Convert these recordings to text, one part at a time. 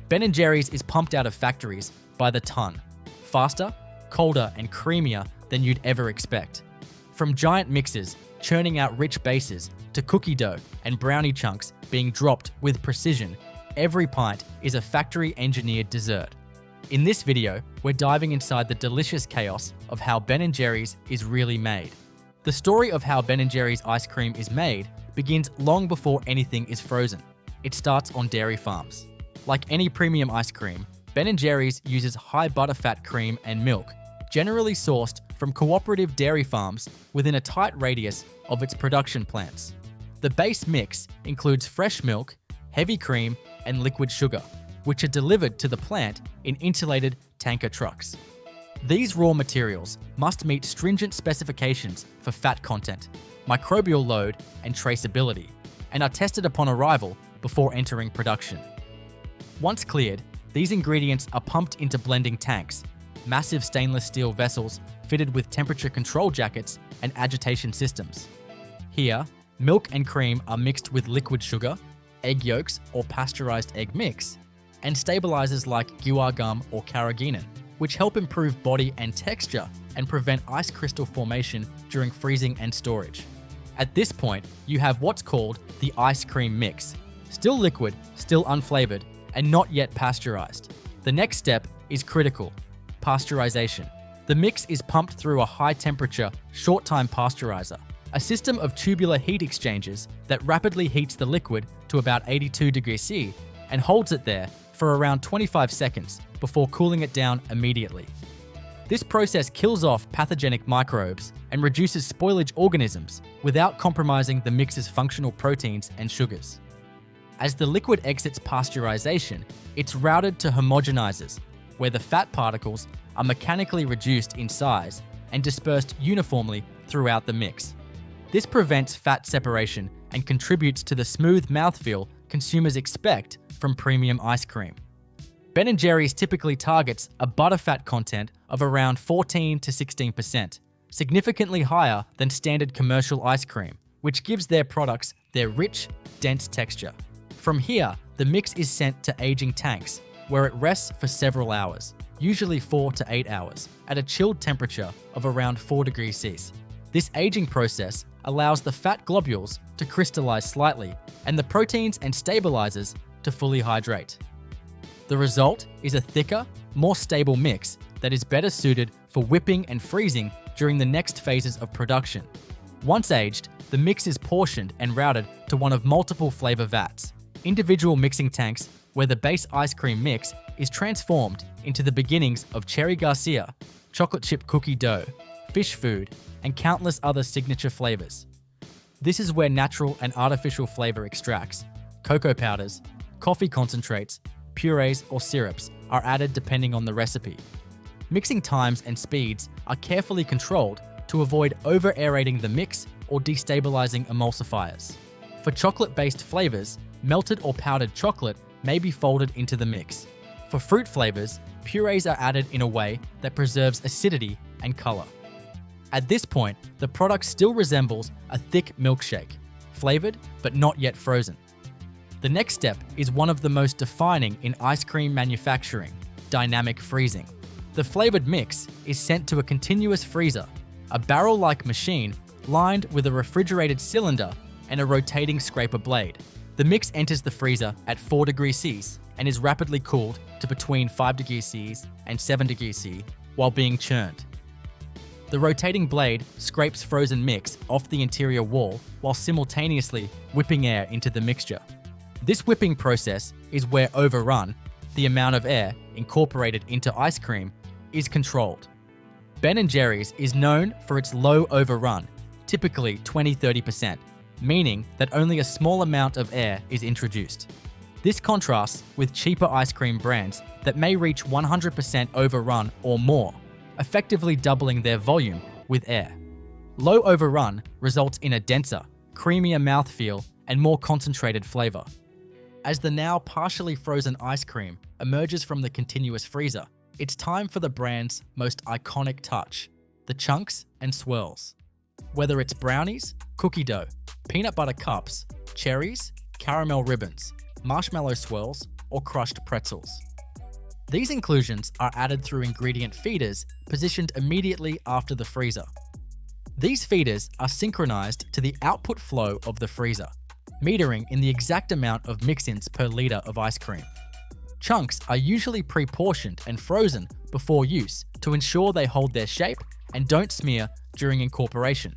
Ben & Jerry's is pumped out of factories by the ton, faster, colder, and creamier than you'd ever expect. From giant mixers churning out rich bases to cookie dough and brownie chunks being dropped with precision, every pint is a factory-engineered dessert. In this video, we're diving inside the delicious chaos of how Ben & Jerry's is really made. The story of how Ben & Jerry's ice cream is made begins long before anything is frozen. It starts on dairy farms. Like any premium ice cream, Ben & Jerry's uses high butterfat cream and milk, generally sourced from cooperative dairy farms within a tight radius of its production plants. The base mix includes fresh milk, heavy cream, and liquid sugar, which are delivered to the plant in insulated tanker trucks. These raw materials must meet stringent specifications for fat content, microbial load, and traceability, and are tested upon arrival before entering production. Once cleared, these ingredients are pumped into blending tanks, massive stainless steel vessels fitted with temperature control jackets and agitation systems. Here, milk and cream are mixed with liquid sugar, egg yolks or pasteurized egg mix, and stabilizers like guar gum or carrageenan, which help improve body and texture and prevent ice crystal formation during freezing and storage. At this point, you have what's called the ice cream mix, still liquid, still unflavored, and not yet pasteurized. The next step is critical: pasteurization. The mix is pumped through a high-temperature, short-time pasteurizer, a system of tubular heat exchangers that rapidly heats the liquid to about 82 degrees C and holds it there for around 25 seconds before cooling it down immediately. This process kills off pathogenic microbes and reduces spoilage organisms without compromising the mix's functional proteins and sugars. As the liquid exits pasteurization, it's routed to homogenizers, where the fat particles are mechanically reduced in size and dispersed uniformly throughout the mix. This prevents fat separation and contributes to the smooth mouthfeel consumers expect from premium ice cream. Ben & Jerry's typically targets a butterfat content of around 14 to 16%, significantly higher than standard commercial ice cream, which gives their products their rich, dense texture. From here, the mix is sent to aging tanks, where it rests for several hours, usually 4 to 8 hours, at a chilled temperature of around 4 degrees C. This aging process allows the fat globules to crystallize slightly and the proteins and stabilizers to fully hydrate. The result is a thicker, more stable mix that is better suited for whipping and freezing during the next phases of production. Once aged, the mix is portioned and routed to one of multiple flavor vats, individual mixing tanks where the base ice cream mix is transformed into the beginnings of Cherry Garcia, chocolate chip cookie dough, fish food, and countless other signature flavors. This is where natural and artificial flavor extracts, cocoa powders, coffee concentrates, purees, or syrups are added depending on the recipe. Mixing times and speeds are carefully controlled to avoid over-aerating the mix or destabilizing emulsifiers. For chocolate-based flavors, melted or powdered chocolate may be folded into the mix. For fruit flavors, purees are added in a way that preserves acidity and color. At this point, the product still resembles a thick milkshake, flavored but not yet frozen. The next step is one of the most defining in ice cream manufacturing: dynamic freezing. The flavored mix is sent to a continuous freezer, a barrel-like machine lined with a refrigerated cylinder and a rotating scraper blade. The mix enters the freezer at 4 degrees C and is rapidly cooled to between 5 degrees C and 7 degrees C while being churned. The rotating blade scrapes frozen mix off the interior wall while simultaneously whipping air into the mixture. This whipping process is where overrun, the amount of air incorporated into ice cream, is controlled. Ben & Jerry's is known for its low overrun, typically 20-30%, meaning that only a small amount of air is introduced. This contrasts with cheaper ice cream brands that may reach 100% overrun or more, effectively doubling their volume with air. Low overrun results in a denser, creamier mouthfeel and more concentrated flavor. As the now partially frozen ice cream emerges from the continuous freezer, it's time for the brand's most iconic touch: the chunks and swirls. Whether it's brownies, cookie dough, peanut butter cups, cherries, caramel ribbons, marshmallow swirls, or crushed pretzels. These inclusions are added through ingredient feeders positioned immediately after the freezer. These feeders are synchronized to the output flow of the freezer, metering in the exact amount of mix-ins per liter of ice cream. Chunks are usually pre-portioned and frozen before use to ensure they hold their shape and don't smear during incorporation.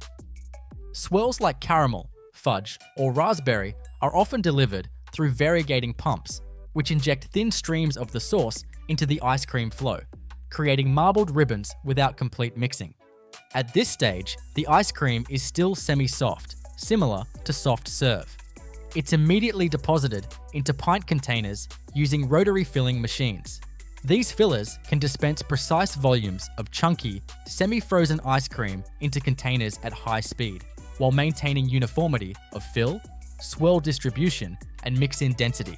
Swirls like caramel, fudge, or raspberry are often delivered through variegating pumps, which inject thin streams of the sauce into the ice cream flow, creating marbled ribbons without complete mixing. At this stage, the ice cream is still semi-soft, similar to soft serve. It's immediately deposited into pint containers using rotary filling machines. These fillers can dispense precise volumes of chunky, semi-frozen ice cream into containers at high speed, while maintaining uniformity of fill, swirl distribution, and mix-in density.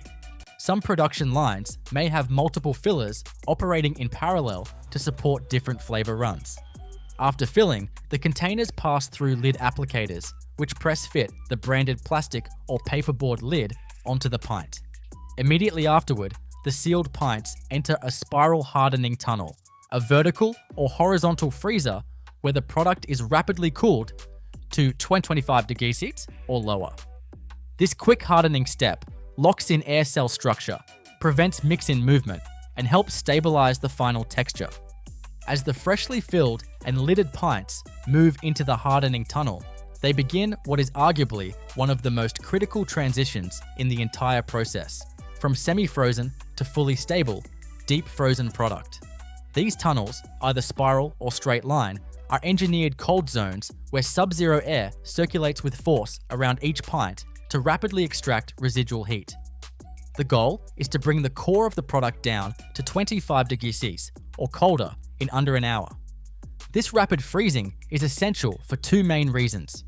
Some production lines may have multiple fillers operating in parallel to support different flavor runs. After filling, the containers pass through lid applicators, which press fit the branded plastic or paperboard lid onto the pint. Immediately afterward, the sealed pints enter a spiral hardening tunnel, a vertical or horizontal freezer where the product is rapidly cooled to 25 degrees Celsius or lower. This quick hardening step locks in air cell structure, prevents mix-in movement, and helps stabilize the final texture. As the freshly filled and lidded pints move into the hardening tunnel, they begin what is arguably one of the most critical transitions in the entire process, from semi-frozen to fully stable, deep frozen product. These tunnels, either spiral or straight line, are engineered cold zones where sub-zero air circulates with force around each pint to rapidly extract residual heat. The goal is to bring the core of the product down to 25 degrees Celsius or colder in under an hour. This rapid freezing is essential for two main reasons.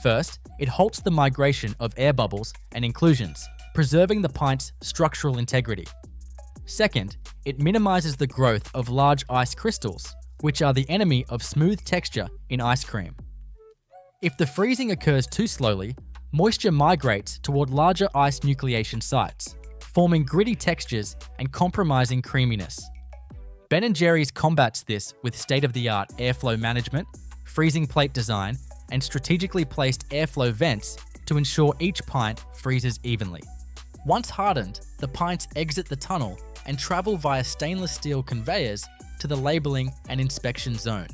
First, it halts the migration of air bubbles and inclusions, preserving the pint's structural integrity. Second, it minimizes the growth of large ice crystals, which are the enemy of smooth texture in ice cream. If the freezing occurs too slowly, moisture migrates toward larger ice nucleation sites, forming gritty textures and compromising creaminess. Ben & Jerry's combats this with state-of-the-art airflow management, freezing plate design, and strategically placed airflow vents to ensure each pint freezes evenly. Once hardened, the pints exit the tunnel and travel via stainless steel conveyors to the labeling and inspection zone.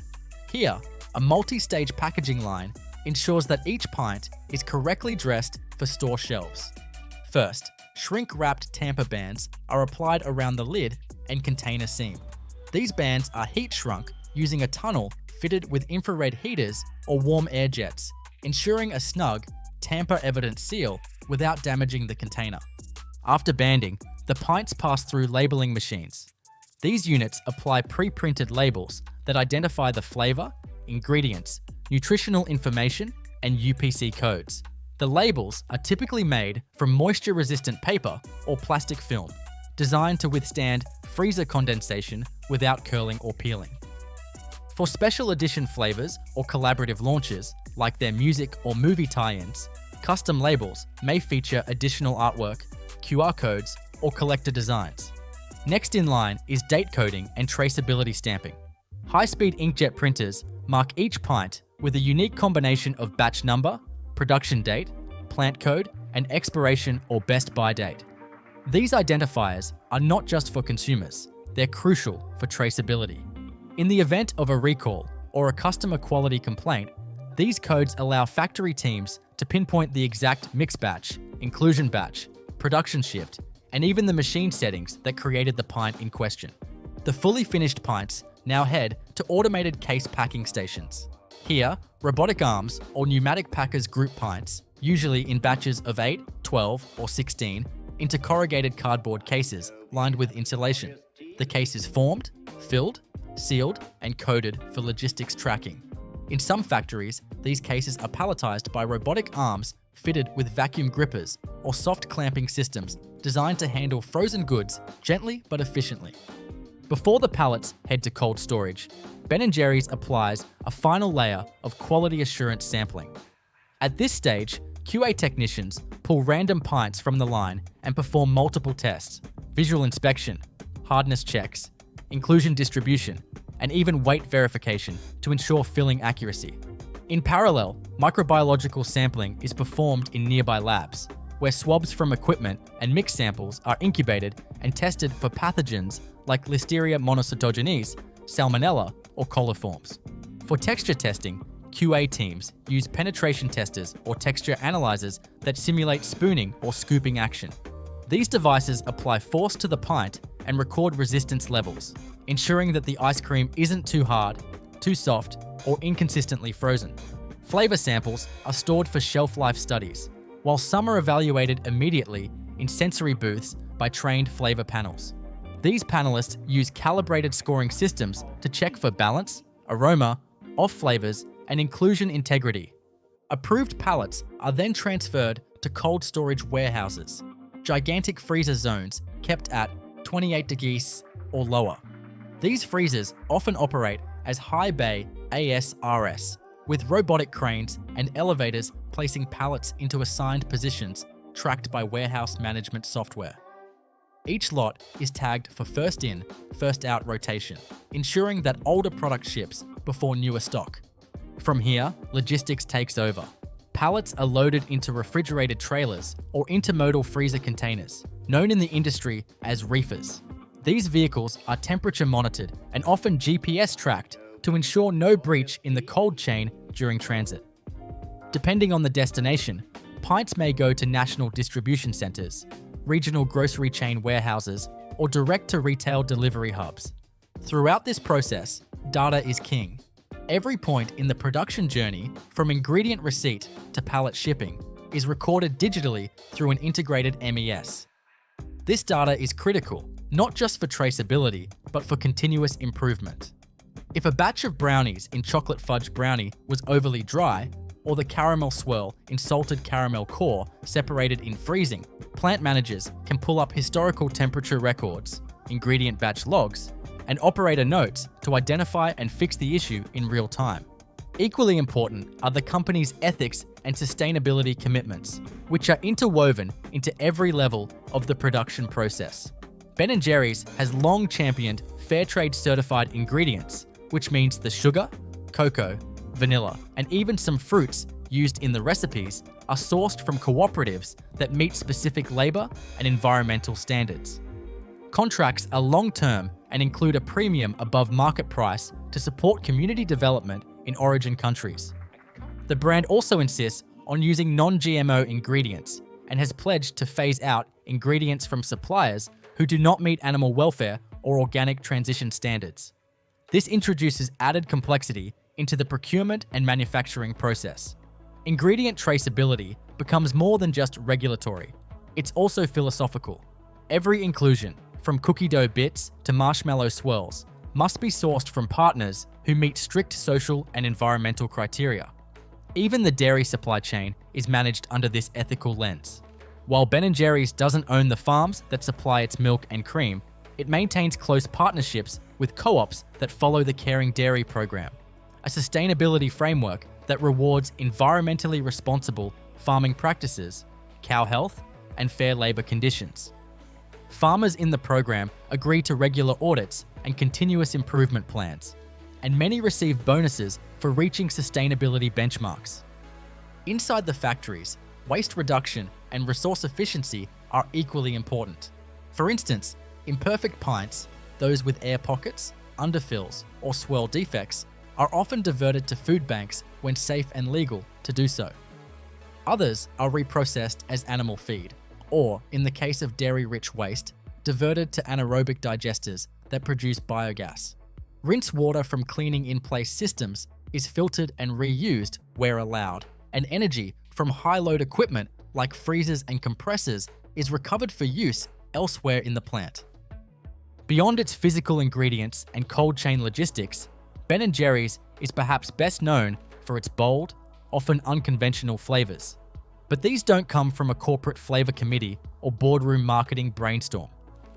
Here, a multi-stage packaging line ensures that each pint is correctly dressed for store shelves. First, shrink-wrapped tamper bands are applied around the lid and container seam. These bands are heat shrunk using a tunnel fitted with infrared heaters or warm air jets, ensuring a snug, tamper-evident seal without damaging the container. After banding, the pints pass through labeling machines. These units apply pre-printed labels that identify the flavor, ingredients, nutritional information, and UPC codes. The labels are typically made from moisture-resistant paper or plastic film, designed to withstand freezer condensation without curling or peeling. For special edition flavors or collaborative launches, like their music or movie tie-ins, custom labels may feature additional artwork, QR codes, or collector designs. Next in line is date coding and traceability stamping. High-speed inkjet printers mark each pint with a unique combination of batch number, production date, plant code, and expiration or best by date. These identifiers are not just for consumers, they're crucial for traceability. In the event of a recall or a customer quality complaint, these codes allow factory teams to pinpoint the exact mix batch, inclusion batch, production shift, and even the machine settings that created the pint in question. The fully finished pints now head to automated case packing stations. Here, robotic arms or pneumatic packers group pints, usually in batches of 8, 12, or 16, into corrugated cardboard cases lined with insulation. The case is formed, filled, sealed, and coded for logistics tracking. In some factories, these cases are palletized by robotic arms fitted with vacuum grippers or soft clamping systems designed to handle frozen goods gently but efficiently. Before the pallets head to cold storage, Ben & Jerry's applies a final layer of quality assurance sampling. At this stage, QA technicians pull random pints from the line and perform multiple tests, visual inspection, hardness checks, inclusion distribution, and even weight verification to ensure filling accuracy. In parallel, microbiological sampling is performed in nearby labs, where swabs from equipment and mix samples are incubated and tested for pathogens like Listeria monocytogenes, Salmonella, or coliforms. For texture testing, QA teams use penetration testers or texture analyzers that simulate spooning or scooping action. These devices apply force to the pint and record resistance levels, ensuring that the ice cream isn't too hard, too soft, or inconsistently frozen. Flavor samples are stored for shelf life studies, while some are evaluated immediately in sensory booths by trained flavor panels. These panelists use calibrated scoring systems to check for balance, aroma, off flavors, and inclusion integrity. Approved pallets are then transferred to cold storage warehouses, gigantic freezer zones kept at 28 degrees or lower. These freezers often operate as high bay ASRS, with robotic cranes and elevators placing pallets into assigned positions tracked by warehouse management software. Each lot is tagged for first in, first out rotation, ensuring that older product ships before newer stock. From here, logistics takes over. Pallets are loaded into refrigerated trailers or intermodal freezer containers, known in the industry as reefers. These vehicles are temperature monitored and often GPS tracked to ensure no breach in the cold chain during transit. Depending on the destination, pints may go to national distribution centers, regional grocery chain warehouses, or direct-to-retail delivery hubs. Throughout this process, data is king. Every point in the production journey, from ingredient receipt to pallet shipping, is recorded digitally through an integrated MES. This data is critical, not just for traceability, but for continuous improvement. If a batch of brownies in chocolate fudge brownie was overly dry, or the caramel swirl in salted caramel core separated in freezing, plant managers can pull up historical temperature records, ingredient batch logs, and operator notes to identify and fix the issue in real time. Equally important are the company's ethics and sustainability commitments, which are interwoven into every level of the production process. Ben & Jerry's has long championed fair trade certified ingredients, which means the sugar, cocoa, vanilla, and even some fruits used in the recipes are sourced from cooperatives that meet specific labor and environmental standards. Contracts are long-term and include a premium above market price to support community development in origin countries. The brand also insists on using non-GMO ingredients and has pledged to phase out ingredients from suppliers who do not meet animal welfare or organic transition standards. This introduces added complexity into the procurement and manufacturing process. Ingredient traceability becomes more than just regulatory. It's also philosophical. Every inclusion, from cookie dough bits to marshmallow swirls, must be sourced from partners who meet strict social and environmental criteria. Even the dairy supply chain is managed under this ethical lens. While Ben & Jerry's doesn't own the farms that supply its milk and cream, it maintains close partnerships with co-ops that follow the Caring Dairy program, a sustainability framework that rewards environmentally responsible farming practices, cow health, and fair labor conditions. Farmers in the program agree to regular audits and continuous improvement plans, and many receive bonuses for reaching sustainability benchmarks. Inside the factories, waste reduction and resource efficiency are equally important. For instance, imperfect pints, those with air pockets, underfills, or swirl defects, are often diverted to food banks when safe and legal to do so. Others are reprocessed as animal feed, or, in the case of dairy-rich waste, diverted to anaerobic digesters that produce biogas. Rinse water from cleaning in-place systems is filtered and reused where allowed, and energy from high-load equipment like freezers and compressors is recovered for use elsewhere in the plant. Beyond its physical ingredients and cold chain logistics, Ben & Jerry's is perhaps best known for its bold, often unconventional flavors. But these don't come from a corporate flavor committee or boardroom marketing brainstorm.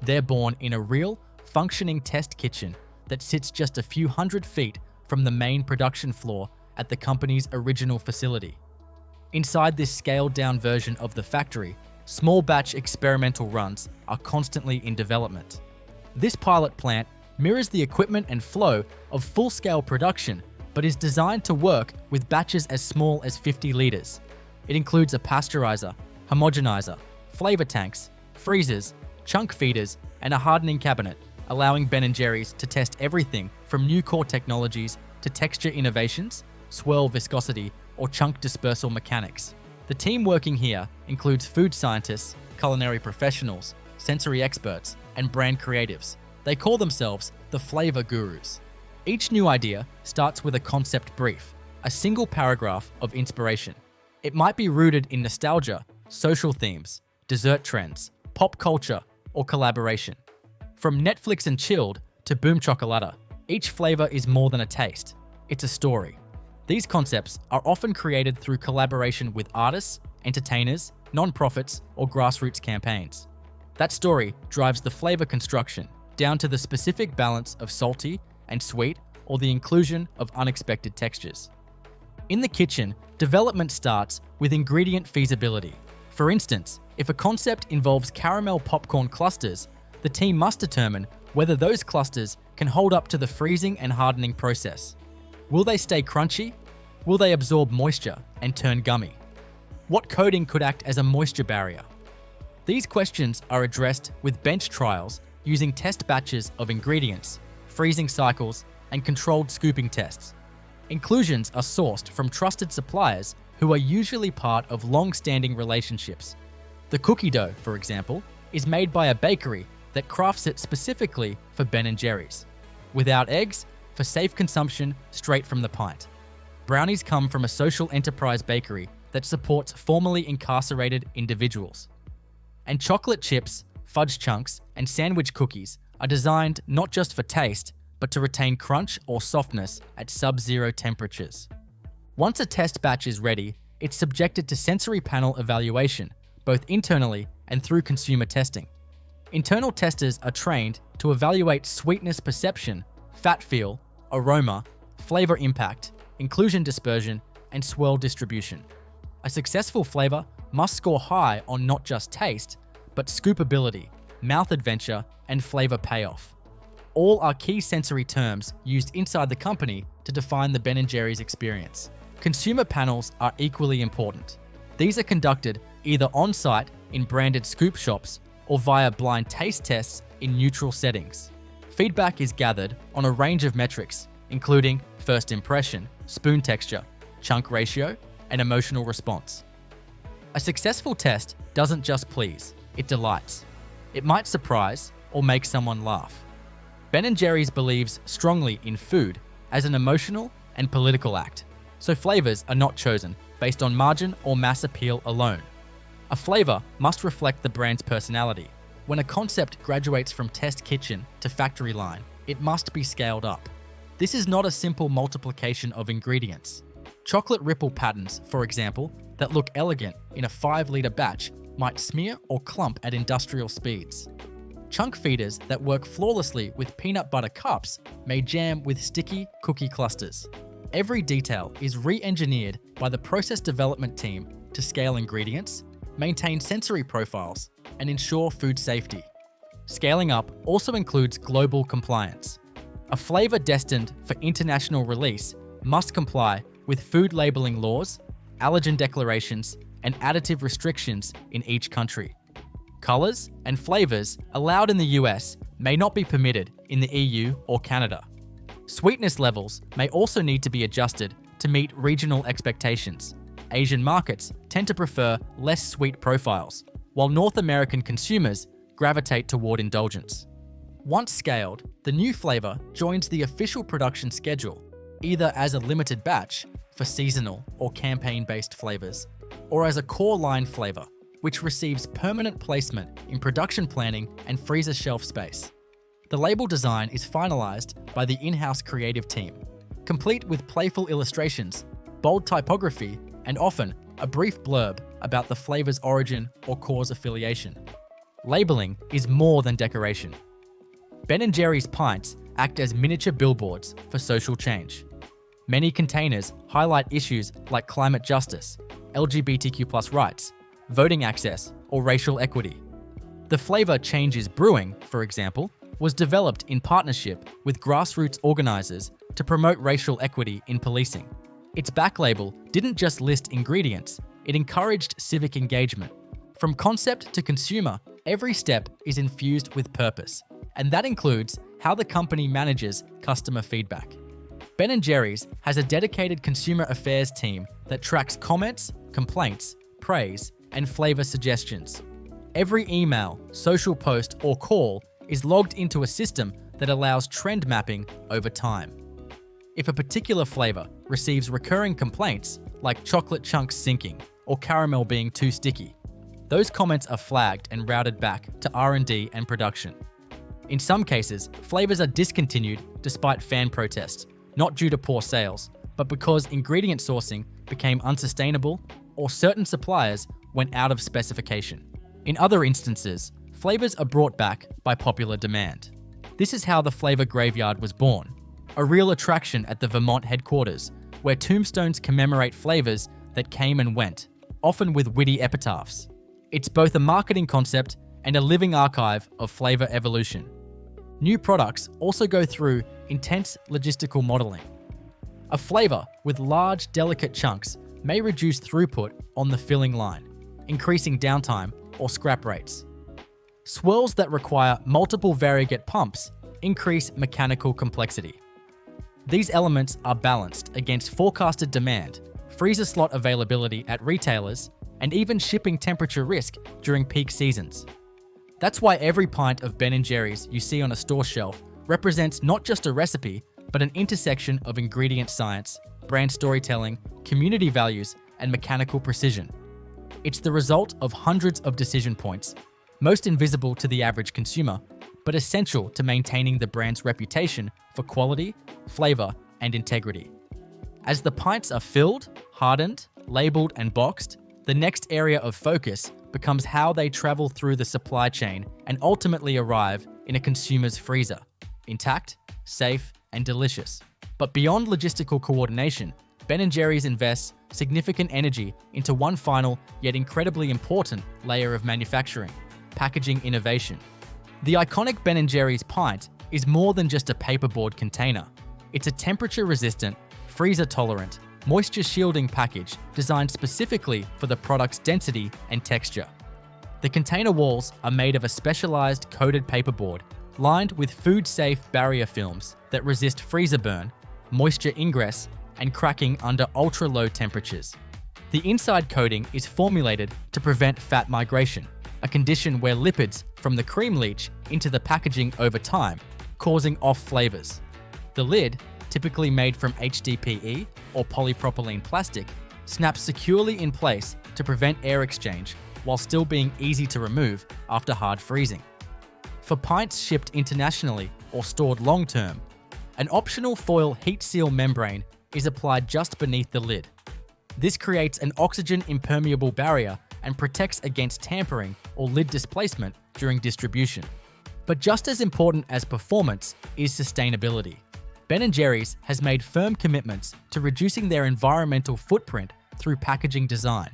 They're born in a real, functioning test kitchen that sits just a few hundred feet from the main production floor at the company's original facility. Inside this scaled-down version of the factory, small batch experimental runs are constantly in development. This pilot plant mirrors the equipment and flow of full-scale production, but is designed to work with batches as small as 50 liters. It includes a pasteurizer, homogenizer, flavor tanks, freezers, chunk feeders, and a hardening cabinet, allowing Ben & Jerry's to test everything from new core technologies to texture innovations, swirl viscosity, or chunk dispersal mechanics. The team working here includes food scientists, culinary professionals, sensory experts, and brand creatives. They call themselves the flavor gurus. Each new idea starts with a concept brief, a single paragraph of inspiration. It might be rooted in nostalgia, social themes, dessert trends, pop culture, or collaboration. From Netflix and chilled to Boom Chocolata, each flavor is more than a taste. It's a story. These concepts are often created through collaboration with artists, entertainers, non-profits, or grassroots campaigns. That story drives the flavor construction, down to the specific balance of salty and sweet, or the inclusion of unexpected textures. In the kitchen, development starts with ingredient feasibility. For instance, if a concept involves caramel popcorn clusters, the team must determine whether those clusters can hold up to the freezing and hardening process. Will they stay crunchy? Will they absorb moisture and turn gummy? What coating could act as a moisture barrier? These questions are addressed with bench trials using test batches of ingredients, freezing cycles, and controlled scooping tests. Inclusions are sourced from trusted suppliers who are usually part of long-standing relationships. The cookie dough, for example, is made by a bakery that crafts it specifically for Ben & Jerry's. Without eggs, for safe consumption straight from the pint. Brownies come from a social enterprise bakery that supports formerly incarcerated individuals. And chocolate chips, fudge chunks, and sandwich cookies are designed not just for taste, but to retain crunch or softness at sub-zero temperatures. Once a test batch is ready, it's subjected to sensory panel evaluation, both internally and through consumer testing. Internal testers are trained to evaluate sweetness perception, fat feel, aroma, flavor impact, inclusion dispersion, and swirl distribution. A successful flavor must score high on not just taste, but scoopability, mouth adventure, and flavor payoff. All are key sensory terms used inside the company to define the Ben & Jerry's experience. Consumer panels are equally important. These are conducted either on-site in branded scoop shops or via blind taste tests in neutral settings. Feedback is gathered on a range of metrics, including first impression, spoon texture, chunk ratio, and emotional response. A successful test doesn't just please, it delights. It might surprise or make someone laugh. Ben & Jerry's believes strongly in food as an emotional and political act, so flavors are not chosen based on margin or mass appeal alone. A flavor must reflect the brand's personality. When a concept graduates from test kitchen to factory line, it must be scaled up. This is not a simple multiplication of ingredients. Chocolate ripple patterns, for example, that look elegant in a 5-liter batch might smear or clump at industrial speeds. Chunk feeders that work flawlessly with peanut butter cups may jam with sticky cookie clusters. Every detail is re-engineered by the process development team to scale ingredients, maintain sensory profiles, and ensure food safety. Scaling up also includes global compliance. A flavor destined for international release must comply with food labeling laws, allergen declarations, and additive restrictions in each country. Colors and flavors allowed in the US may not be permitted in the EU or Canada. Sweetness levels may also need to be adjusted to meet regional expectations. Asian markets tend to prefer less sweet profiles, while North American consumers gravitate toward indulgence. Once scaled, the new flavor joins the official production schedule, either as a limited batch for seasonal or campaign-based flavors, or as a core line flavor, which receives permanent placement in production planning and freezer shelf space. The label design is finalized by the in-house creative team, complete with playful illustrations, bold typography, and often a brief blurb about the flavor's origin or cause affiliation. Labeling is more than decoration. Ben & Jerry's pints act as miniature billboards for social change. Many containers highlight issues like climate justice, LGBTQ+ rights, voting access, or racial equity. The flavor Changes Brewing, for example, was developed in partnership with grassroots organizers to promote racial equity in policing. Its back label didn't just list ingredients, it encouraged civic engagement. From concept to consumer, every step is infused with purpose, and that includes how the company manages customer feedback. Ben & Jerry's has a dedicated consumer affairs team that tracks comments, complaints, praise, and flavor suggestions. Every email, social post, or call is logged into a system that allows trend mapping over time. If a particular flavor receives recurring complaints, like chocolate chunks sinking or caramel being too sticky, those comments are flagged and routed back to R&D and production. In some cases, flavors are discontinued despite fan protests, not due to poor sales, but because ingredient sourcing became unsustainable or certain suppliers went out of specification. In other instances, flavors are brought back by popular demand. This is how the Flavor Graveyard was born, a real attraction at the Vermont headquarters, where tombstones commemorate flavors that came and went, often with witty epitaphs. It's both a marketing concept and a living archive of flavor evolution. New products also go through intense logistical modeling. A flavor with large, delicate chunks may reduce throughput on the filling line, increasing downtime or scrap rates. Swirls that require multiple variegate pumps increase mechanical complexity. These elements are balanced against forecasted demand, freezer slot availability at retailers, and even shipping temperature risk during peak seasons. That's why every pint of Ben & Jerry's you see on a store shelf represents not just a recipe, but an intersection of ingredient science, brand storytelling, community values, and mechanical precision. It's the result of hundreds of decision points, most invisible to the average consumer, but essential to maintaining the brand's reputation for quality, flavor, and integrity. As the pints are filled, hardened, labeled, and boxed, the next area of focus becomes how they travel through the supply chain and ultimately arrive in a consumer's freezer, intact, safe, and delicious. But beyond logistical coordination, Ben & Jerry's invests significant energy into one final yet incredibly important layer of manufacturing: packaging innovation. The iconic Ben & Jerry's pint is more than just a paperboard container. It's a temperature-resistant, freezer-tolerant, moisture-shielding package designed specifically for the product's density and texture. The container walls are made of a specialized coated paperboard lined with food-safe barrier films that resist freezer burn, moisture ingress, and cracking under ultra-low temperatures. The inside coating is formulated to prevent fat migration, a condition where lipids from the cream leach into the packaging over time, causing off flavors. The lid, typically made from HDPE or polypropylene plastic, snaps securely in place to prevent air exchange while still being easy to remove after hard freezing. For pints shipped internationally or stored long-term, an optional foil heat seal membrane is applied just beneath the lid. This creates an oxygen-impermeable barrier and protects against tampering or lid displacement during distribution. But just as important as performance is sustainability. Ben & Jerry's has made firm commitments to reducing their environmental footprint through packaging design.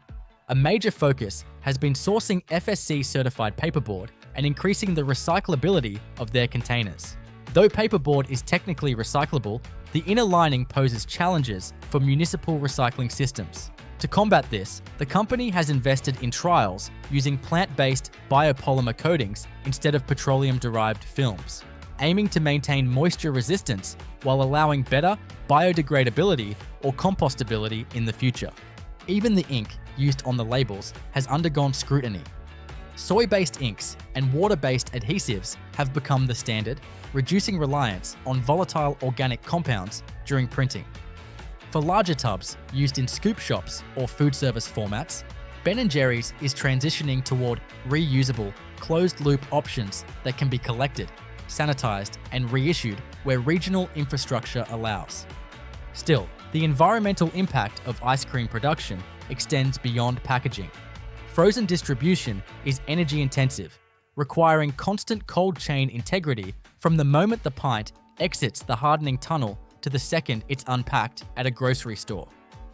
A major focus has been sourcing FSC-certified paperboard and increasing the recyclability of their containers. Though paperboard is technically recyclable, the inner lining poses challenges for municipal recycling systems. To combat this, the company has invested in trials using plant-based biopolymer coatings instead of petroleum-derived films, aiming to maintain moisture resistance while allowing better biodegradability or compostability in the future. Even the ink used on the labels has undergone scrutiny. Soy-based inks and water-based adhesives have become the standard, reducing reliance on volatile organic compounds during printing. For larger tubs used in scoop shops or food service formats, Ben & Jerry's is transitioning toward reusable, closed-loop options that can be collected, sanitized, and reissued where regional infrastructure allows. Still, the environmental impact of ice cream production extends beyond packaging. Frozen distribution is energy-intensive, requiring constant cold chain integrity from the moment the pint exits the hardening tunnel to the second it's unpacked at a grocery store.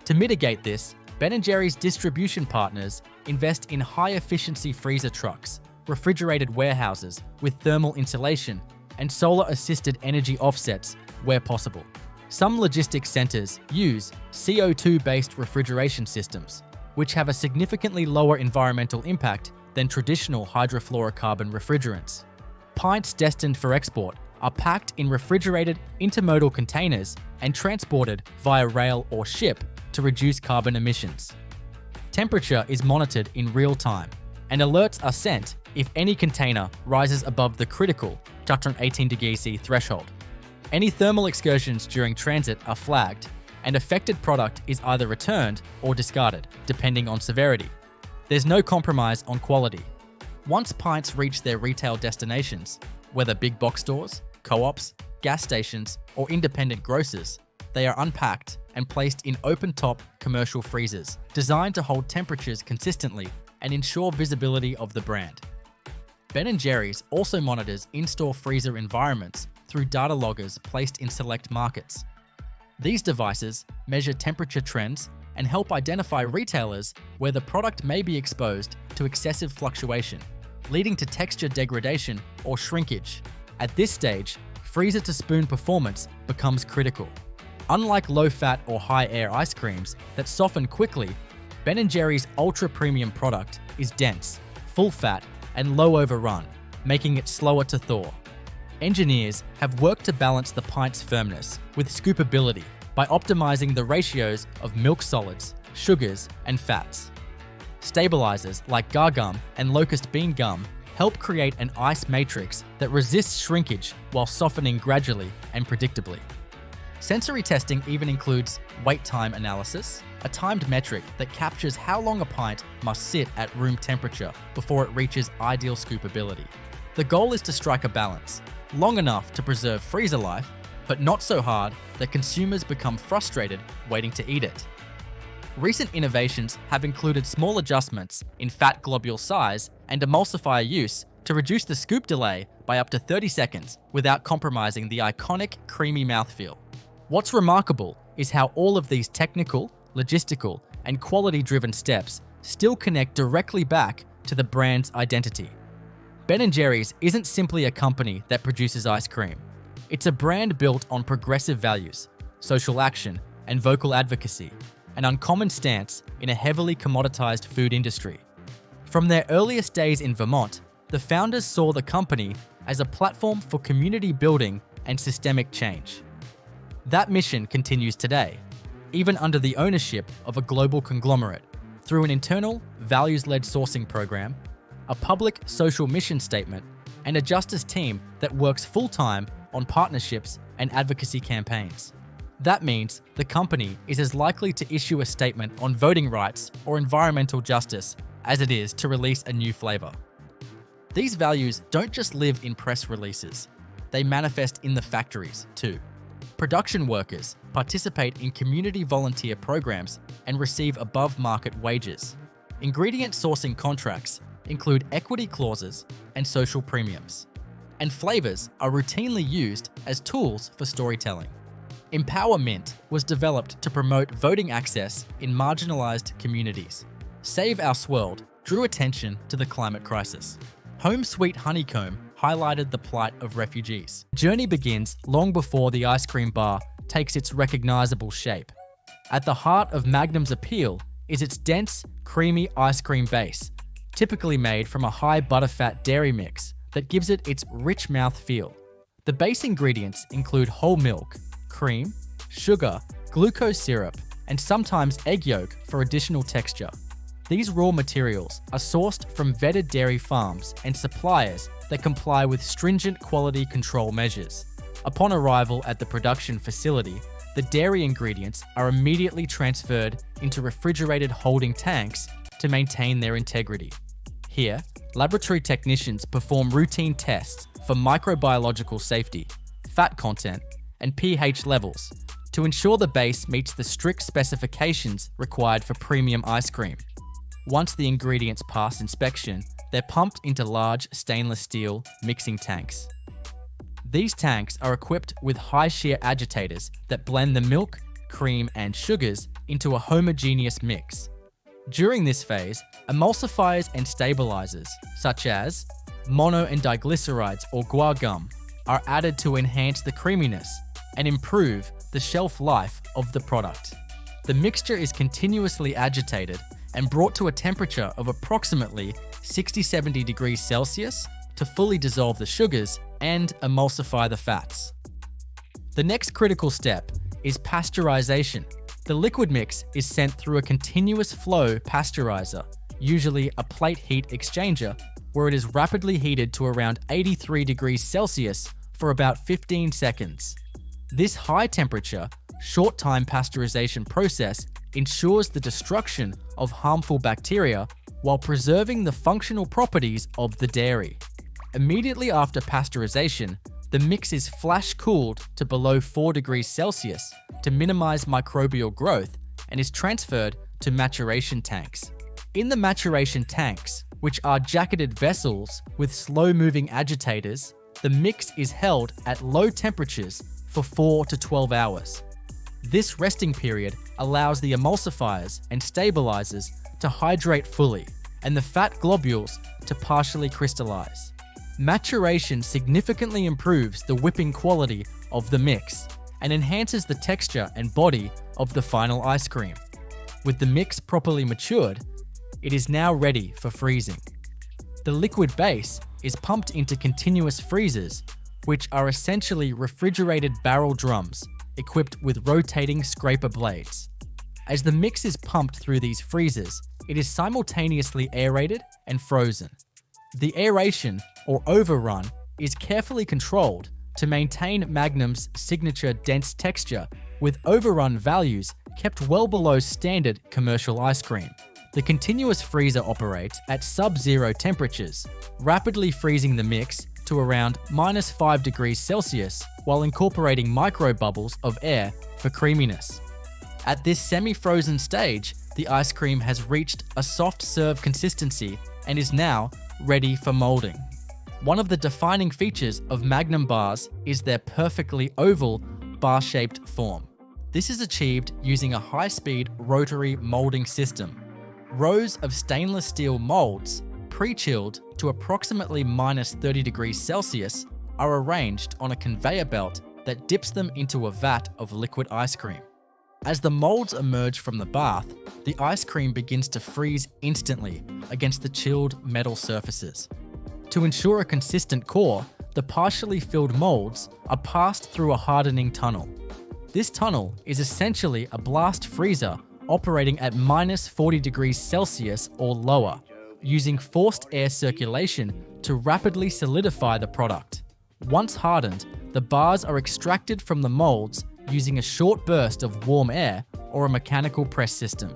To mitigate this, Ben & Jerry's distribution partners invest in high-efficiency freezer trucks, refrigerated warehouses with thermal insulation, and solar-assisted energy offsets where possible. Some logistics centers use CO2-based refrigeration systems, which have a significantly lower environmental impact than traditional hydrofluorocarbon refrigerants. Pints destined for export are packed in refrigerated intermodal containers and transported via rail or ship to reduce carbon emissions. Temperature is monitored in real time, and alerts are sent if any container rises above the critical 218 degrees C threshold. Any thermal excursions during transit are flagged, and affected product is either returned or discarded, depending on severity. There's no compromise on quality. Once pints reach their retail destinations, whether big box stores, co-ops, gas stations, or independent grocers, they are unpacked and placed in open-top commercial freezers designed to hold temperatures consistently and ensure visibility of the brand. Ben & Jerry's also monitors in-store freezer environments through data loggers placed in select markets. These devices measure temperature trends and help identify retailers where the product may be exposed to excessive fluctuation, leading to texture degradation or shrinkage. At this stage, freezer-to-spoon performance becomes critical. Unlike low-fat or high-air ice creams that soften quickly, Ben & Jerry's ultra-premium product is dense, full-fat, and low overrun, making it slower to thaw. Engineers have worked to balance the pint's firmness with scoopability by optimizing the ratios of milk solids, sugars, and fats. Stabilizers like Gar Gum and Locust Bean Gum help create an ice matrix that resists shrinkage while softening gradually and predictably. Sensory testing even includes wait time analysis, a timed metric that captures how long a pint must sit at room temperature before it reaches ideal scoopability. The goal is to strike a balance, long enough to preserve freezer life, but not so hard that consumers become frustrated waiting to eat it. Recent innovations have included small adjustments in fat globule size and emulsifier use to reduce the scoop delay by up to 30 seconds without compromising the iconic creamy mouthfeel. What's remarkable is how all of these technical, logistical, and quality-driven steps still connect directly back to the brand's identity. Ben & Jerry's isn't simply a company that produces ice cream. It's a brand built on progressive values, social action, and vocal advocacy, an uncommon stance in a heavily commoditized food industry. From their earliest days in Vermont, the founders saw the company as a platform for community building and systemic change. That mission continues today, even under the ownership of a global conglomerate, through an internal, values-led sourcing program, a public social mission statement, and a justice team that works full-time on partnerships and advocacy campaigns. That means the company is as likely to issue a statement on voting rights or environmental justice as it is to release a new flavor. These values don't just live in press releases, they manifest in the factories too. Production workers participate in community volunteer programs and receive above-market wages. Ingredient sourcing contracts include equity clauses and social premiums. And flavors are routinely used as tools for storytelling. Empower Mint was developed to promote voting access in marginalized communities. Save Our Swirled drew attention to the climate crisis. Home Sweet Honeycomb highlighted the plight of refugees. The journey begins long before the ice cream bar takes its recognizable shape. At the heart of Magnum's appeal is its dense, creamy ice cream base, typically made from a high butterfat dairy mix that gives it its rich mouth feel. The base ingredients include whole milk, cream, sugar, glucose syrup, and sometimes egg yolk for additional texture. These raw materials are sourced from vetted dairy farms and suppliers that comply with stringent quality control measures. Upon arrival at the production facility, the dairy ingredients are immediately transferred into refrigerated holding tanks to maintain their integrity. Here, laboratory technicians perform routine tests for microbiological safety, fat content, and pH levels to ensure the base meets the strict specifications required for premium ice cream. Once the ingredients pass inspection, they're pumped into large stainless steel mixing tanks. These tanks are equipped with high-shear agitators that blend the milk, cream, and sugars into a homogeneous mix. During this phase, emulsifiers and stabilizers, such as mono and diglycerides or guar gum, are added to enhance the creaminess and improve the shelf life of the product. The mixture is continuously agitated and brought to a temperature of approximately 60-70 degrees Celsius to fully dissolve the sugars and emulsify the fats. The next critical step is pasteurization. The liquid mix is sent through a continuous flow pasteurizer, usually a plate heat exchanger, where it is rapidly heated to around 83 degrees Celsius for about 15 seconds. This high temperature, short time pasteurization process ensures the destruction of harmful bacteria while preserving the functional properties of the dairy. Immediately after pasteurization, the mix is flash cooled to below 4 degrees Celsius to minimize microbial growth and is transferred to maturation tanks. In the maturation tanks, which are jacketed vessels with slow-moving agitators, the mix is held at low temperatures for 4 to 12 hours. This resting period allows the emulsifiers and stabilizers to hydrate fully and the fat globules to partially crystallize. Maturation significantly improves the whipping quality of the mix and enhances the texture and body of the final ice cream. With the mix properly matured, it is now ready for freezing. The liquid base is pumped into continuous freezers, which are essentially refrigerated barrel drums equipped with rotating scraper blades. As the mix is pumped through these freezers, it is simultaneously aerated and frozen. The aeration, or overrun, is carefully controlled to maintain Magnum's signature dense texture, with overrun values kept well below standard commercial ice cream. The continuous freezer operates at sub-zero temperatures, rapidly freezing the mix to around -5 degrees Celsius while incorporating micro bubbles of air for creaminess. At this semi-frozen stage, the ice cream has reached a soft serve consistency and is now ready for molding. One of the defining features of Magnum bars is their perfectly oval, bar-shaped form. This is achieved using a high-speed rotary molding system. Rows of stainless steel molds, pre-chilled to approximately -30 degrees Celsius, are arranged on a conveyor belt that dips them into a vat of liquid ice cream. As the molds emerge from the bath, the ice cream begins to freeze instantly against the chilled metal surfaces. To ensure a consistent core, the partially filled molds are passed through a hardening tunnel. This tunnel is essentially a blast freezer operating at -40 degrees Celsius or lower, using forced air circulation to rapidly solidify the product. Once hardened, the bars are extracted from the molds using a short burst of warm air or a mechanical press system.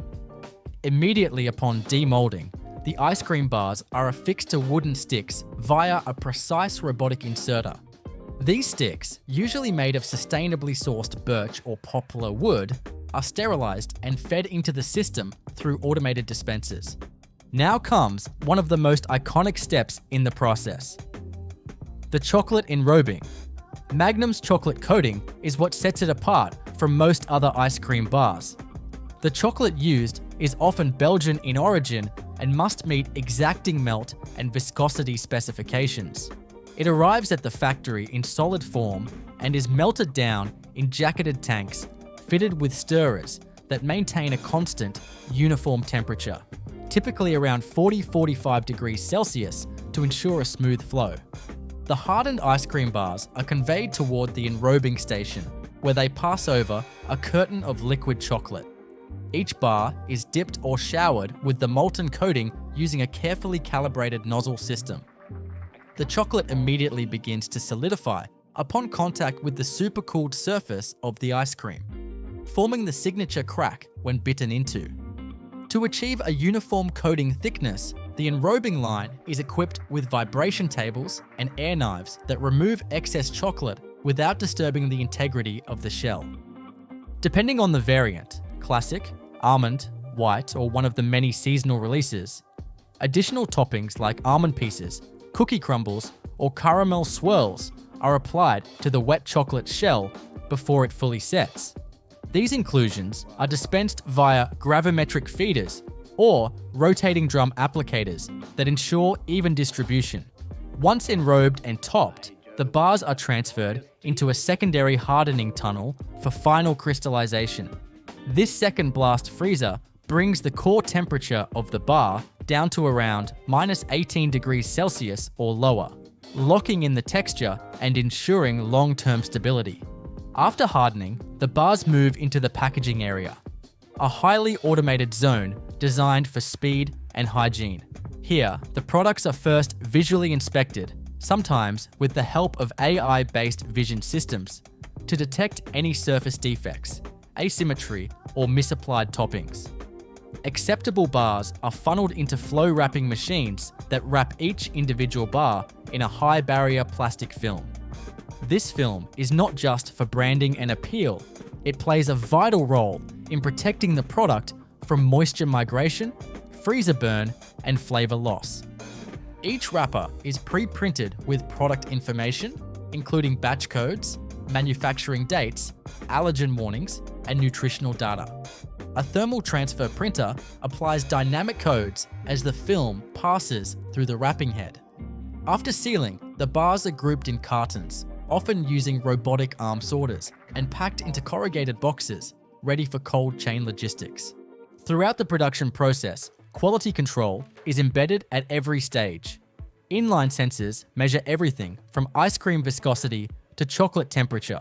Immediately upon demolding, the ice cream bars are affixed to wooden sticks via a precise robotic inserter. These sticks, usually made of sustainably sourced birch or poplar wood, are sterilized and fed into the system through automated dispensers. Now comes one of the most iconic steps in the process: the chocolate enrobing. Magnum's chocolate coating is what sets it apart from most other ice cream bars. The chocolate used is often Belgian in origin and must meet exacting melt and viscosity specifications. It arrives at the factory in solid form and is melted down in jacketed tanks fitted with stirrers that maintain a constant, uniform temperature, typically around 40-45 degrees Celsius, to ensure a smooth flow. The hardened ice cream bars are conveyed toward the enrobing station, where they pass over a curtain of liquid chocolate. Each bar is dipped or showered with the molten coating using a carefully calibrated nozzle system. The chocolate immediately begins to solidify upon contact with the supercooled surface of the ice cream, forming the signature crack when bitten into. To achieve a uniform coating thickness, the enrobing line is equipped with vibration tables and air knives that remove excess chocolate without disturbing the integrity of the shell. Depending on the variant, classic, almond, white, or one of the many seasonal releases, additional toppings like almond pieces, cookie crumbles, or caramel swirls are applied to the wet chocolate shell before it fully sets. These inclusions are dispensed via gravimetric feeders, or rotating drum applicators that ensure even distribution. Once enrobed and topped, the bars are transferred into a secondary hardening tunnel for final crystallization. This second blast freezer brings the core temperature of the bar down to around -18 degrees Celsius or lower, locking in the texture and ensuring long-term stability. After hardening, the bars move into the packaging area, a highly automated zone designed for speed and hygiene. Here, the products are first visually inspected, sometimes with the help of AI-based vision systems, to detect any surface defects, asymmetry, or misapplied toppings. Acceptable bars are funneled into flow wrapping machines that wrap each individual bar in a high barrier plastic film. This film is not just for branding and appeal, it plays a vital role in protecting the product from moisture migration, freezer burn, and flavor loss. Each wrapper is pre-printed with product information, including batch codes, manufacturing dates, allergen warnings, and nutritional data. A thermal transfer printer applies dynamic codes as the film passes through the wrapping head. After sealing, the bars are grouped in cartons, often using robotic arm sorters, and packed into corrugated boxes, ready for cold chain logistics. Throughout the production process, quality control is embedded at every stage. Inline sensors measure everything from ice cream viscosity to chocolate temperature,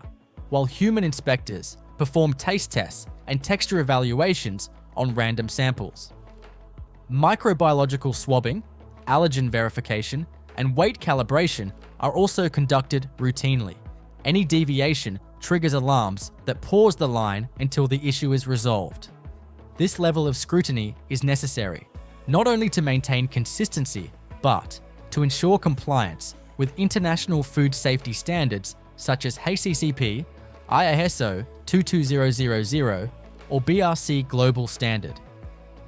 while human inspectors perform taste tests and texture evaluations on random samples. Microbiological swabbing, allergen verification, and weight calibration are also conducted routinely. Any deviation triggers alarms that pause the line until the issue is resolved. This level of scrutiny is necessary, not only to maintain consistency, but to ensure compliance with international food safety standards such as HACCP, ISO 22000, or BRC Global Standard.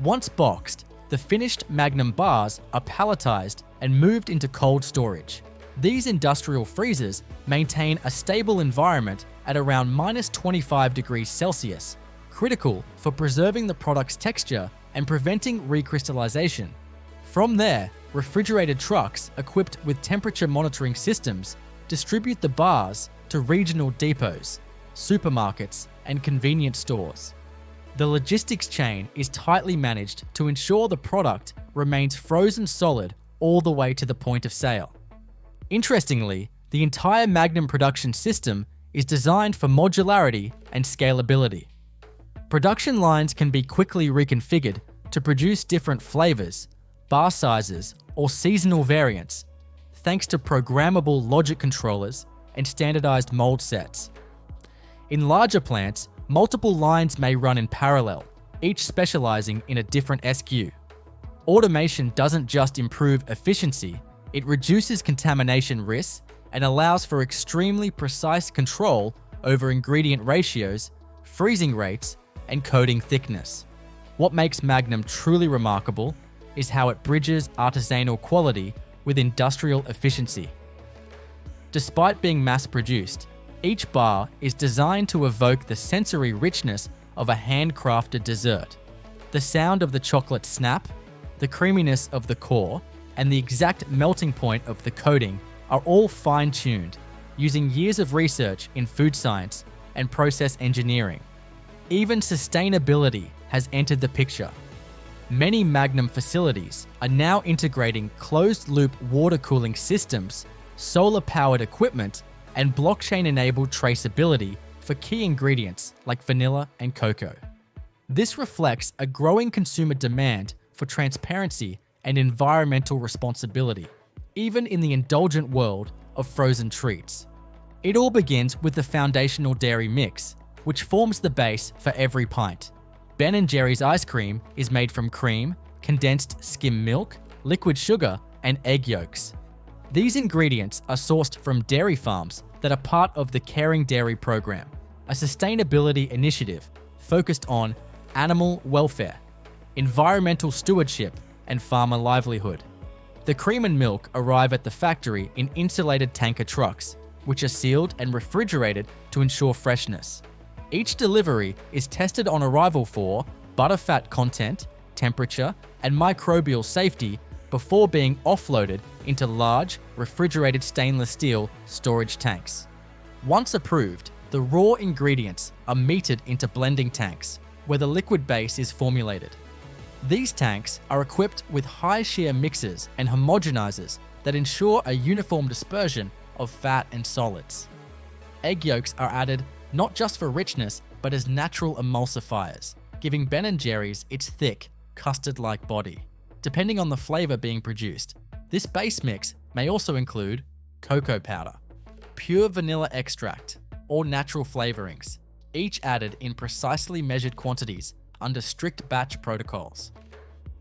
Once boxed, the finished Magnum bars are palletized and moved into cold storage. These industrial freezers maintain a stable environment at around -25 degrees Celsius, critical for preserving the product's texture and preventing recrystallization. From there, refrigerated trucks equipped with temperature monitoring systems distribute the bars to regional depots, supermarkets, and convenience stores. The logistics chain is tightly managed to ensure the product remains frozen solid all the way to the point of sale. Interestingly, the entire Magnum production system is designed for modularity and scalability. Production lines can be quickly reconfigured to produce different flavors, bar sizes, or seasonal variants, thanks to programmable logic controllers and standardized mold sets. In larger plants, multiple lines may run in parallel, each specializing in a different SKU. Automation doesn't just improve efficiency, it reduces contamination risks and allows for extremely precise control over ingredient ratios, freezing rates, and coating thickness. What makes Magnum truly remarkable is how it bridges artisanal quality with industrial efficiency. Despite being mass-produced, each bar is designed to evoke the sensory richness of a handcrafted dessert. The sound of the chocolate snap, the creaminess of the core, and the exact melting point of the coating are all fine-tuned, using years of research in food science and process engineering. Even sustainability has entered the picture. Many Magnum facilities are now integrating closed-loop water cooling systems, solar-powered equipment, and blockchain-enabled traceability for key ingredients like vanilla and cocoa. This reflects a growing consumer demand for transparency and environmental responsibility, even in the indulgent world of frozen treats. It all begins with the foundational dairy mix, which forms the base for every pint. Ben & Jerry's ice cream is made from cream, condensed skim milk, liquid sugar, and egg yolks. These ingredients are sourced from dairy farms that are part of the Caring Dairy program, a sustainability initiative focused on animal welfare, environmental stewardship, and farmer livelihood. The cream and milk arrive at the factory in insulated tanker trucks, which are sealed and refrigerated to ensure freshness. Each delivery is tested on arrival for butterfat content, temperature, and microbial safety before being offloaded into large, refrigerated stainless steel storage tanks. Once approved, the raw ingredients are metered into blending tanks, where the liquid base is formulated. These tanks are equipped with high-shear mixers and homogenizers that ensure a uniform dispersion of fat and solids. Egg yolks are added not just for richness, but as natural emulsifiers, giving Ben & Jerry's its thick, custard-like body. Depending on the flavor being produced, this base mix may also include cocoa powder, pure vanilla extract, or natural flavorings, each added in precisely measured quantities under strict batch protocols.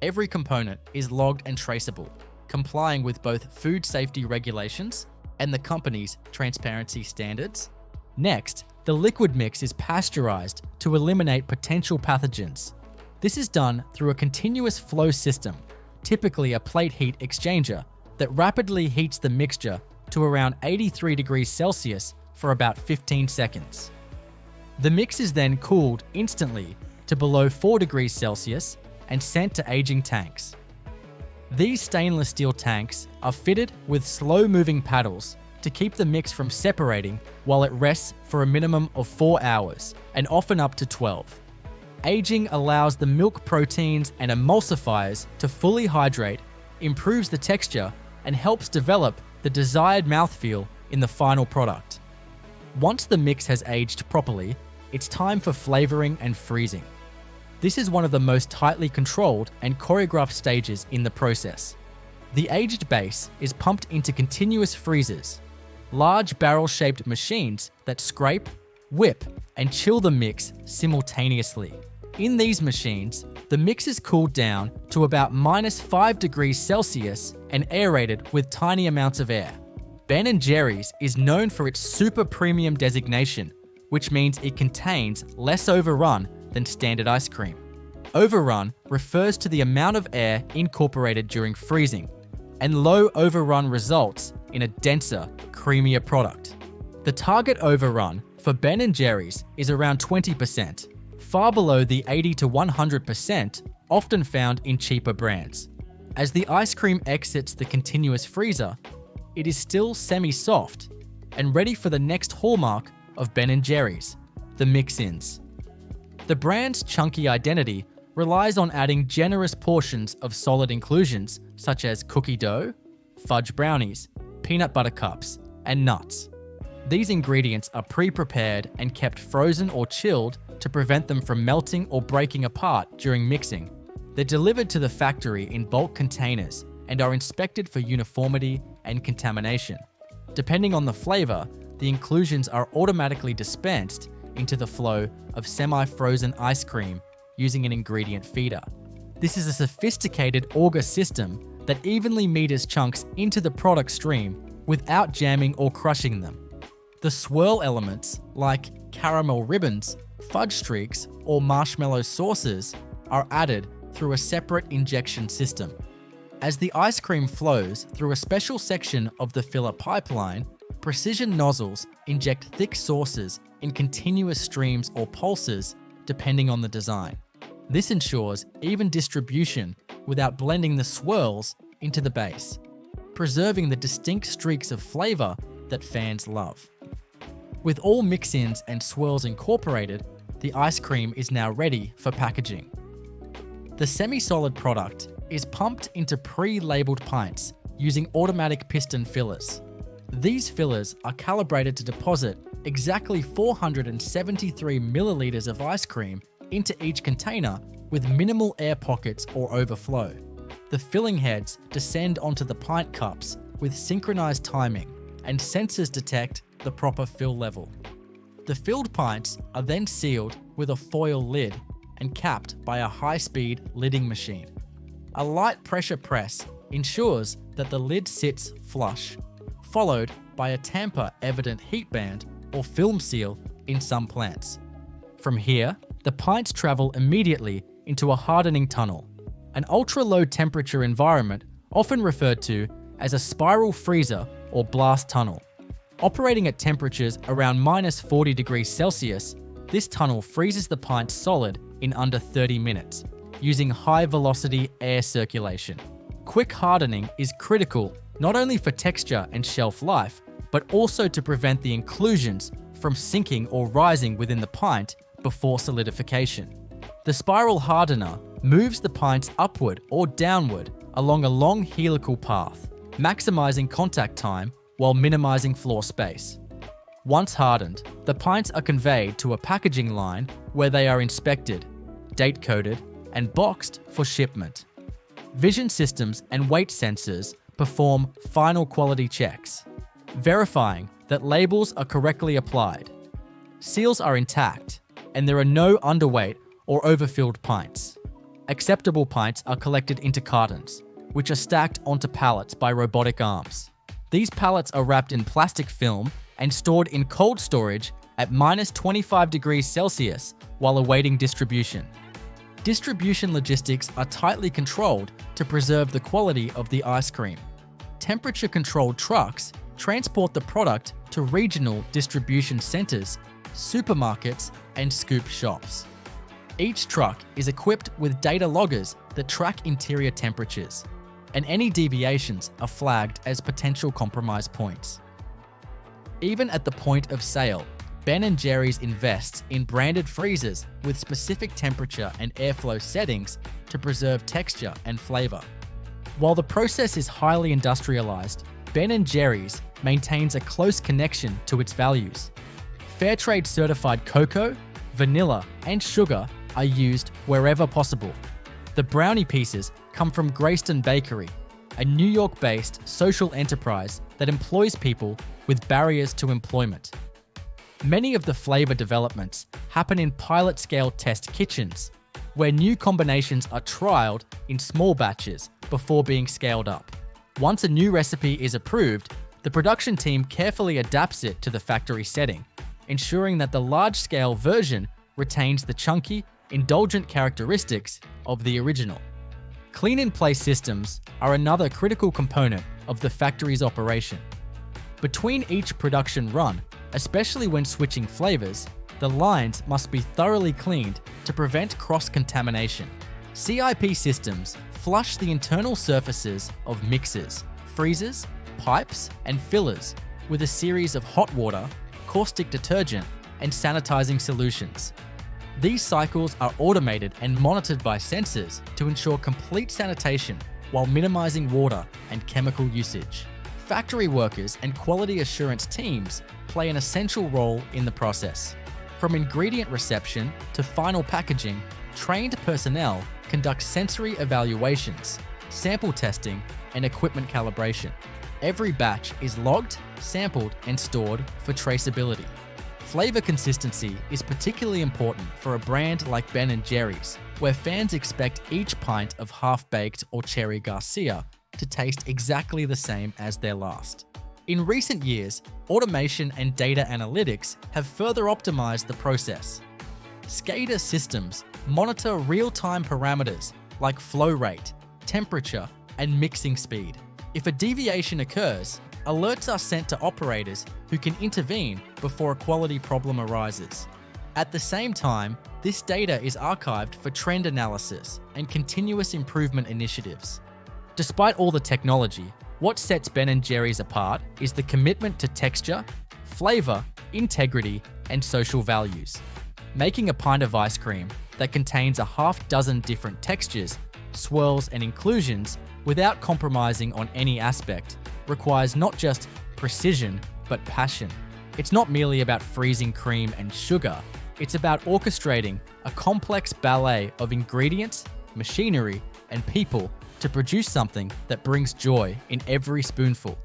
Every component is logged and traceable, complying with both food safety regulations and the company's transparency standards. Next, the liquid mix is pasteurized to eliminate potential pathogens. This is done through a continuous flow system, typically a plate heat exchanger, that rapidly heats the mixture to around 83 degrees Celsius for about 15 seconds. The mix is then cooled instantly to below 4 degrees Celsius and sent to aging tanks. These stainless steel tanks are fitted with slow-moving paddles to keep the mix from separating while it rests for a minimum of 4 hours, and often up to 12. Aging allows the milk proteins and emulsifiers to fully hydrate, improves the texture, and helps develop the desired mouthfeel in the final product. Once the mix has aged properly, it's time for flavoring and freezing. This is one of the most tightly controlled and choreographed stages in the process. The aged base is pumped into continuous freezers, large barrel-shaped machines that scrape, whip, and chill the mix simultaneously. In these machines, the mix is cooled down to about -5 degrees Celsius and aerated with tiny amounts of air. Ben & Jerry's is known for its super premium designation, which means it contains less overrun than standard ice cream. Overrun refers to the amount of air incorporated during freezing, and low overrun results in a denser, creamier product. The target overrun for Ben & Jerry's is around 20%, far below the 80 to 100% often found in cheaper brands. As the ice cream exits the continuous freezer, it is still semi-soft and ready for the next hallmark of Ben & Jerry's, the mix-ins. The brand's chunky identity relies on adding generous portions of solid inclusions such as cookie dough, fudge brownies, peanut butter cups, and nuts. These ingredients are pre-prepared and kept frozen or chilled to prevent them from melting or breaking apart during mixing. They're delivered to the factory in bulk containers and are inspected for uniformity and contamination. Depending on the flavor, the inclusions are automatically dispensed into the flow of semi-frozen ice cream using an ingredient feeder. This is a sophisticated auger system that evenly meters chunks into the product stream without jamming or crushing them. The swirl elements, like caramel ribbons, fudge streaks, or marshmallow sauces, are added through a separate injection system. As the ice cream flows through a special section of the filler pipeline, precision nozzles inject thick sauces in continuous streams or pulses depending on the design. This ensures even distribution without blending the swirls into the base, preserving the distinct streaks of flavor that fans love. With all mix-ins and swirls incorporated, the ice cream is now ready for packaging. The semi-solid product is pumped into pre-labeled pints using automatic piston fillers. These fillers are calibrated to deposit exactly 473 milliliters of ice cream into each container with minimal air pockets or overflow. The filling heads descend onto the pint cups with synchronized timing, and sensors detect the proper fill level. The filled pints are then sealed with a foil lid and capped by a high-speed lidding machine. A light pressure press ensures that the lid sits flush, followed by a tamper-evident heat band or film seal in some plants. From here, the pints travel immediately into a hardening tunnel, an ultra-low temperature environment often referred to as a spiral freezer or blast tunnel. Operating at temperatures around -40 degrees Celsius, this tunnel freezes the pints solid in under 30 minutes, using high-velocity air circulation. Quick hardening is critical not only for texture and shelf life, but also to prevent the inclusions from sinking or rising within the pint before solidification. The spiral hardener moves the pints upward or downward along a long helical path, maximizing contact time while minimizing floor space. Once hardened, the pints are conveyed to a packaging line where they are inspected, date-coded, and boxed for shipment. Vision systems and weight sensors perform final quality checks, verifying that labels are correctly applied. Seals are intact, and there are no underweight or overfilled pints. Acceptable pints are collected into cartons, which are stacked onto pallets by robotic arms. These pallets are wrapped in plastic film and stored in cold storage at -25 degrees Celsius while awaiting distribution. Distribution logistics are tightly controlled to preserve the quality of the ice cream. Temperature-controlled trucks transport the product to regional distribution centers, supermarkets, and scoop shops. Each truck is equipped with data loggers that track interior temperatures, and any deviations are flagged as potential compromise points. Even at the point of sale, Ben & Jerry's invests in branded freezers with specific temperature and airflow settings to preserve texture and flavor. While the process is highly industrialized, Ben & Jerry's maintains a close connection to its values. Fairtrade certified cocoa, vanilla, and sugar are used wherever possible. The brownie pieces come from Greyston Bakery, a New York-based social enterprise that employs people with barriers to employment. Many of the flavor developments happen in pilot-scale test kitchens, where new combinations are trialed in small batches before being scaled up. Once a new recipe is approved, the production team carefully adapts it to the factory setting, ensuring that the large-scale version retains the chunky, indulgent characteristics of the original. Clean-in-place systems are another critical component of the factory's operation. Between each production run, especially when switching flavors, the lines must be thoroughly cleaned to prevent cross-contamination. CIP systems flush the internal surfaces of mixers, freezers, pipes, and fillers with a series of hot water, caustic detergent, and sanitizing solutions. These cycles are automated and monitored by sensors to ensure complete sanitation while minimizing water and chemical usage. Factory workers and quality assurance teams play an essential role in the process. From ingredient reception to final packaging, trained personnel conduct sensory evaluations, sample testing, and equipment calibration. Every batch is logged, sampled, and stored for traceability. Flavor consistency is particularly important for a brand like Ben & Jerry's, where fans expect each pint of half-baked or cherry Garcia to taste exactly the same as their last. In recent years, automation and data analytics have further optimized the process. SCADA systems monitor real-time parameters like flow rate, temperature, and mixing speed. If a deviation occurs, alerts are sent to operators who can intervene before a quality problem arises. At the same time, this data is archived for trend analysis and continuous improvement initiatives. Despite all the technology, what sets Ben & Jerry's apart is the commitment to texture, flavor, integrity, and social values. Making a pint of ice cream that contains a half dozen different textures, swirls, and inclusions without compromising on any aspect requires not just precision, but passion. It's not merely about freezing cream and sugar, it's about orchestrating a complex ballet of ingredients, machinery, and people to produce something that brings joy in every spoonful.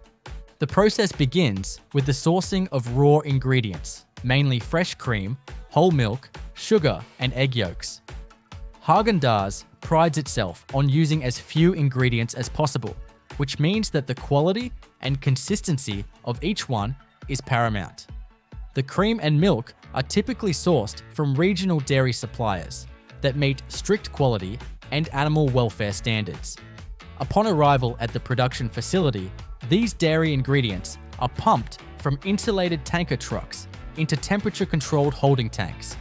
The process begins with the sourcing of raw ingredients, mainly fresh cream, whole milk, sugar, and egg yolks. Häagen Dazs prides itself on using as few ingredients as possible, which means that the quality and consistency of each one is paramount. The cream and milk are typically sourced from regional dairy suppliers that meet strict quality and animal welfare standards. Upon arrival at the production facility, these dairy ingredients are pumped from insulated tanker trucks into temperature-controlled holding tanks.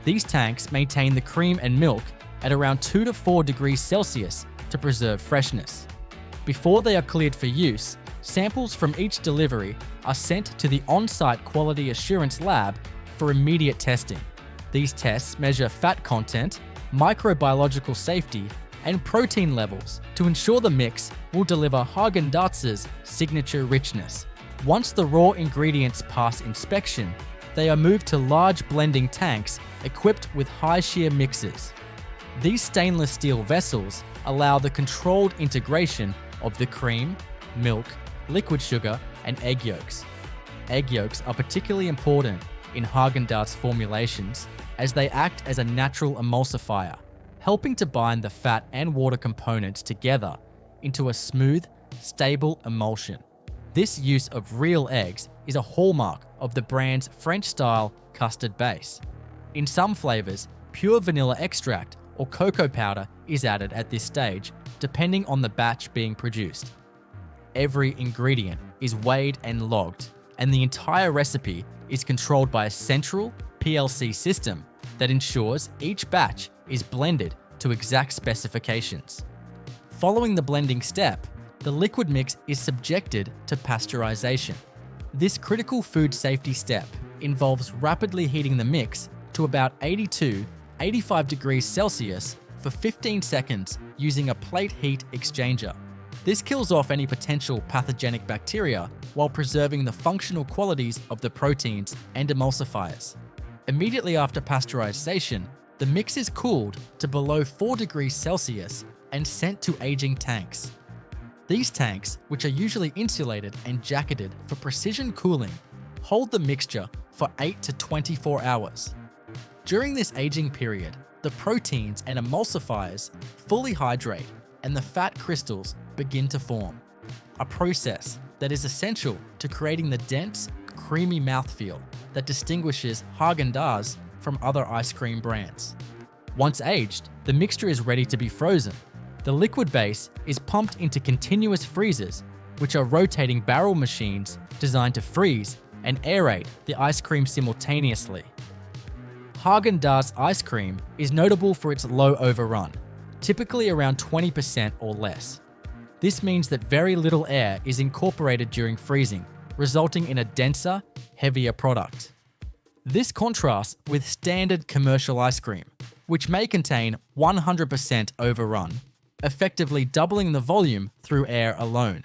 These tanks maintain the cream and milk at around 2 to 4 degrees Celsius to preserve freshness. Before they are cleared for use, samples from each delivery are sent to the on-site quality assurance lab for immediate testing. These tests measure fat content, microbiological safety, and protein levels to ensure the mix will deliver Häagen Dazs' signature richness. Once the raw ingredients pass inspection, they are moved to large blending tanks equipped with high-shear mixers. These stainless steel vessels allow the controlled integration of the cream, milk, liquid sugar, and egg yolks. Egg yolks are particularly important in Häagen Dazs formulations as they act as a natural emulsifier, helping to bind the fat and water components together into a smooth, stable emulsion. This use of real eggs is a hallmark of the brand's French-style custard base. In some flavors, pure vanilla extract or cocoa powder is added at this stage, depending on the batch being produced. Every ingredient is weighed and logged, and the entire recipe is controlled by a central PLC system that ensures each batch is blended to exact specifications. Following the blending step, the liquid mix is subjected to pasteurization. This critical food safety step involves rapidly heating the mix to about 82-85 degrees Celsius for 15 seconds using a plate heat exchanger. This kills off any potential pathogenic bacteria while preserving the functional qualities of the proteins and emulsifiers. Immediately after pasteurization, the mix is cooled to below 4 degrees Celsius and sent to aging tanks. These tanks, which are usually insulated and jacketed for precision cooling, hold the mixture for 8 to 24 hours. During this aging period, the proteins and emulsifiers fully hydrate and the fat crystals begin to form, a process that is essential to creating the dense, creamy mouthfeel that distinguishes Häagen Dazs from other ice cream brands. Once aged, the mixture is ready to be frozen. The liquid base is pumped into continuous freezers, which are rotating barrel machines designed to freeze and aerate the ice cream simultaneously. Häagen Dazs ice cream is notable for its low overrun, typically around 20% or less. This means that very little air is incorporated during freezing, resulting in a denser, heavier product. This contrasts with standard commercial ice cream, which may contain 100% overrun, effectively doubling the volume through air alone.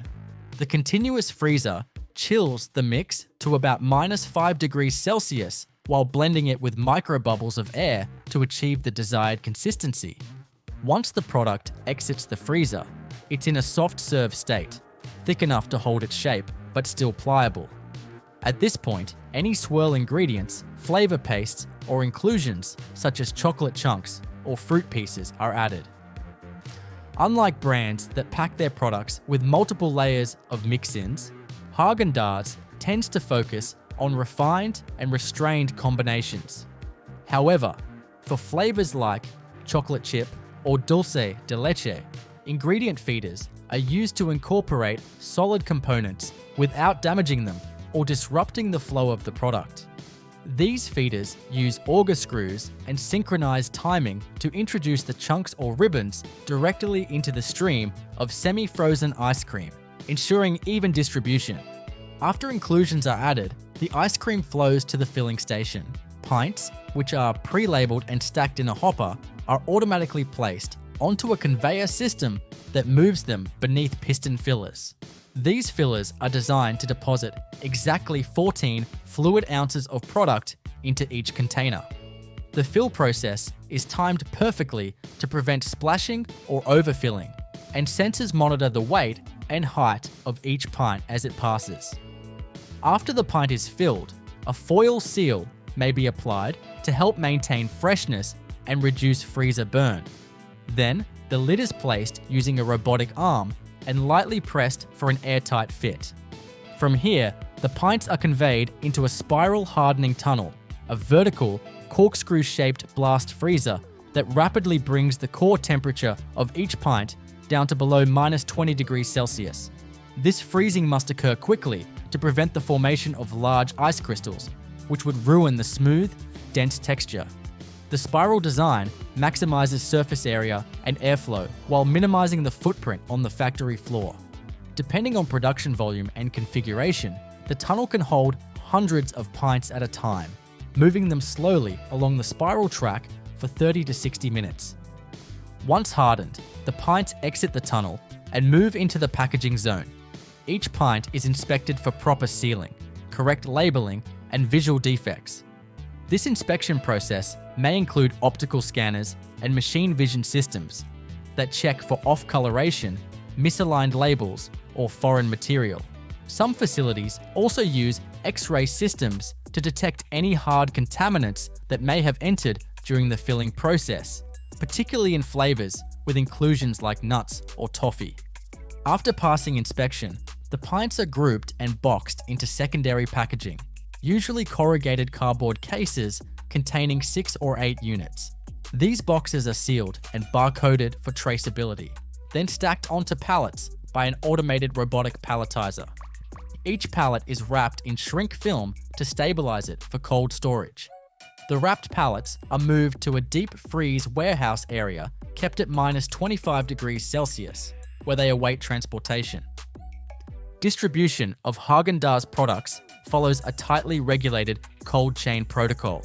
The continuous freezer chills the mix to about -5 degrees Celsius while blending it with microbubbles of air to achieve the desired consistency. Once the product exits the freezer, it's in a soft serve state, thick enough to hold its shape but still pliable. At this point, any swirl ingredients, flavor pastes, or inclusions such as chocolate chunks or fruit pieces are added. Unlike brands that pack their products with multiple layers of mix-ins, Häagen Dazs tends to focus on refined and restrained combinations. However, for flavors like chocolate chip or dulce de leche, ingredient feeders are used to incorporate solid components without damaging them or disrupting the flow of the product. These feeders use auger screws and synchronized timing to introduce the chunks or ribbons directly into the stream of semi-frozen ice cream, ensuring even distribution. After inclusions are added, the ice cream flows to the filling station. Pints, which are pre-labeled and stacked in a hopper, are automatically placed onto a conveyor system that moves them beneath piston fillers. These fillers are designed to deposit exactly 14 fluid ounces of product into each container. The fill process is timed perfectly to prevent splashing or overfilling, and sensors monitor the weight and height of each pint as it passes. After the pint is filled, a foil seal may be applied to help maintain freshness and reduce freezer burn. Then, the lid is placed using a robotic arm and lightly pressed for an airtight fit. From here, the pints are conveyed into a spiral hardening tunnel, a vertical, corkscrew-shaped blast freezer that rapidly brings the core temperature of each pint down to below -20 degrees Celsius. This freezing must occur quickly to prevent the formation of large ice crystals, which would ruin the smooth, dense texture. The spiral design maximizes surface area and airflow while minimizing the footprint on the factory floor. Depending on production volume and configuration, the tunnel can hold hundreds of pints at a time, moving them slowly along the spiral track for 30 to 60 minutes. Once hardened, the pints exit the tunnel and move into the packaging zone. Each pint is inspected for proper sealing, correct labeling, and visual defects. This inspection process may include optical scanners and machine vision systems that check for off-coloration, misaligned labels, or foreign material. Some facilities also use X-ray systems to detect any hard contaminants that may have entered during the filling process, particularly in flavors with inclusions like nuts or toffee. After passing inspection, the pints are grouped and boxed into secondary packaging, usually corrugated cardboard cases containing 6 or 8 units. These boxes are sealed and barcoded for traceability, then stacked onto pallets by an automated robotic palletizer. Each pallet is wrapped in shrink film to stabilize it for cold storage. The wrapped pallets are moved to a deep freeze warehouse area kept at -25 degrees Celsius, where they await transportation. Distribution of Häagen Dazs products follows a tightly regulated cold chain protocol.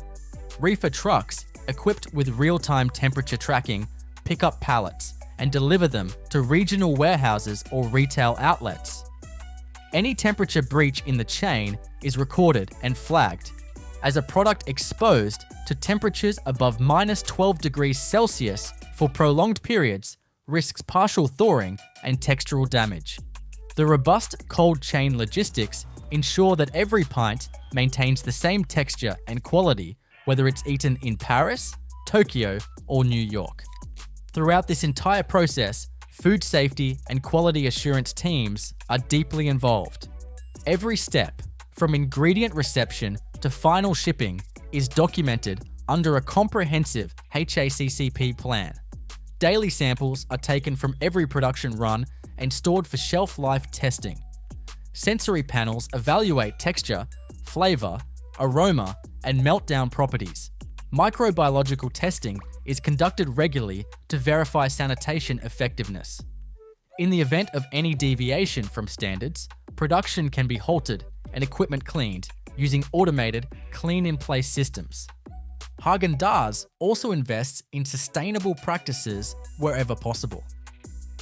Reefer trucks, equipped with real-time temperature tracking, pick up pallets and deliver them to regional warehouses or retail outlets. Any temperature breach in the chain is recorded and flagged, as a product exposed to temperatures above -12 degrees Celsius for prolonged periods risks partial thawing and textural damage. The robust cold chain logistics ensure that every pint maintains the same texture and quality, whether it's eaten in Paris, Tokyo, or New York. Throughout this entire process, food safety and quality assurance teams are deeply involved. Every step, from ingredient reception to final shipping, is documented under a comprehensive HACCP plan. Daily samples are taken from every production run and stored for shelf life testing. Sensory panels evaluate texture, flavor, aroma, and meltdown properties. Microbiological testing is conducted regularly to verify sanitation effectiveness. In the event of any deviation from standards, production can be halted and equipment cleaned using automated clean-in-place systems. Häagen Dazs also invests in sustainable practices wherever possible.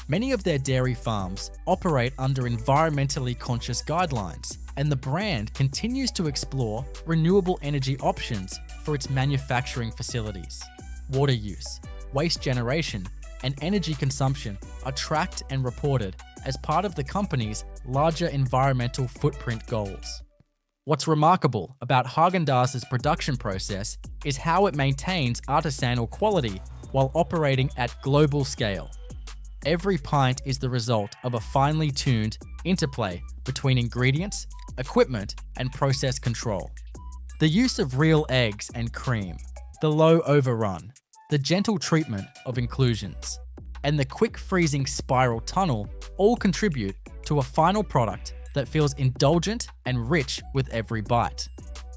Many of their dairy farms operate under environmentally conscious guidelines, and the brand continues to explore renewable energy options for its manufacturing facilities. Water use, waste generation, and energy consumption are tracked and reported as part of the company's larger environmental footprint goals. What's remarkable about Häagen Dazs' production process is how it maintains artisanal quality while operating at global scale. Every pint is the result of a finely tuned interplay between ingredients, equipment, and process control. The use of real eggs and cream, the low overrun, the gentle treatment of inclusions, and the quick freezing spiral tunnel all contribute to a final product that feels indulgent and rich with every bite.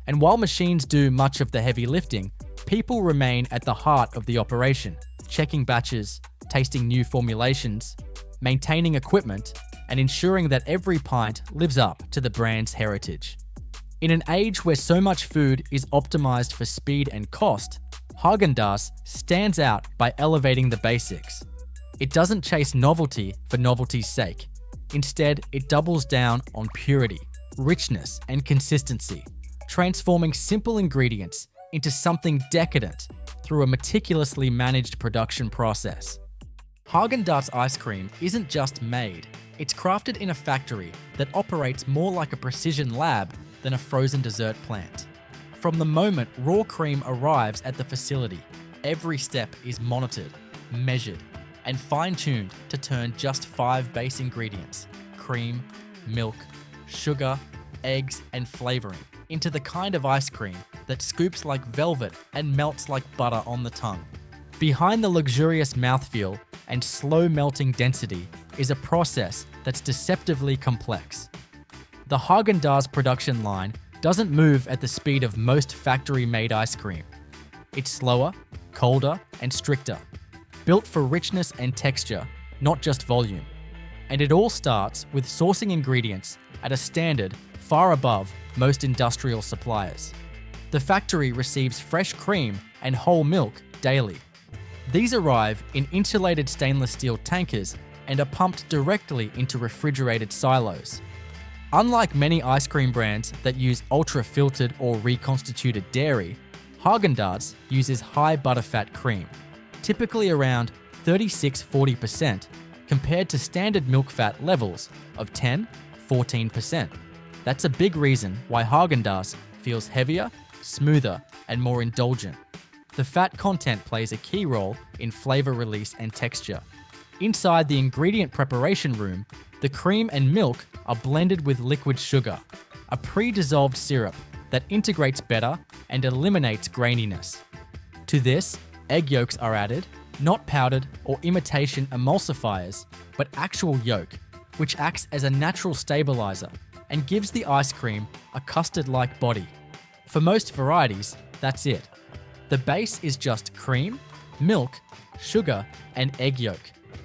And while machines do much of the heavy lifting, people remain at the heart of the operation, checking batches, tasting new formulations, maintaining equipment, and ensuring that every pint lives up to the brand's heritage. In an age where so much food is optimized for speed and cost, Häagen Dazs stands out by elevating the basics. It doesn't chase novelty for novelty's sake. Instead, it doubles down on purity, richness, and consistency, transforming simple ingredients into something decadent through a meticulously managed production process. Häagen Dazs ice cream isn't just made, it's crafted in a factory that operates more like a precision lab than a frozen dessert plant. From the moment raw cream arrives at the facility, every step is monitored, measured, and fine-tuned to turn just 5 base ingredients, cream, milk, sugar, eggs, and flavoring, into the kind of ice cream that scoops like velvet and melts like butter on the tongue. Behind the luxurious mouthfeel and slow melting density is a process that's deceptively complex. The Häagen Dazs production line doesn't move at the speed of most factory-made ice cream. It's slower, colder, and stricter. Built for richness and texture, not just volume. And it all starts with sourcing ingredients at a standard far above most industrial suppliers. The factory receives fresh cream and whole milk daily. These arrive in insulated stainless steel tankers and are pumped directly into refrigerated silos. Unlike many ice cream brands that use ultra-filtered or reconstituted dairy, Häagen Dazs uses high butterfat cream, typically around 36–40%, compared to standard milk fat levels of 10–14%. That's a big reason why Häagen Dazs feels heavier, smoother, and more indulgent. The fat content plays a key role in flavor release and texture. Inside the ingredient preparation room, the cream and milk are blended with liquid sugar, a pre-dissolved syrup that integrates better and eliminates graininess. To this, egg yolks are added, not powdered or imitation emulsifiers, but actual yolk, which acts as a natural stabilizer and gives the ice cream a custard-like body. For most varieties, that's it. The base is just cream, milk, sugar, and egg yolk.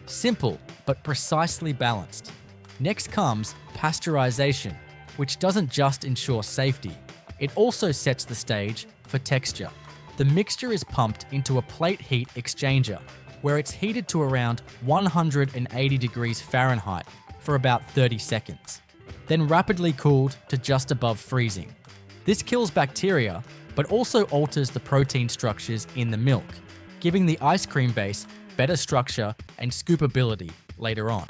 Simple, but precisely balanced. Next comes pasteurization, which doesn't just ensure safety, it also sets the stage for texture. The mixture is pumped into a plate heat exchanger, where it's heated to around 180 degrees Fahrenheit for about 30 seconds, then rapidly cooled to just above freezing. This kills bacteria, but also alters the protein structures in the milk, giving the ice cream base better structure and scoopability later on.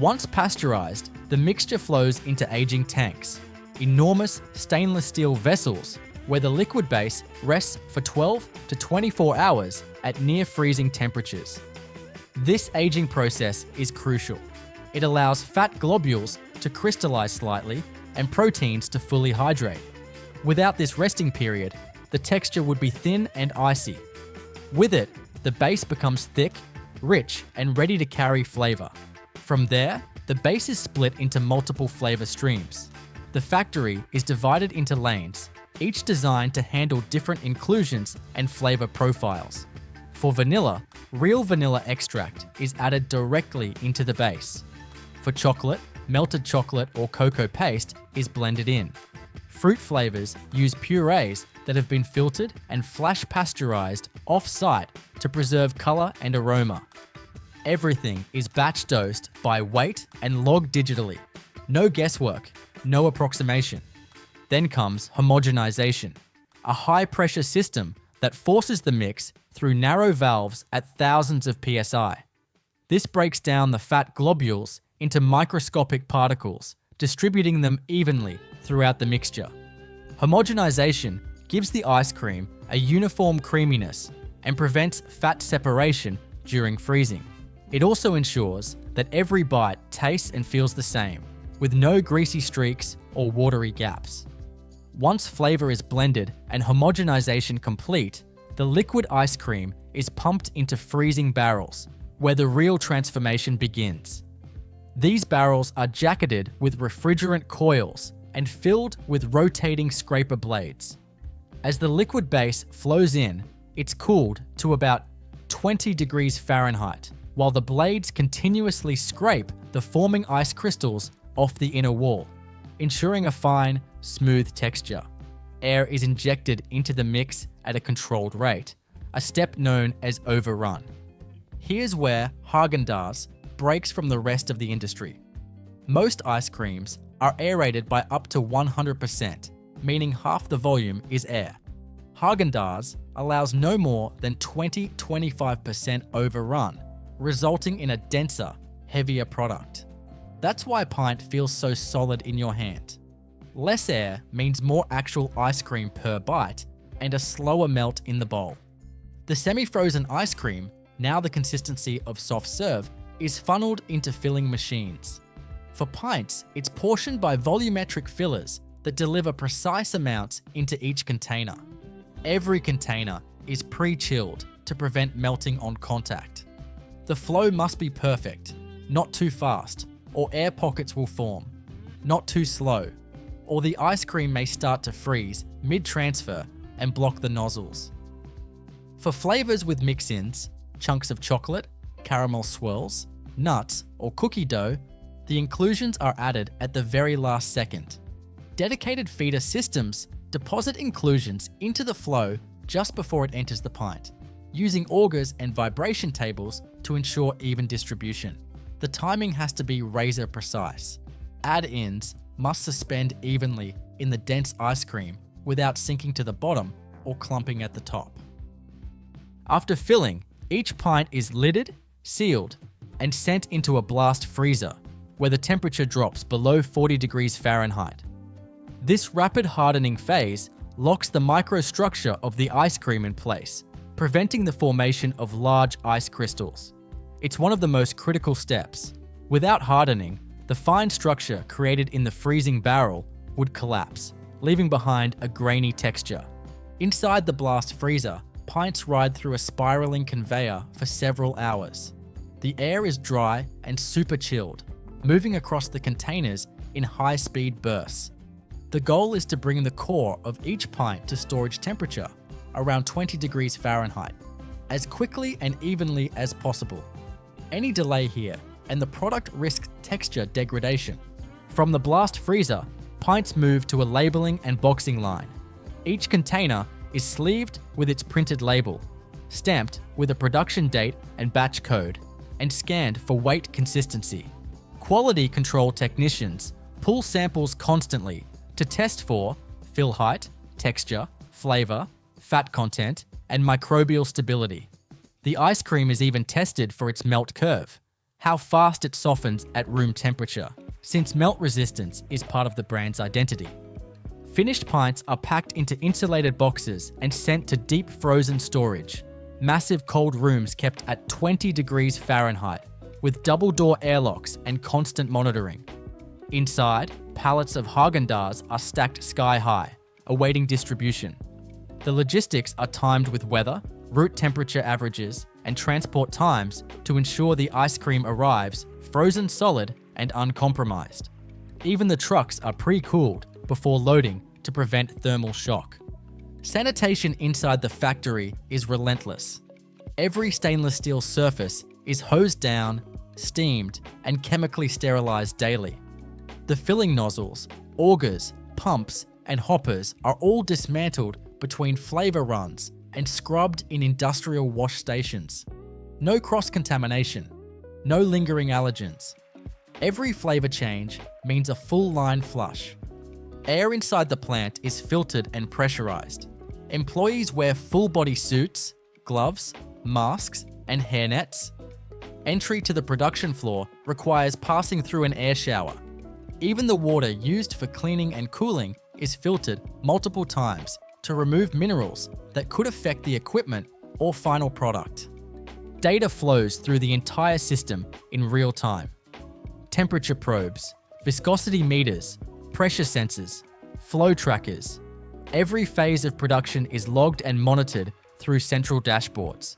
Once pasteurized, the mixture flows into aging tanks, enormous stainless steel vessels where the liquid base rests for 12 to 24 hours at near freezing temperatures. This aging process is crucial. It allows fat globules to crystallize slightly and proteins to fully hydrate. Without this resting period, the texture would be thin and icy. With it, the base becomes thick, rich, and ready to carry flavor. From there, the base is split into multiple flavor streams. The factory is divided into lanes, each designed to handle different inclusions and flavor profiles. For vanilla, real vanilla extract is added directly into the base. For chocolate, melted chocolate or cocoa paste is blended in. Fruit flavors use purees that have been filtered and flash pasteurized off-site to preserve color and aroma. Everything is batch dosed by weight and logged digitally. No guesswork, no approximation. Then comes homogenization, a high-pressure system that forces the mix through narrow valves at thousands of psi. This breaks down the fat globules into microscopic particles, distributing them evenly throughout the mixture. Homogenization gives the ice cream a uniform creaminess and prevents fat separation during freezing. It also ensures that every bite tastes and feels the same, with no greasy streaks or watery gaps. Once flavor is blended and homogenization complete, the liquid ice cream is pumped into freezing barrels, where the real transformation begins. These barrels are jacketed with refrigerant coils and filled with rotating scraper blades. As the liquid base flows in, it's cooled to about 20 degrees Fahrenheit, while the blades continuously scrape the forming ice crystals off the inner wall, ensuring a fine, smooth texture. Air is injected into the mix at a controlled rate, a step known as overrun. Here's where Häagen Dazs breaks from the rest of the industry. Most ice creams are aerated by up to 100%, meaning half the volume is air. Häagen Dazs allows no more than 20–25% overrun, resulting in a denser, heavier product. That's why a pint feels so solid in your hand. Less air means more actual ice cream per bite and a slower melt in the bowl. The semi-frozen ice cream, now the consistency of soft serve, is funneled into filling machines. For pints, it's portioned by volumetric fillers that deliver precise amounts into each container. Every container is pre-chilled to prevent melting on contact. The flow must be perfect, not too fast, or air pockets will form. Not too slow, or the ice cream may start to freeze mid-transfer and block the nozzles. For flavors with mix-ins, chunks of chocolate, caramel swirls, nuts, or cookie dough, the inclusions are added at the very last second. Dedicated feeder systems deposit inclusions into the flow just before it enters the pint, using augers and vibration tables to ensure even distribution. The timing has to be razor precise. Add-ins must suspend evenly in the dense ice cream without sinking to the bottom or clumping at the top. After filling, each pint is lidded, sealed, and sent into a blast freezer, where the temperature drops below 40 degrees Fahrenheit. This rapid hardening phase locks the microstructure of the ice cream in place, preventing the formation of large ice crystals. It's one of the most critical steps. Without hardening, the fine structure created in the freezing barrel would collapse, leaving behind a grainy texture. Inside the blast freezer, pints ride through a spiraling conveyor for several hours. The air is dry and super chilled, moving across the containers in high-speed bursts. The goal is to bring the core of each pint to storage temperature, around 20 degrees Fahrenheit, as quickly and evenly as possible. Any delay here, and the product risks texture degradation. From the blast freezer, pints move to a labeling and boxing line. Each container is sleeved with its printed label, stamped with a production date and batch code, and scanned for weight consistency. Quality control technicians pull samples constantly to test for fill height, texture, flavor, fat content, and microbial stability. The ice cream is even tested for its melt curve, how fast it softens at room temperature, since melt resistance is part of the brand's identity. Finished pints are packed into insulated boxes and sent to deep frozen storage, massive cold rooms kept at 20 degrees Fahrenheit, with double-door airlocks and constant monitoring. Inside, pallets of Häagen Dazs are stacked sky-high, awaiting distribution. The logistics are timed with weather, route temperature averages, and transport times to ensure the ice cream arrives frozen solid and uncompromised. Even the trucks are pre-cooled before loading to prevent thermal shock. Sanitation inside the factory is relentless. Every stainless steel surface is hosed down, steamed, and chemically sterilized daily. The filling nozzles, augers, pumps, and hoppers are all dismantled between flavor runs and scrubbed in industrial wash stations. No cross-contamination, no lingering allergens. Every flavor change means a full line flush. Air inside the plant is filtered and pressurized. Employees wear full-body suits, gloves, masks, and hairnets. Entry to the production floor requires passing through an air shower. Even the water used for cleaning and cooling is filtered multiple times to remove minerals that could affect the equipment or final product. Data flows through the entire system in real time. Temperature probes, viscosity meters, pressure sensors, flow trackers. Every phase of production is logged and monitored through central dashboards.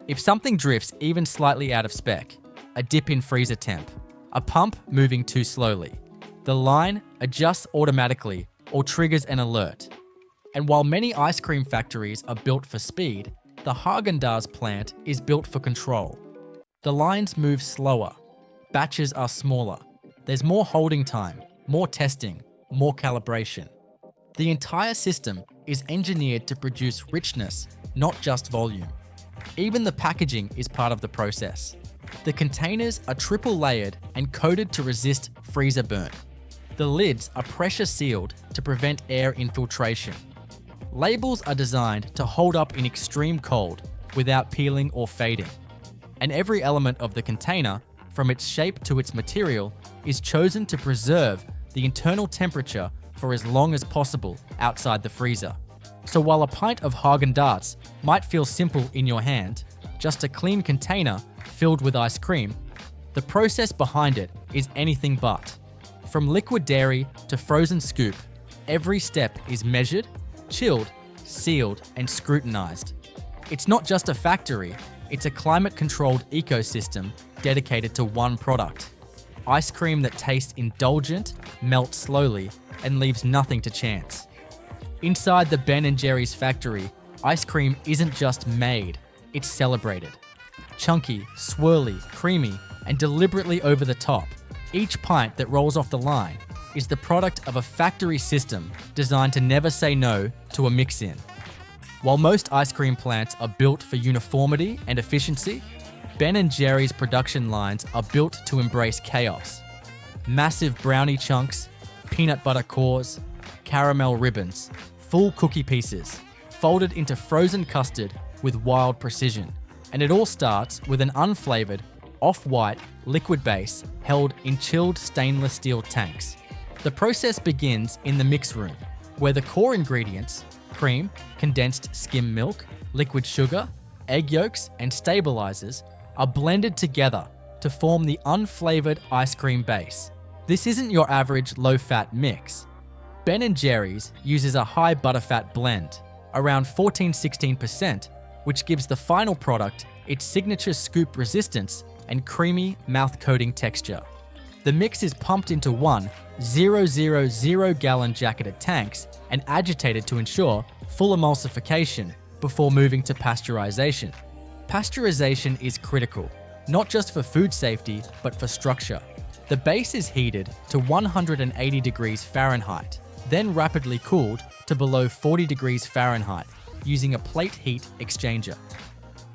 If something drifts even slightly out of spec, a dip in freezer temp, a pump moving too slowly, the line adjusts automatically or triggers an alert. And while many ice cream factories are built for speed, the Häagen Dazs plant is built for control. The lines move slower, batches are smaller, there's more holding time, more testing, more calibration. The entire system is engineered to produce richness, not just volume. Even the packaging is part of the process. The containers are triple layered and coated to resist freezer burn. The lids are pressure sealed to prevent air infiltration. Labels are designed to hold up in extreme cold without peeling or fading. And every element of the container, from its shape to its material, is chosen to preserve the internal temperature for as long as possible outside the freezer. So while a pint of Häagen Dazs might feel simple in your hand, just a clean container filled with ice cream, the process behind it is anything but. From liquid dairy to frozen scoop, every step is measured, chilled, sealed, and scrutinized. It's not just a factory, it's a climate-controlled ecosystem dedicated to one product. Ice cream that tastes indulgent, melts slowly, and leaves nothing to chance. Inside the Ben & Jerry's factory, ice cream isn't just made, it's celebrated. Chunky, swirly, creamy, and deliberately over the top, each pint that rolls off the line is the product of a factory system designed to never say no to a mix-in. While most ice cream plants are built for uniformity and efficiency, Ben & Jerry's production lines are built to embrace chaos. Massive brownie chunks, peanut butter cores, caramel ribbons, full cookie pieces, folded into frozen custard with wild precision. And it all starts with an unflavored, off-white liquid base held in chilled stainless steel tanks. The process begins in the mix room, where the core ingredients, cream, condensed skim milk, liquid sugar, egg yolks, and stabilizers, are blended together to form the unflavored ice cream base. This isn't your average low-fat mix. Ben & Jerry's uses a high butterfat blend, around 14-16%, which gives the final product its signature scoop resistance and creamy, mouth-coating texture. The mix is pumped into 1,000 gallon jacketed tanks and agitated to ensure full emulsification before moving to pasteurization. Pasteurization is critical, not just for food safety, but for structure. The base is heated to 180 degrees Fahrenheit, then rapidly cooled to below 40 degrees Fahrenheit using a plate heat exchanger.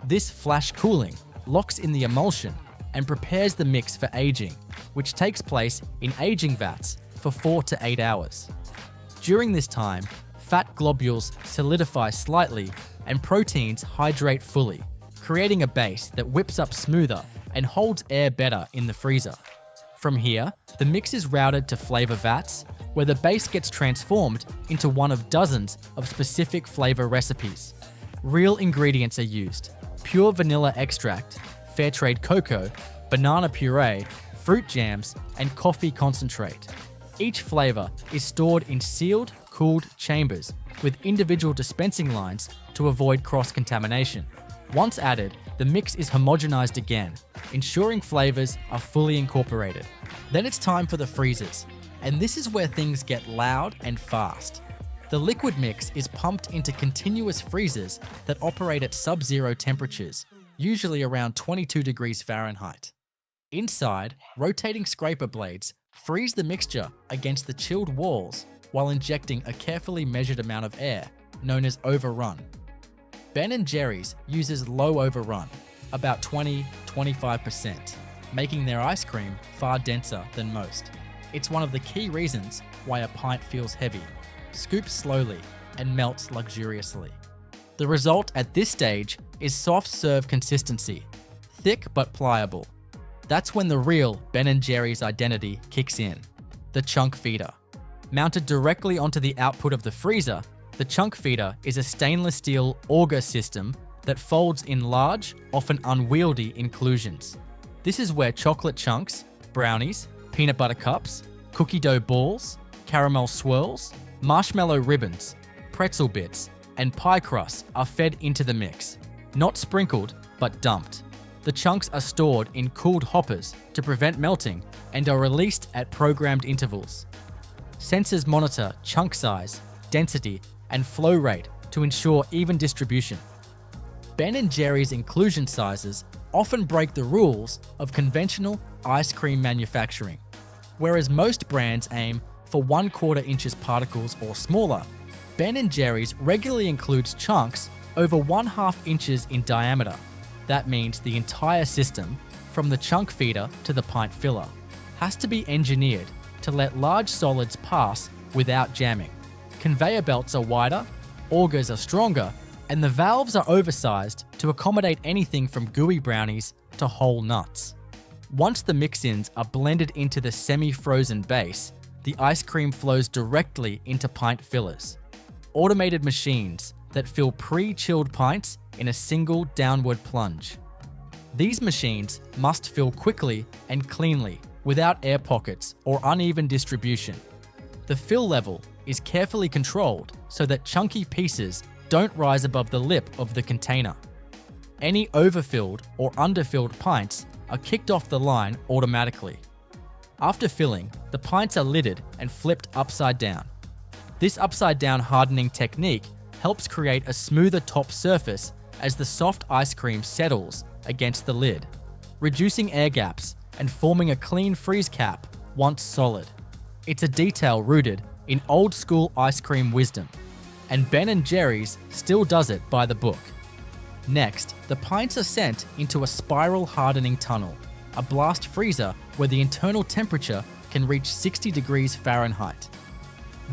This flash cooling locks in the emulsion and prepares the mix for aging, which takes place in aging vats for 4 to 8 hours. During this time, fat globules solidify slightly and proteins hydrate fully, creating a base that whips up smoother and holds air better in the freezer. From here, the mix is routed to flavor vats, where the base gets transformed into one of dozens of specific flavor recipes. Real ingredients are used: pure vanilla extract, fair trade cocoa, banana puree, fruit jams, and coffee concentrate. Each flavor is stored in sealed, cooled chambers with individual dispensing lines to avoid cross-contamination. Once added, the mix is homogenized again, ensuring flavors are fully incorporated. Then it's time for the freezers, and this is where things get loud and fast. The liquid mix is pumped into continuous freezers that operate at sub-zero temperatures, usually around 22 degrees Fahrenheit. Inside, rotating scraper blades freeze the mixture against the chilled walls while injecting a carefully measured amount of air, known as overrun. Ben & Jerry's uses low overrun, about 20-25%, making their ice cream far denser than most. It's one of the key reasons why a pint feels heavy, scoops slowly, and melts luxuriously. The result at this stage is soft serve consistency, thick but pliable. That's when the real Ben & Jerry's identity kicks in, the chunk feeder. Mounted directly onto the output of the freezer, the chunk feeder is a stainless steel auger system that folds in large, often unwieldy inclusions. This is where chocolate chunks, brownies, peanut butter cups, cookie dough balls, caramel swirls, marshmallow ribbons, pretzel bits, and pie crusts are fed into the mix. Not sprinkled, but dumped. The chunks are stored in cooled hoppers to prevent melting and are released at programmed intervals. Sensors monitor chunk size, density, and flow rate to ensure even distribution. Ben & Jerry's inclusion sizes often break the rules of conventional ice cream manufacturing. Whereas most brands aim for 1/4 inches particles or smaller, Ben & Jerry's regularly includes chunks over 1/2 inches in diameter. That means the entire system, from the chunk feeder to the pint filler, has to be engineered to let large solids pass without jamming. Conveyor belts are wider, augers are stronger, and the valves are oversized to accommodate anything from gooey brownies to whole nuts. Once the mix-ins are blended into the semi-frozen base, the ice cream flows directly into pint fillers. Automated machines that fill pre-chilled pints in a single downward plunge. These machines must fill quickly and cleanly without air pockets or uneven distribution. The fill level is carefully controlled so that chunky pieces don't rise above the lip of the container. Any overfilled or underfilled pints are kicked off the line automatically. After filling, the pints are lidded and flipped upside down. This upside down hardening technique helps create a smoother top surface as the soft ice cream settles against the lid, reducing air gaps and forming a clean freeze cap once solid. It's a detail rooted in old school ice cream wisdom, and Ben & Jerry's still does it by the book. Next, the pints are sent into a spiral hardening tunnel, a blast freezer where the internal temperature can reach 60 degrees Fahrenheit.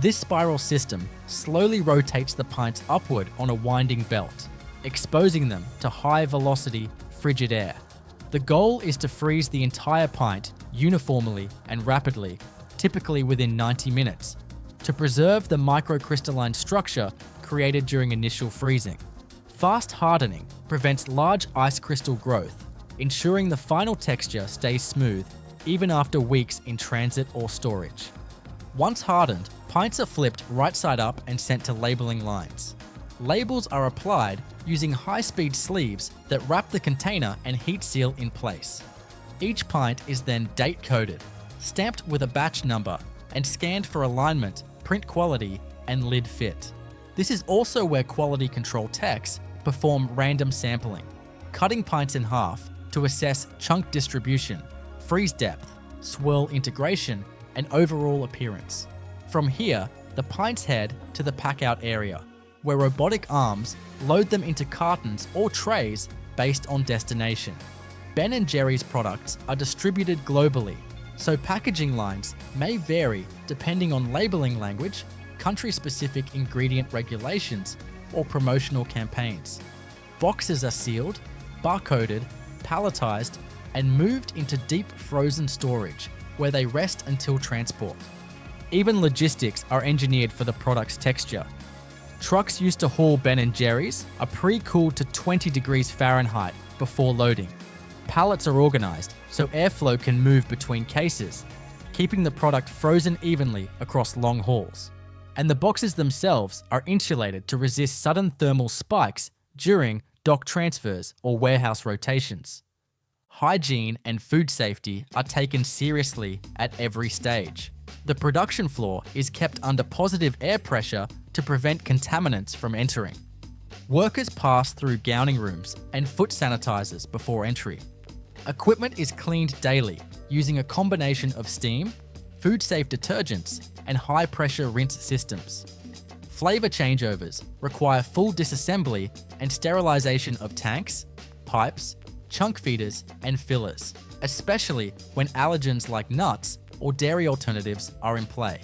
This spiral system slowly rotates the pints upward on a winding belt, exposing them to high-velocity, frigid air. The goal is to freeze the entire pint uniformly and rapidly, typically within 90 minutes, to preserve the microcrystalline structure created during initial freezing. Fast hardening prevents large ice crystal growth, ensuring the final texture stays smooth even after weeks in transit or storage. Once hardened, pints are flipped right side up and sent to labeling lines. Labels are applied using high-speed sleeves that wrap the container and heat seal in place. Each pint is then date-coded, stamped with a batch number, and scanned for alignment, print quality, and lid fit. This is also where quality control techs perform random sampling, cutting pints in half to assess chunk distribution, freeze depth, swirl integration, and overall appearance. From here, the pints head to the pack-out area, where robotic arms load them into cartons or trays based on destination. Ben & Jerry's products are distributed globally, so packaging lines may vary depending on labeling language, country-specific ingredient regulations, or promotional campaigns. Boxes are sealed, barcoded, palletized, and moved into deep frozen storage, where they rest until transport. Even logistics are engineered for the product's texture. Trucks used to haul Ben & Jerry's are pre-cooled to 20 degrees Fahrenheit before loading. Pallets are organized so airflow can move between cases, keeping the product frozen evenly across long hauls. And the boxes themselves are insulated to resist sudden thermal spikes during dock transfers or warehouse rotations. Hygiene and food safety are taken seriously at every stage. The production floor is kept under positive air pressure to prevent contaminants from entering. Workers pass through gowning rooms and foot sanitizers before entry. Equipment is cleaned daily using a combination of steam, food-safe detergents, and high-pressure rinse systems. Flavor changeovers require full disassembly and sterilization of tanks, pipes, chunk feeders, and fillers, especially when allergens like nuts or dairy alternatives are in play.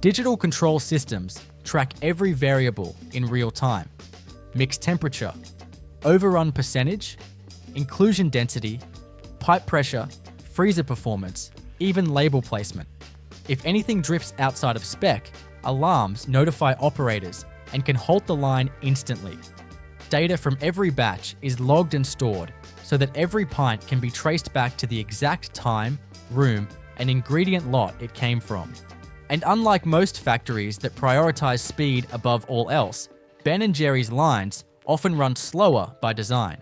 Digital control systems track every variable in real time: mix temperature, overrun percentage, inclusion density, pipe pressure, freezer performance, even label placement. If anything drifts outside of spec, alarms notify operators and can halt the line instantly. Data from every batch is logged and stored so that every pint can be traced back to the exact time, room, and ingredient lot it came from. And unlike most factories that prioritize speed above all else, Ben & Jerry's lines often run slower by design.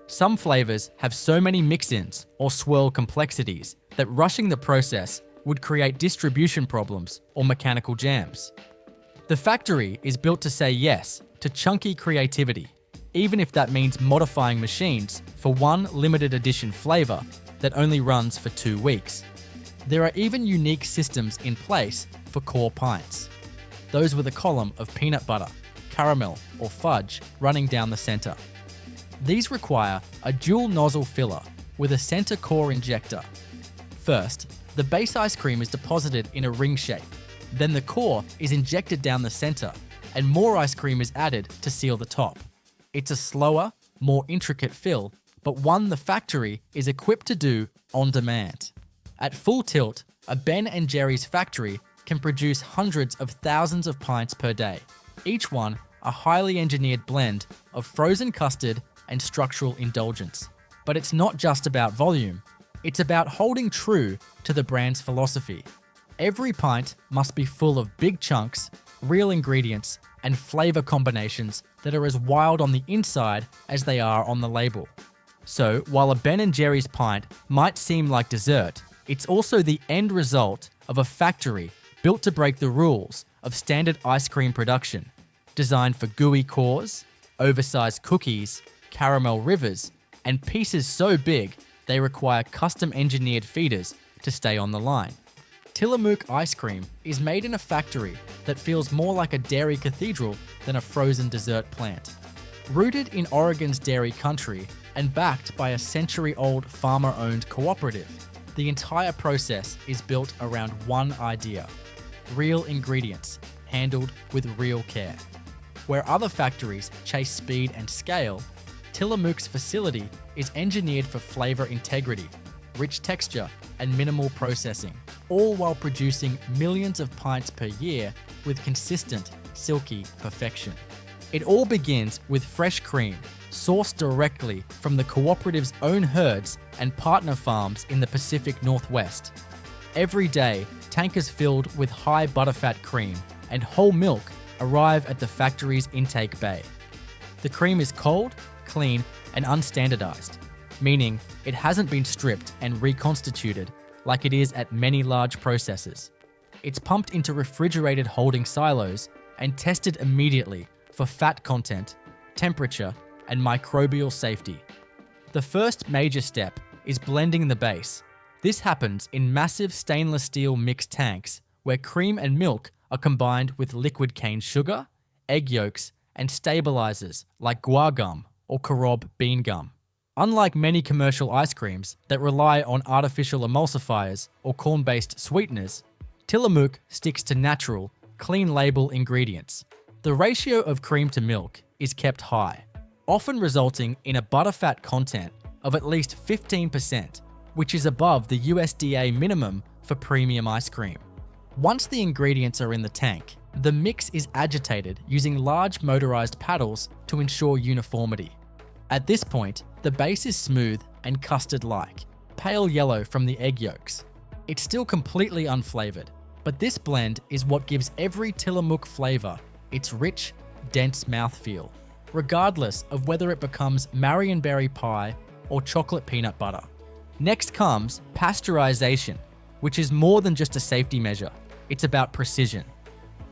Some flavors have so many mix-ins or swirl complexities that rushing the process would create distribution problems or mechanical jams. The factory is built to say yes to chunky creativity, even if that means modifying machines for one limited edition flavor that only runs for 2 weeks. There are even unique systems in place for core pints, those with a column of peanut butter, caramel, or fudge running down the center. These require a dual nozzle filler with a center core injector. First, the base ice cream is deposited in a ring shape. Then the core is injected down the center, and more ice cream is added to seal the top. It's a slower, more intricate fill, but one the factory is equipped to do on demand. At full tilt, a Ben & Jerry's factory can produce hundreds of thousands of pints per day, each one a highly engineered blend of frozen custard and structural indulgence. But it's not just about volume, it's about holding true to the brand's philosophy. Every pint must be full of big chunks, real ingredients, and flavor combinations that are as wild on the inside as they are on the label. So, while a Ben & Jerry's pint might seem like dessert, it's also the end result of a factory built to break the rules of standard ice cream production, designed for gooey cores, oversized cookies, caramel rivers, and pieces so big they require custom-engineered feeders to stay on the line. Tillamook ice cream is made in a factory that feels more like a dairy cathedral than a frozen dessert plant. Rooted in Oregon's dairy country and backed by a century-old farmer-owned cooperative, the entire process is built around one idea: real ingredients handled with real care. Where other factories chase speed and scale, Tillamook's facility is engineered for flavor integrity, rich texture, and minimal processing, all while producing millions of pints per year with consistent, silky perfection. It all begins with fresh cream, sourced directly from the cooperative's own herds and partner farms in the Pacific Northwest. Every day, tankers filled with high butterfat cream and whole milk arrive at the factory's intake bay. The cream is cold, clean, and unstandardized, meaning it hasn't been stripped and reconstituted like it is at many large processors. It's pumped into refrigerated holding silos and tested immediately for fat content, temperature, and microbial safety. The first major step is blending the base. This happens in massive stainless steel mixed tanks where cream and milk are combined with liquid cane sugar, egg yolks, and stabilizers like guar gum or carob bean gum. Unlike many commercial ice creams that rely on artificial emulsifiers or corn-based sweeteners, Tillamook sticks to natural, clean label ingredients. The ratio of cream to milk is kept high, often resulting in a butterfat content of at least 15%, which is above the USDA minimum for premium ice cream. Once the ingredients are in the tank, the mix is agitated using large motorized paddles to ensure uniformity. At this point, the base is smooth and custard-like, pale yellow from the egg yolks. It's still completely unflavored, but this blend is what gives every Tillamook flavor its rich, dense mouthfeel, regardless of whether it becomes Marionberry pie or chocolate peanut butter. Next comes pasteurization, which is more than just a safety measure. It's about precision.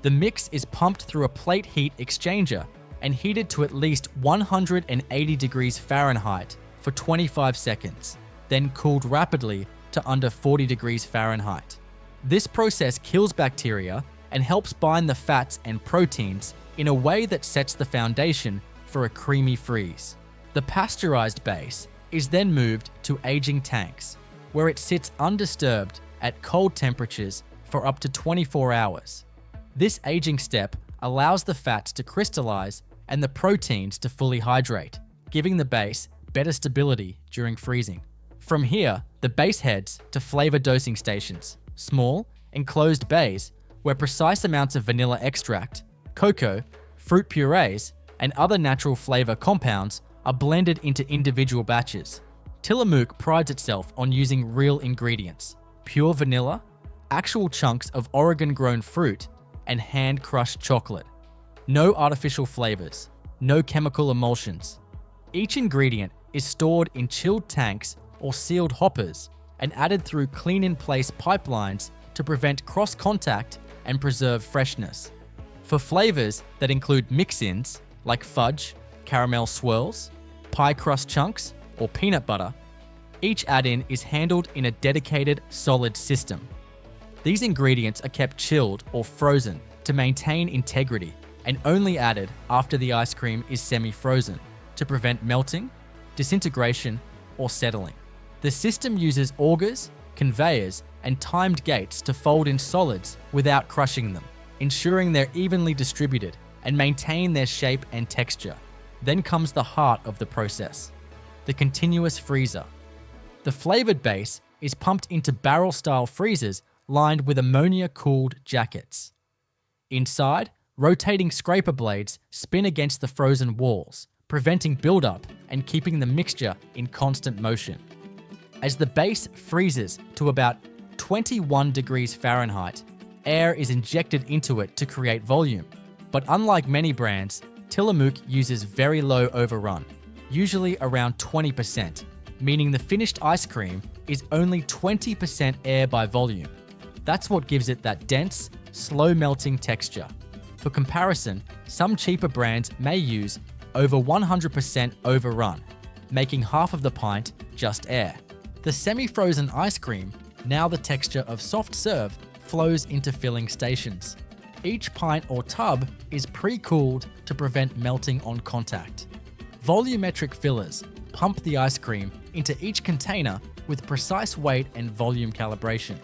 The mix is pumped through a plate heat exchanger and heated to at least 180 degrees Fahrenheit for 25 seconds, then cooled rapidly to under 40 degrees Fahrenheit. This process kills bacteria and helps bind the fats and proteins in a way that sets the foundation for a creamy freeze. The pasteurized base is then moved to aging tanks, where it sits undisturbed at cold temperatures for up to 24 hours. This aging step allows the fats to crystallize and the proteins to fully hydrate, giving the base better stability during freezing. From here, the base heads to flavor dosing stations, small, enclosed bays where precise amounts of vanilla extract, cocoa, fruit purees, and other natural flavor compounds are blended into individual batches. Tillamook prides itself on using real ingredients: pure vanilla, actual chunks of Oregon-grown fruit, and hand-crushed chocolate. No artificial flavors, no chemical emulsions. Each ingredient is stored in chilled tanks or sealed hoppers and added through clean-in-place pipelines to prevent cross-contact and preserve freshness. For flavors that include mix-ins like fudge, caramel swirls, pie crust chunks, or peanut butter, each add-in is handled in a dedicated, solid system. These ingredients are kept chilled or frozen to maintain integrity and only added after the ice cream is semi-frozen to prevent melting, disintegration, or settling. The system uses augers, conveyors, and timed gates to fold in solids without crushing them, ensuring they're evenly distributed and maintain their shape and texture. Then comes the heart of the process: the continuous freezer. The flavored base is pumped into barrel-style freezers lined with ammonia-cooled jackets. Inside, rotating scraper blades spin against the frozen walls, preventing buildup and keeping the mixture in constant motion. As the base freezes to about 21 degrees Fahrenheit, air is injected into it to create volume. But unlike many brands, Tillamook uses very low overrun, usually around 20%, meaning the finished ice cream is only 20% air by volume. That's what gives it that dense, slow-melting texture. For comparison, some cheaper brands may use over 100% overrun, making half of the pint just air. The semi-frozen ice cream, now the texture of soft serve, flows into filling stations. Each pint or tub is pre-cooled to prevent melting on contact. Volumetric fillers pump the ice cream into each container with precise weight and volume calibration.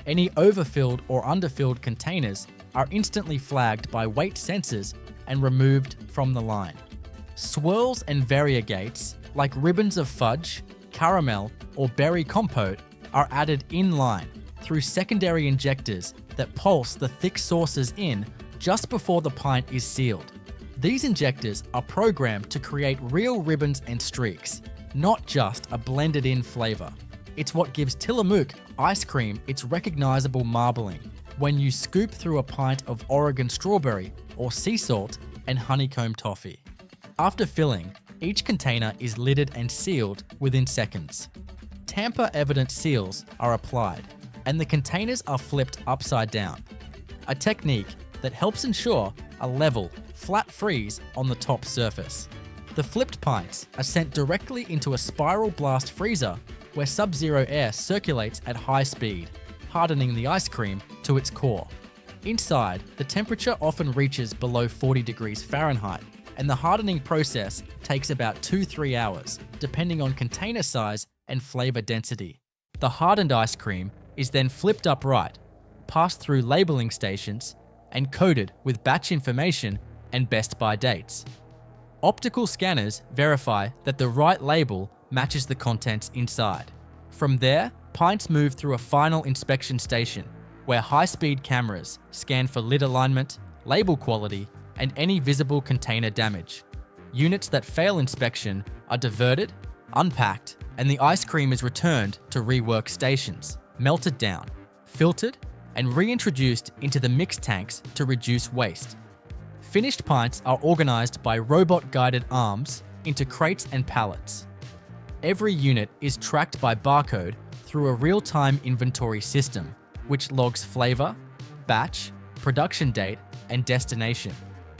Any overfilled or underfilled containers are instantly flagged by weight sensors and removed from the line. Swirls and variegates, like ribbons of fudge, caramel, or berry compote, are added in line through secondary injectors that pulse the thick sauces in just before the pint is sealed. These injectors are programmed to create real ribbons and streaks, not just a blended-in flavor. It's what gives Tillamook ice cream its recognizable marbling when you scoop through a pint of Oregon strawberry or sea salt and honeycomb toffee. After filling, each container is lidded and sealed within seconds. Tamper-evident seals are applied, and the containers are flipped upside down, a technique that helps ensure a level, flat freeze on the top surface. The flipped pints are sent directly into a spiral blast freezer where sub-zero air circulates at high speed, hardening the ice cream to its core. Inside, the temperature often reaches below 40 degrees Fahrenheit, and the hardening process takes about 2-3 hours, depending on container size and flavor density. The hardened ice cream is then flipped upright, passed through labeling stations, and coded with batch information and best by dates. Optical scanners verify that the right label matches the contents inside. From there, pints move through a final inspection station where high-speed cameras scan for lid alignment, label quality, and any visible container damage. Units that fail inspection are diverted, unpacked, and the ice cream is returned to rework stations, melted down, filtered, and reintroduced into the mix tanks to reduce waste. Finished pints are organized by robot-guided arms into crates and pallets. Every unit is tracked by barcode through a real-time inventory system, which logs flavor, batch, production date, and destination.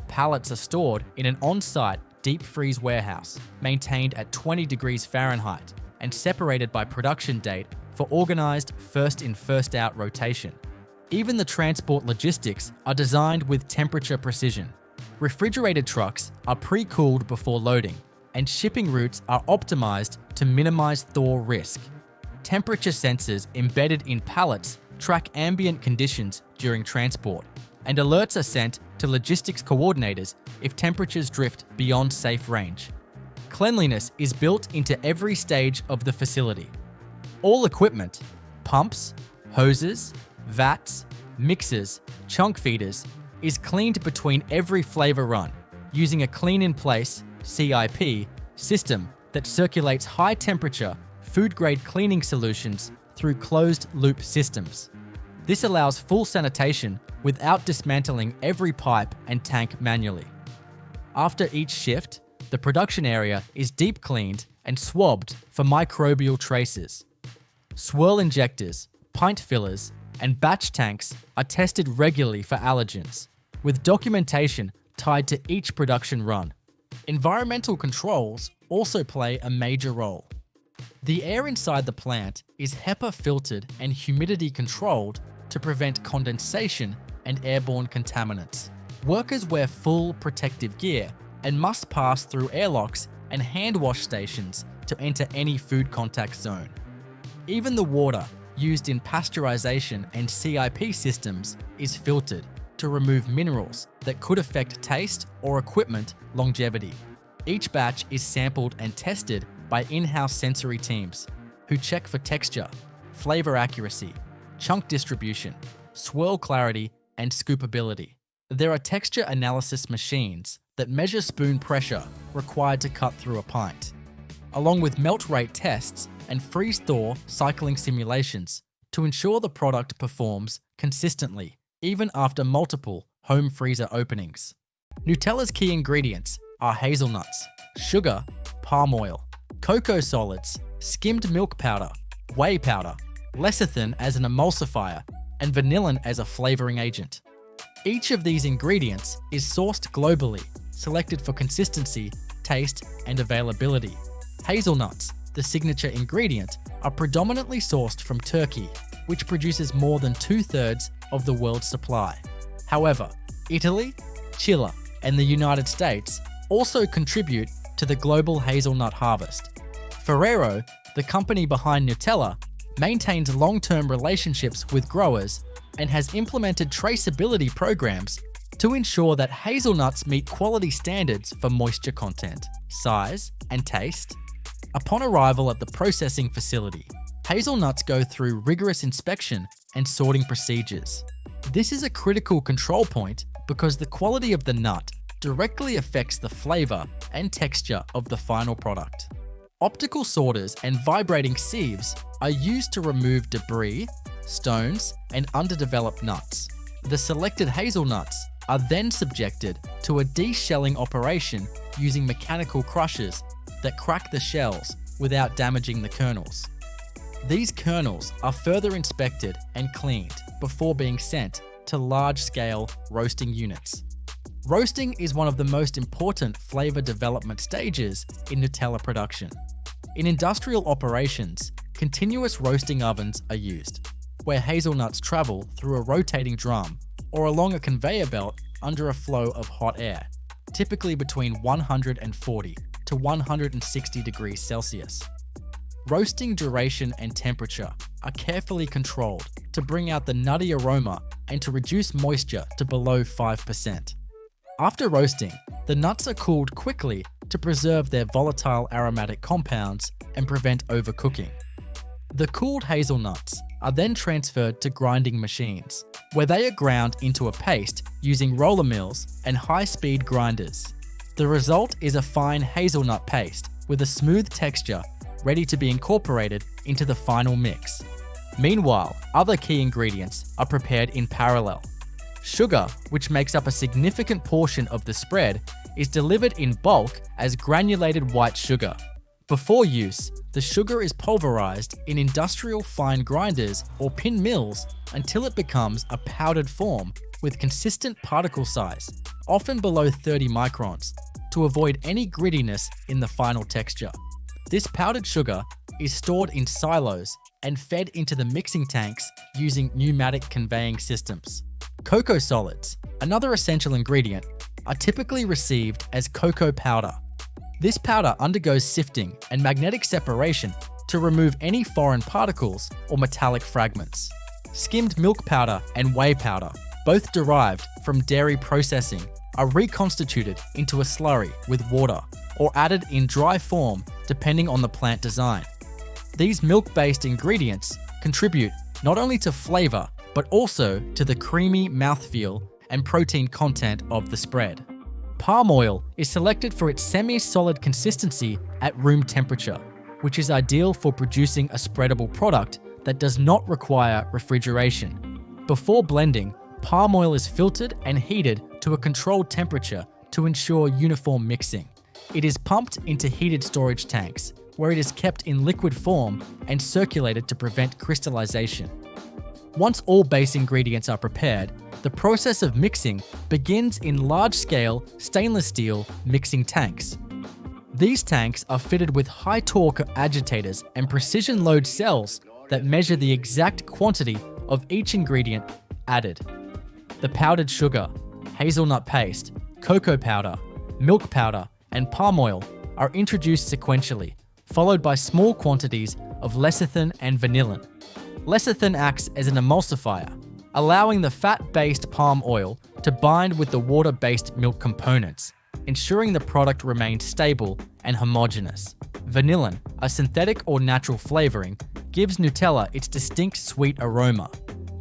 Pallets are stored in an on-site deep freeze warehouse, maintained at 20 degrees Fahrenheit, and separated by production date for organized first-in, first-out rotation. Even the transport logistics are designed with temperature precision. Refrigerated trucks are pre-cooled before loading, and shipping routes are optimized to minimize thaw risk. Temperature sensors embedded in pallets track ambient conditions during transport, and alerts are sent to logistics coordinators if temperatures drift beyond safe range. Cleanliness is built into every stage of the facility. All equipment, pumps, hoses, vats, mixers, chunk feeders, is cleaned between every flavor run using a clean-in-place (CIP) system that circulates high-temperature, food-grade cleaning solutions through closed-loop systems. This allows full sanitation without dismantling every pipe and tank manually. After each shift, the production area is deep cleaned and swabbed for microbial traces. Swirl injectors, pint fillers, and batch tanks are tested regularly for allergens, with documentation tied to each production run. Environmental controls also play a major role. The air inside the plant is HEPA filtered and humidity controlled to prevent condensation and airborne contaminants. Workers wear full protective gear and must pass through airlocks and hand wash stations to enter any food contact zone. Even the water used in pasteurization and CIP systems is filtered to remove minerals that could affect taste or equipment longevity. Each batch is sampled and tested by in-house sensory teams who check for texture, flavor accuracy, chunk distribution, swirl clarity, and scoopability. There are texture analysis machines that measure spoon pressure required to cut through a pint, along with melt rate tests and freeze-thaw cycling simulations to ensure the product performs consistently, even after multiple home freezer openings. Nutella's key ingredients are hazelnuts, sugar, palm oil, cocoa solids, skimmed milk powder, whey powder, lecithin as an emulsifier, and vanillin as a flavoring agent. Each of these ingredients is sourced globally, selected for consistency, taste, and availability. Hazelnuts, the signature ingredient, are predominantly sourced from Turkey, which produces more than 2/3 of the world's supply. However, Italy, Chile, and the United States also contribute to the global hazelnut harvest. Ferrero, the company behind Nutella, maintains long-term relationships with growers and has implemented traceability programs to ensure that hazelnuts meet quality standards for moisture content, size, and taste. Upon arrival at the processing facility, hazelnuts go through rigorous inspection and sorting procedures. This is a critical control point because the quality of the nut directly affects the flavor and texture of the final product. Optical sorters and vibrating sieves are used to remove debris, stones, and underdeveloped nuts. The selected hazelnuts are then subjected to a deshelling operation using mechanical crushers that crack the shells without damaging the kernels. These kernels are further inspected and cleaned before being sent to large-scale roasting units. Roasting is one of the most important flavor development stages in Nutella production. In industrial operations, continuous roasting ovens are used, where hazelnuts travel through a rotating drum or along a conveyor belt under a flow of hot air, typically between 140 to 160 degrees Celsius. Roasting duration and temperature are carefully controlled to bring out the nutty aroma and to reduce moisture to below 5%. After roasting, the nuts are cooled quickly to preserve their volatile aromatic compounds and prevent overcooking. The cooled hazelnuts are then transferred to grinding machines, where they are ground into a paste using roller mills and high-speed grinders. The result is a fine hazelnut paste with a smooth texture ready to be incorporated into the final mix. Meanwhile, other key ingredients are prepared in parallel. Sugar, which makes up a significant portion of the spread, is delivered in bulk as granulated white sugar. Before use, the sugar is pulverized in industrial fine grinders or pin mills until it becomes a powdered form with consistent particle size, often below 30 microns, to avoid any grittiness in the final texture. This powdered sugar is stored in silos and fed into the mixing tanks using pneumatic conveying systems. Cocoa solids, another essential ingredient, are typically received as cocoa powder. This powder undergoes sifting and magnetic separation to remove any foreign particles or metallic fragments. Skimmed milk powder and whey powder, both derived from dairy processing, are reconstituted into a slurry with water or added in dry form depending on the plant design. These milk-based ingredients contribute not only to flavor, but also to the creamy mouthfeel and protein content of the spread. Palm oil is selected for its semi-solid consistency at room temperature, which is ideal for producing a spreadable product that does not require refrigeration. Before blending, palm oil is filtered and heated to a controlled temperature to ensure uniform mixing. It is pumped into heated storage tanks, where it is kept in liquid form and circulated to prevent crystallization. Once all base ingredients are prepared, the process of mixing begins in large-scale stainless steel mixing tanks. These tanks are fitted with high-torque agitators and precision load cells that measure the exact quantity of each ingredient added. The powdered sugar, hazelnut paste, cocoa powder, milk powder, and palm oil are introduced sequentially, followed by small quantities of lecithin and vanillin. Lecithin acts as an emulsifier, allowing the fat-based palm oil to bind with the water-based milk components, ensuring the product remains stable and homogeneous. Vanillin, a synthetic or natural flavoring, gives Nutella its distinct sweet aroma.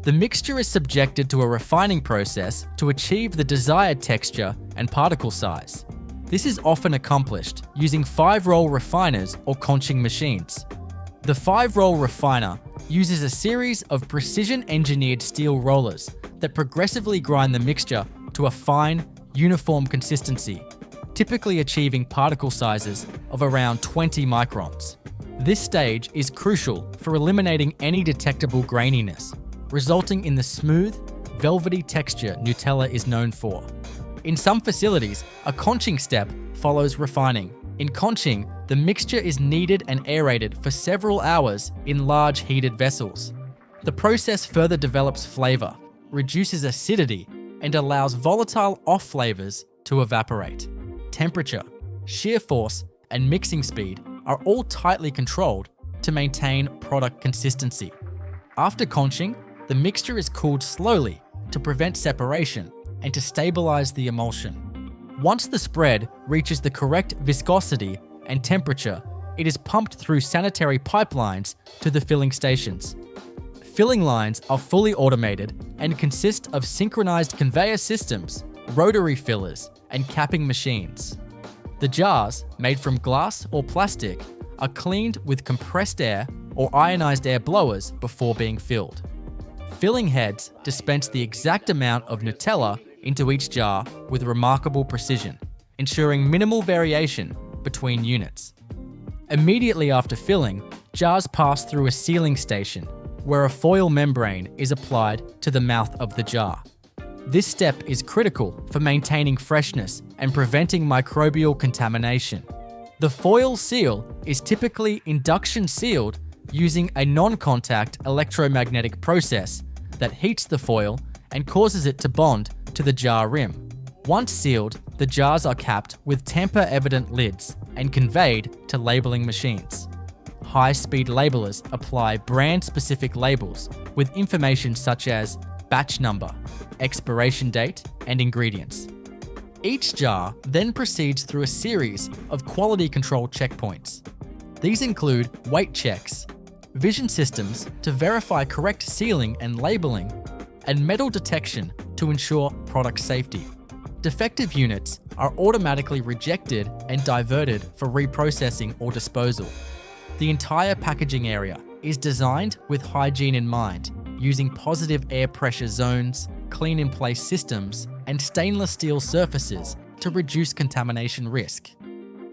The mixture is subjected to a refining process to achieve the desired texture and particle size. This is often accomplished using 5-roll refiners or conching machines. The 5-roll refiner uses a series of precision-engineered steel rollers that progressively grind the mixture to a fine, uniform consistency, typically achieving particle sizes of around 20 microns. This stage is crucial for eliminating any detectable graininess, resulting in the smooth, velvety texture Nutella is known for. In some facilities, a conching step follows refining. In conching, the mixture is kneaded and aerated for several hours in large heated vessels. The process further develops flavor, reduces acidity, and allows volatile off flavors to evaporate. Temperature, shear force, and mixing speed are all tightly controlled to maintain product consistency. After conching, the mixture is cooled slowly to prevent separation and to stabilize the emulsion. Once the spread reaches the correct viscosity and temperature, it is pumped through sanitary pipelines to the filling stations. Filling lines are fully automated and consist of synchronized conveyor systems, rotary fillers, and capping machines. The jars, made from glass or plastic, are cleaned with compressed air or ionized air blowers before being filled. Filling heads dispense the exact amount of Nutella into each jar with remarkable precision, ensuring minimal variation between units. Immediately after filling, jars pass through a sealing station where a foil membrane is applied to the mouth of the jar. This step is critical for maintaining freshness and preventing microbial contamination. The foil seal is typically induction sealed using a non-contact electromagnetic process that heats the foil and causes it to bond to the jar rim. Once sealed, the jars are capped with tamper-evident lids and conveyed to labeling machines. High-speed labelers apply brand-specific labels with information such as batch number, expiration date, and ingredients. Each jar then proceeds through a series of quality control checkpoints. These include weight checks, vision systems to verify correct sealing and labeling, and metal detection to ensure product safety. Defective units are automatically rejected and diverted for reprocessing or disposal. The entire packaging area is designed with hygiene in mind, using positive air pressure zones, clean-in-place systems, and stainless steel surfaces to reduce contamination risk.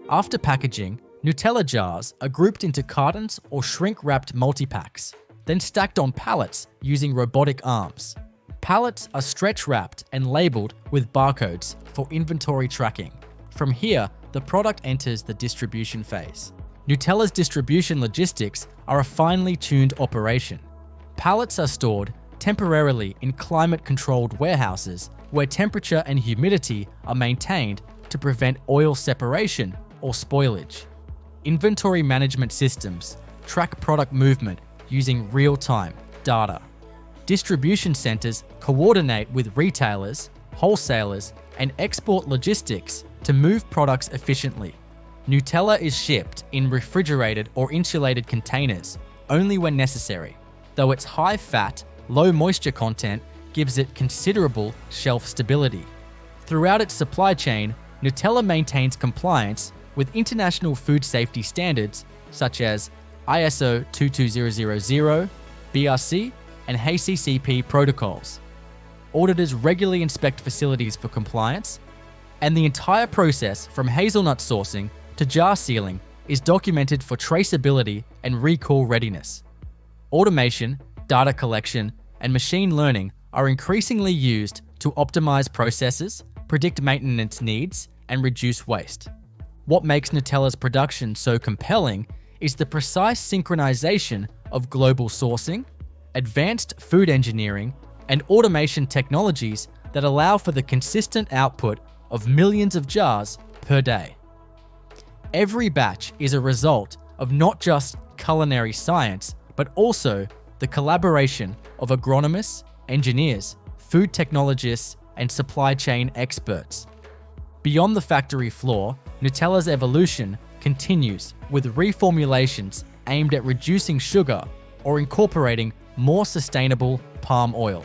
After packaging, Nutella jars are grouped into cartons or shrink-wrapped multi-packs, then stacked on pallets using robotic arms. Pallets are stretch-wrapped and labeled with barcodes for inventory tracking. From here, the product enters the distribution phase. Nutella's distribution logistics are a finely tuned operation. Pallets are stored temporarily in climate-controlled warehouses where temperature and humidity are maintained to prevent oil separation or spoilage. Inventory management systems track product movement using real-time data. Distribution centers coordinate with retailers, wholesalers, and export logistics to move products efficiently. Nutella is shipped in refrigerated or insulated containers only when necessary, though its high fat, low moisture content gives it considerable shelf stability. Throughout its supply chain, Nutella maintains compliance with international food safety standards such as ISO 22000, BRC, and HACCP protocols. Auditors regularly inspect facilities for compliance, and the entire process from hazelnut sourcing to jar sealing is documented for traceability and recall readiness. Automation, data collection, and machine learning are increasingly used to optimize processes, predict maintenance needs, and reduce waste. What makes Nutella's production so compelling is the precise synchronization of global sourcing, advanced food engineering, and automation technologies that allow for the consistent output of millions of jars per day. Every batch is a result of not just culinary science, but also the collaboration of agronomists, engineers, food technologists, and supply chain experts. Beyond the factory floor, Nutella's evolution continues with reformulations aimed at reducing sugar or incorporating more sustainable palm oil.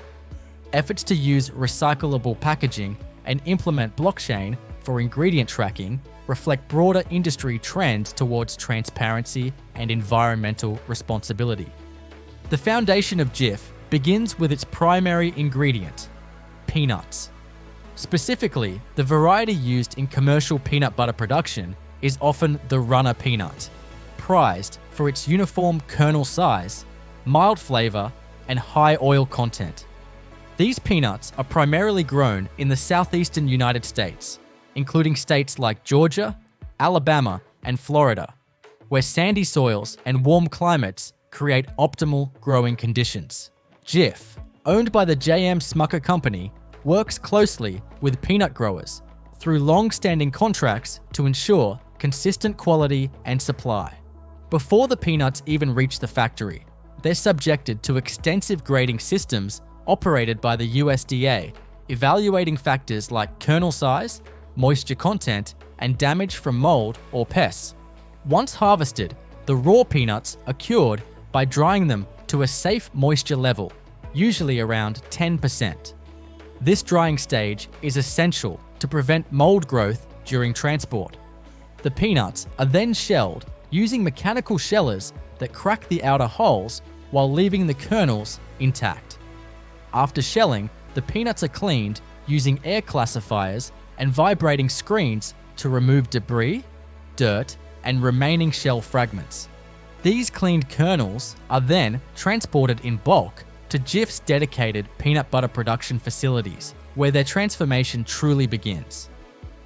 Efforts to use recyclable packaging and implement blockchain for ingredient tracking reflect broader industry trends towards transparency and environmental responsibility. The foundation of Jif begins with its primary ingredient, peanuts. Specifically, the variety used in commercial peanut butter production is often the runner peanut, prized for its uniform kernel size, mild flavor, and high oil content. These peanuts are primarily grown in the southeastern United States, including states like Georgia, Alabama, and Florida, where sandy soils and warm climates create optimal growing conditions. Jif, owned by the J.M. Smucker Company, works closely with peanut growers through long-standing contracts to ensure consistent quality and supply. Before the peanuts even reach the factory, they're subjected to extensive grading systems operated by the USDA, evaluating factors like kernel size, moisture content, and damage from mold or pests. Once harvested, the raw peanuts are cured by drying them to a safe moisture level, usually around 10%. This drying stage is essential to prevent mold growth during transport. The peanuts are then shelled using mechanical shellers that crack the outer holes while leaving the kernels intact. After shelling, the peanuts are cleaned using air classifiers and vibrating screens to remove debris, dirt, and remaining shell fragments. These cleaned kernels are then transported in bulk to Jif's dedicated peanut butter production facilities, where their transformation truly begins.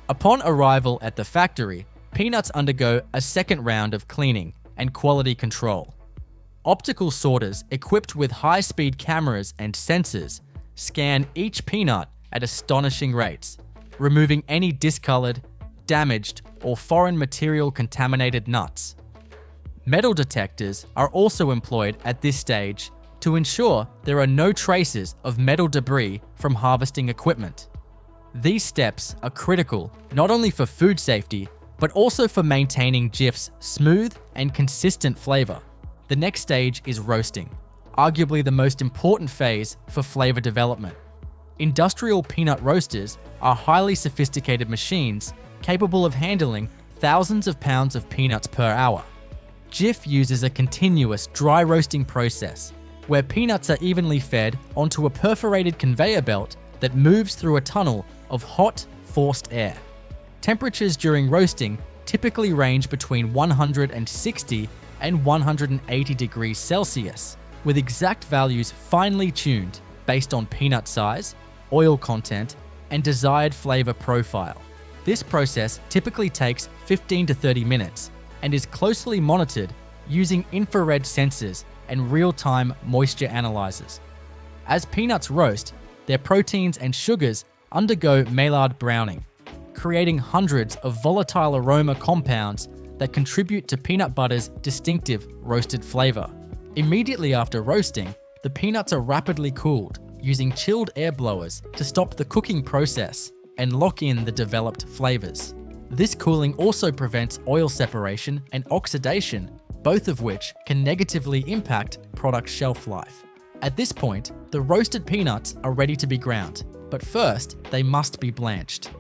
Upon arrival at the factory, peanuts undergo a second round of cleaning and quality control. Optical sorters equipped with high-speed cameras and sensors scan each peanut at astonishing rates, removing any discolored, damaged, or foreign material contaminated nuts. Metal detectors are also employed at this stage to ensure there are no traces of metal debris from harvesting equipment. These steps are critical not only for food safety, but also for maintaining Jif's smooth and consistent flavor. The next stage is roasting, arguably the most important phase for flavor development. Industrial peanut roasters are highly sophisticated machines capable of handling thousands of pounds of peanuts per hour. Jif uses a continuous dry roasting process where peanuts are evenly fed onto a perforated conveyor belt that moves through a tunnel of hot, forced air. Temperatures during roasting typically range between 160 and 180 degrees Celsius, with exact values finely tuned based on peanut size, oil content, and desired flavor profile. This process typically takes 15 to 30 minutes and is closely monitored using infrared sensors and real-time moisture analyzers. As peanuts roast, their proteins and sugars undergo Maillard browning, creating hundreds of volatile aroma compounds that contribute to peanut butter's distinctive roasted flavor. Immediately after roasting, the peanuts are rapidly cooled using chilled air blowers to stop the cooking process and lock in the developed flavors. This cooling also prevents oil separation and oxidation, both of which can negatively impact product shelf life. At this point, the roasted peanuts are ready to be ground, but first they must be blanched.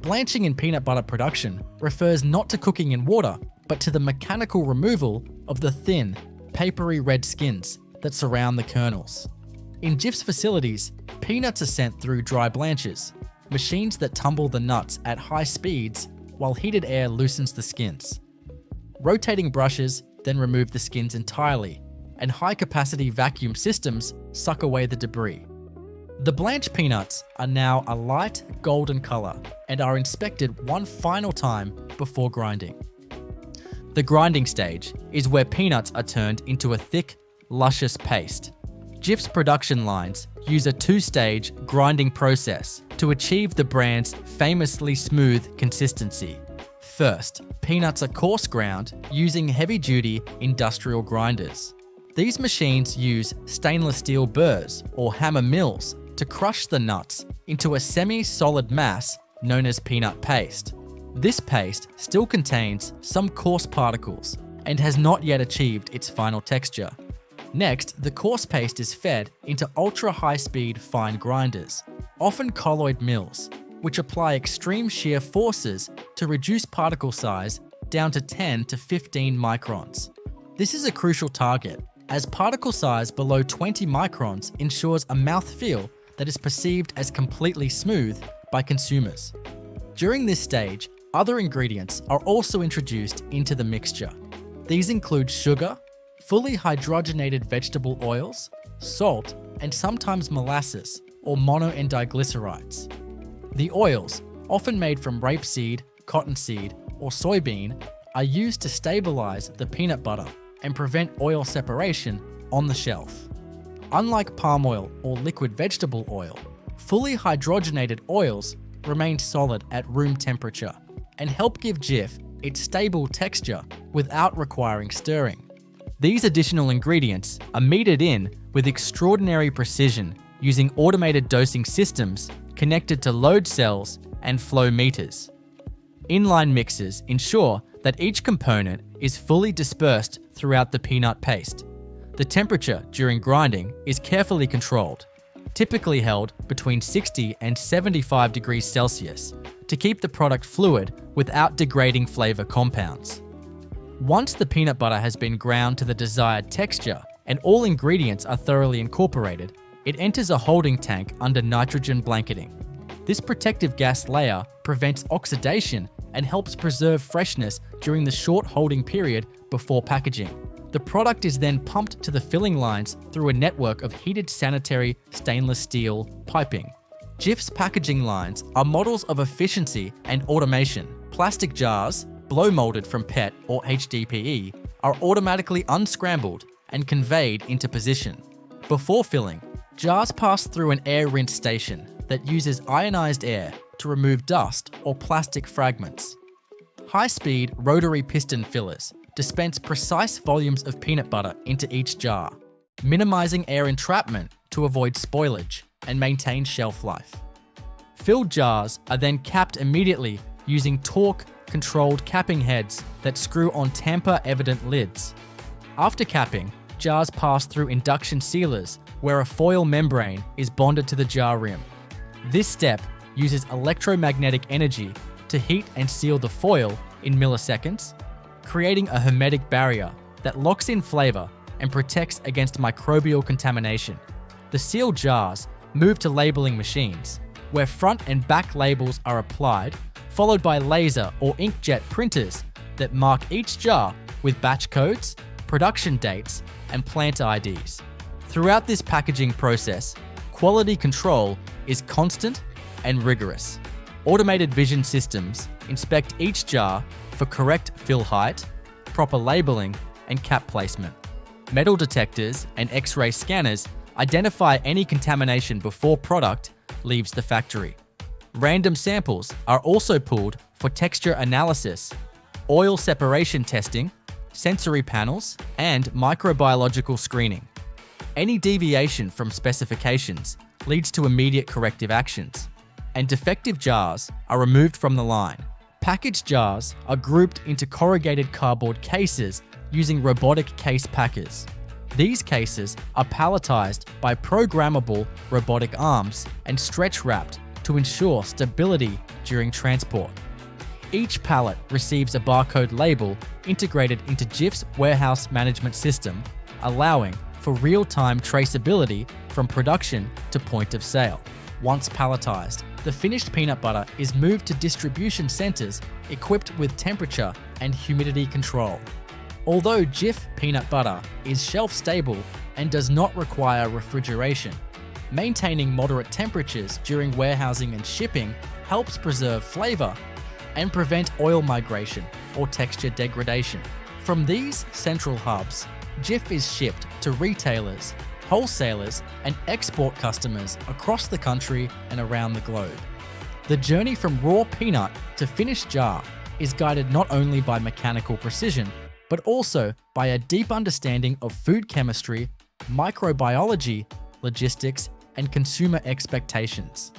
Blanching in peanut butter production refers not to cooking in water, but to the mechanical removal of the thin, papery red skins that surround the kernels. In Jif's facilities, peanuts are sent through dry blanchers, machines that tumble the nuts at high speeds while heated air loosens the skins. Rotating brushes then remove the skins entirely, and high-capacity vacuum systems suck away the debris. The blanched peanuts are now a light golden color and are inspected one final time before grinding. The grinding stage is where peanuts are turned into a thick, luscious paste. Jif's production lines use a two-stage grinding process to achieve the brand's famously smooth consistency. First, peanuts are coarse ground using heavy-duty industrial grinders. These machines use stainless steel burrs or hammer mills to crush the nuts into a semi-solid mass known as peanut paste. This paste still contains some coarse particles and has not yet achieved its final texture. Next, the coarse paste is fed into ultra-high-speed fine grinders, often colloid mills, which apply extreme shear forces to reduce particle size down to 10 to 15 microns. This is a crucial target, as particle size below 20 microns ensures a mouthfeel that is perceived as completely smooth by consumers. During this stage, other ingredients are also introduced into the mixture. These include sugar, fully hydrogenated vegetable oils, salt, and sometimes molasses or mono and diglycerides. The oils, often made from rapeseed, cottonseed, or soybean, are used to stabilize the peanut butter and prevent oil separation on the shelf. Unlike palm oil or liquid vegetable oil, fully hydrogenated oils remain solid at room temperature and help give Jif its stable texture without requiring stirring. These additional ingredients are metered in with extraordinary precision using automated dosing systems connected to load cells and flow meters. Inline mixers ensure that each component is fully dispersed throughout the peanut paste. The temperature during grinding is carefully controlled, typically held between 60 and 75 degrees Celsius, to keep the product fluid without degrading flavor compounds. Once the peanut butter has been ground to the desired texture and all ingredients are thoroughly incorporated, it enters a holding tank under nitrogen blanketing. This protective gas layer prevents oxidation and helps preserve freshness during the short holding period before packaging. The product is then pumped to the filling lines through a network of heated sanitary stainless steel piping. Jif's packaging lines are models of efficiency and automation. Plastic jars, blow molded from PET or HDPE, are automatically unscrambled and conveyed into position. Before filling, jars pass through an air rinse station that uses ionized air to remove dust or plastic fragments. High-speed rotary piston fillers dispense precise volumes of peanut butter into each jar, minimizing air entrapment to avoid spoilage and maintain shelf life. Filled jars are then capped immediately using torque-controlled capping heads that screw on tamper-evident lids. After capping, jars pass through induction sealers where a foil membrane is bonded to the jar rim. This step uses electromagnetic energy to heat and seal the foil in milliseconds, creating a hermetic barrier that locks in flavor and protects against microbial contamination. The sealed jars move to labeling machines, where front and back labels are applied, followed by laser or inkjet printers that mark each jar with batch codes, production dates, and plant IDs. Throughout this packaging process, quality control is constant and rigorous. Automated vision systems inspect each jar for correct fill height, proper labeling, and cap placement. Metal detectors and X-ray scanners identify any contamination before product leaves the factory. Random samples are also pulled for texture analysis, oil separation testing, sensory panels, and microbiological screening. Any deviation from specifications leads to immediate corrective actions, and defective jars are removed from the line. Packaged jars are grouped into corrugated cardboard cases using robotic case packers. These cases are palletized by programmable robotic arms and stretch wrapped to ensure stability during transport. Each pallet receives a barcode label integrated into Jif's warehouse management system, allowing for real-time traceability from production to point of sale. Once palletized, the finished peanut butter is moved to distribution centers equipped with temperature and humidity control. Although Jif peanut butter is shelf-stable and does not require refrigeration, maintaining moderate temperatures during warehousing and shipping helps preserve flavor and prevent oil migration or texture degradation. From these central hubs, Jif is shipped to retailers, wholesalers, and export customers across the country and around the globe. The journey from raw peanut to finished jar is guided not only by mechanical precision, but also by a deep understanding of food chemistry, microbiology, logistics, and consumer expectations.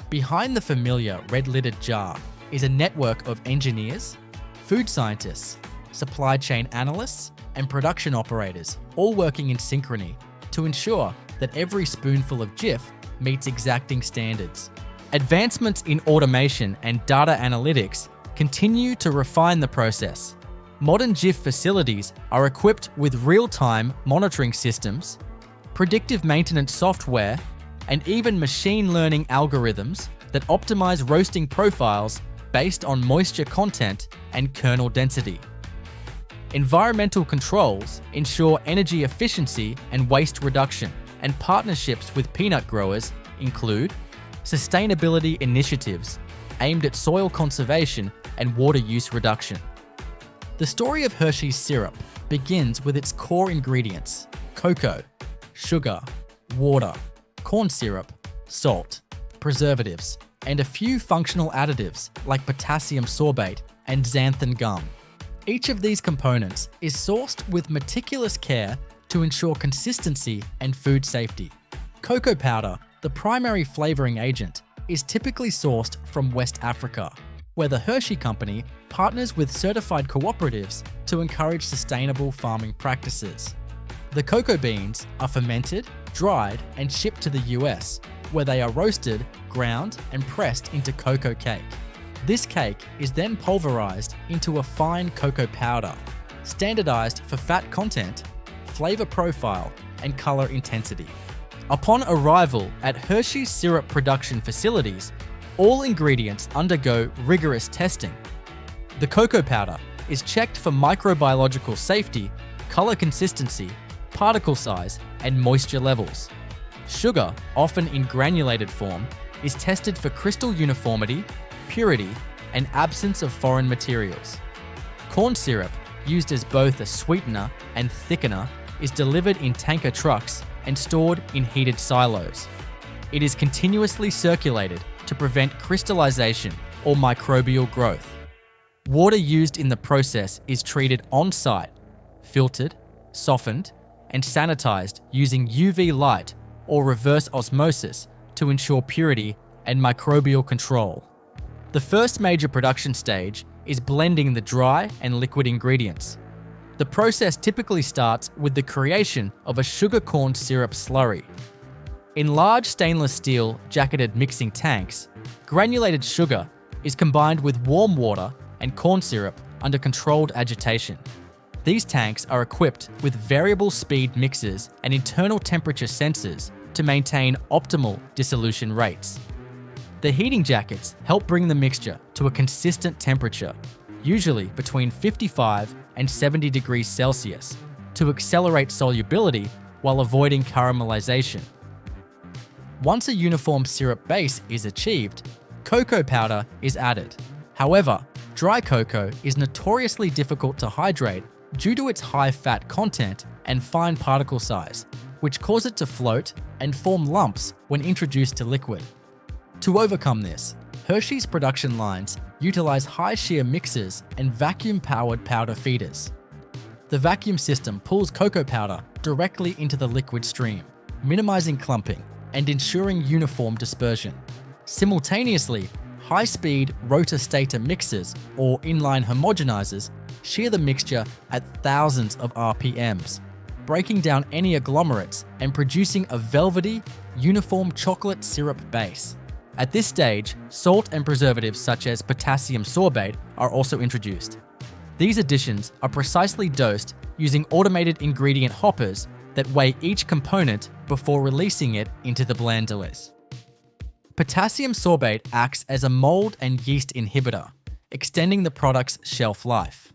Behind the familiar red-lidded jar is a network of engineers, food scientists, supply chain analysts, and production operators, all working in synchrony to ensure that every spoonful of Jif meets exacting standards. Advancements in automation and data analytics continue to refine the process. Modern Jif facilities are equipped with real-time monitoring systems, predictive maintenance software, and even machine learning algorithms that optimize roasting profiles based on moisture content and kernel density. Environmental controls ensure energy efficiency and waste reduction, and partnerships with peanut growers include sustainability initiatives aimed at soil conservation and water use reduction. The story of Hershey's syrup begins with its core ingredients: cocoa, sugar, water, corn syrup, salt, preservatives, and a few functional additives like potassium sorbate and xanthan gum. Each of these components is sourced with meticulous care to ensure consistency and food safety. Cocoa powder, the primary flavoring agent, is typically sourced from West Africa, where the Hershey Company partners with certified cooperatives to encourage sustainable farming practices. The cocoa beans are fermented, dried, and shipped to the US, where they are roasted, ground, and pressed into cocoa cake. This cake is then pulverized into a fine cocoa powder, standardized for fat content, flavor profile, and color intensity. Upon arrival at Hershey's syrup production facilities, all ingredients undergo rigorous testing. The cocoa powder is checked for microbiological safety, color consistency, particle size, and moisture levels. Sugar, often in granulated form, is tested for crystal uniformity, purity, and absence of foreign materials. Corn syrup, used as both a sweetener and thickener, is delivered in tanker trucks and stored in heated silos. It is continuously circulated to prevent crystallization or microbial growth. Water used in the process is treated on-site, filtered, softened, and sanitized using UV light or reverse osmosis to ensure purity and microbial control. The first major production stage is blending the dry and liquid ingredients. The process typically starts with the creation of a sugar corn syrup slurry. In large stainless steel jacketed mixing tanks, granulated sugar is combined with warm water and corn syrup under controlled agitation. These tanks are equipped with variable speed mixers and internal temperature sensors to maintain optimal dissolution rates. The heating jackets help bring the mixture to a consistent temperature, usually between 55 and 70 degrees Celsius, to accelerate solubility while avoiding caramelization. Once a uniform syrup base is achieved, cocoa powder is added. However, dry cocoa is notoriously difficult to hydrate due to its high fat content and fine particle size, which cause it to float and form lumps when introduced to liquid. To overcome this, Hershey's production lines utilize high shear mixers and vacuum-powered powder feeders. The vacuum system pulls cocoa powder directly into the liquid stream, minimizing clumping and ensuring uniform dispersion. Simultaneously, high-speed rotor-stator mixers, or inline homogenizers, shear the mixture at thousands of RPMs, breaking down any agglomerates and producing a velvety, uniform chocolate syrup base. At this stage, salt and preservatives such as potassium sorbate are also introduced. These additions are precisely dosed using automated ingredient hoppers that weigh each component before releasing it into the blanders. Potassium sorbate acts as a mold and yeast inhibitor, extending the product's shelf life.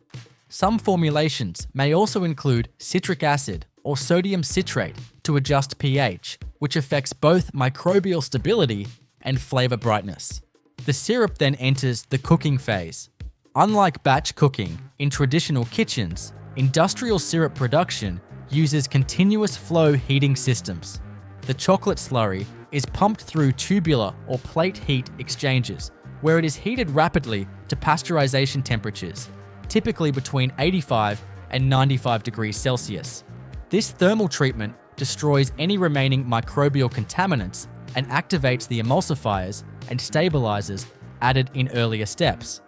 Some formulations may also include citric acid or sodium citrate to adjust pH, which affects both microbial stability and flavor brightness. The syrup then enters the cooking phase. Unlike batch cooking in traditional kitchens, industrial syrup production uses continuous flow heating systems. The chocolate slurry is pumped through tubular or plate heat exchangers, where it is heated rapidly to pasteurization temperatures, typically between 85 and 95 degrees Celsius. This thermal treatment destroys any remaining microbial contaminants and activates the emulsifiers and stabilizers added in earlier steps.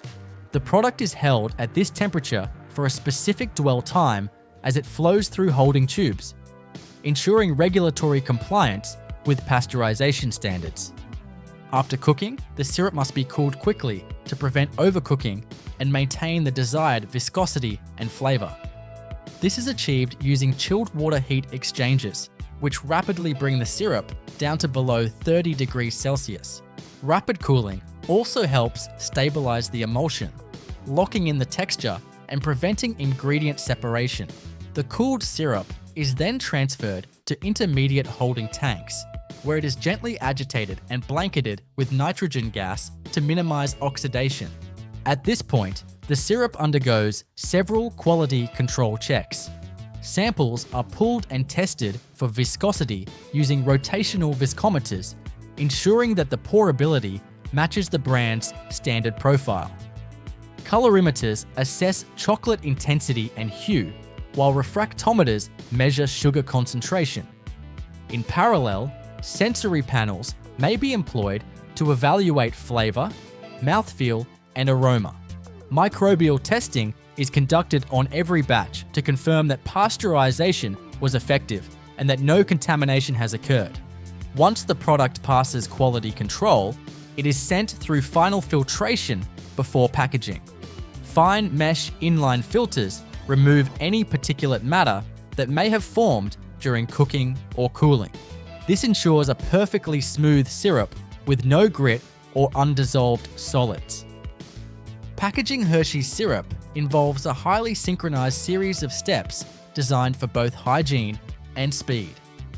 The product is held at this temperature for a specific dwell time as it flows through holding tubes, ensuring regulatory compliance with pasteurization standards. After cooking, the syrup must be cooled quickly to prevent overcooking and maintain the desired viscosity and flavor. This is achieved using chilled water heat exchangers, which rapidly bring the syrup down to below 30 degrees Celsius. Rapid cooling also helps stabilize the emulsion, locking in the texture and preventing ingredient separation. The cooled syrup is then transferred to intermediate holding tanks, where it is gently agitated and blanketed with nitrogen gas to minimize oxidation. At this point, the syrup undergoes several quality control checks. Samples are pulled and tested for viscosity using rotational viscometers, ensuring that the pourability matches the brand's standard profile. Colorimeters assess chocolate intensity and hue, while refractometers measure sugar concentration. In parallel, sensory panels may be employed to evaluate flavor, mouthfeel, and aroma. Microbial testing is conducted on every batch to confirm that pasteurization was effective and that no contamination has occurred. Once the product passes quality control, it is sent through final filtration before packaging. Fine mesh inline filters remove any particulate matter that may have formed during cooking or cooling. This ensures a perfectly smooth syrup with no grit or undissolved solids. Packaging Hershey's syrup involves a highly synchronized series of steps designed for both hygiene and speed.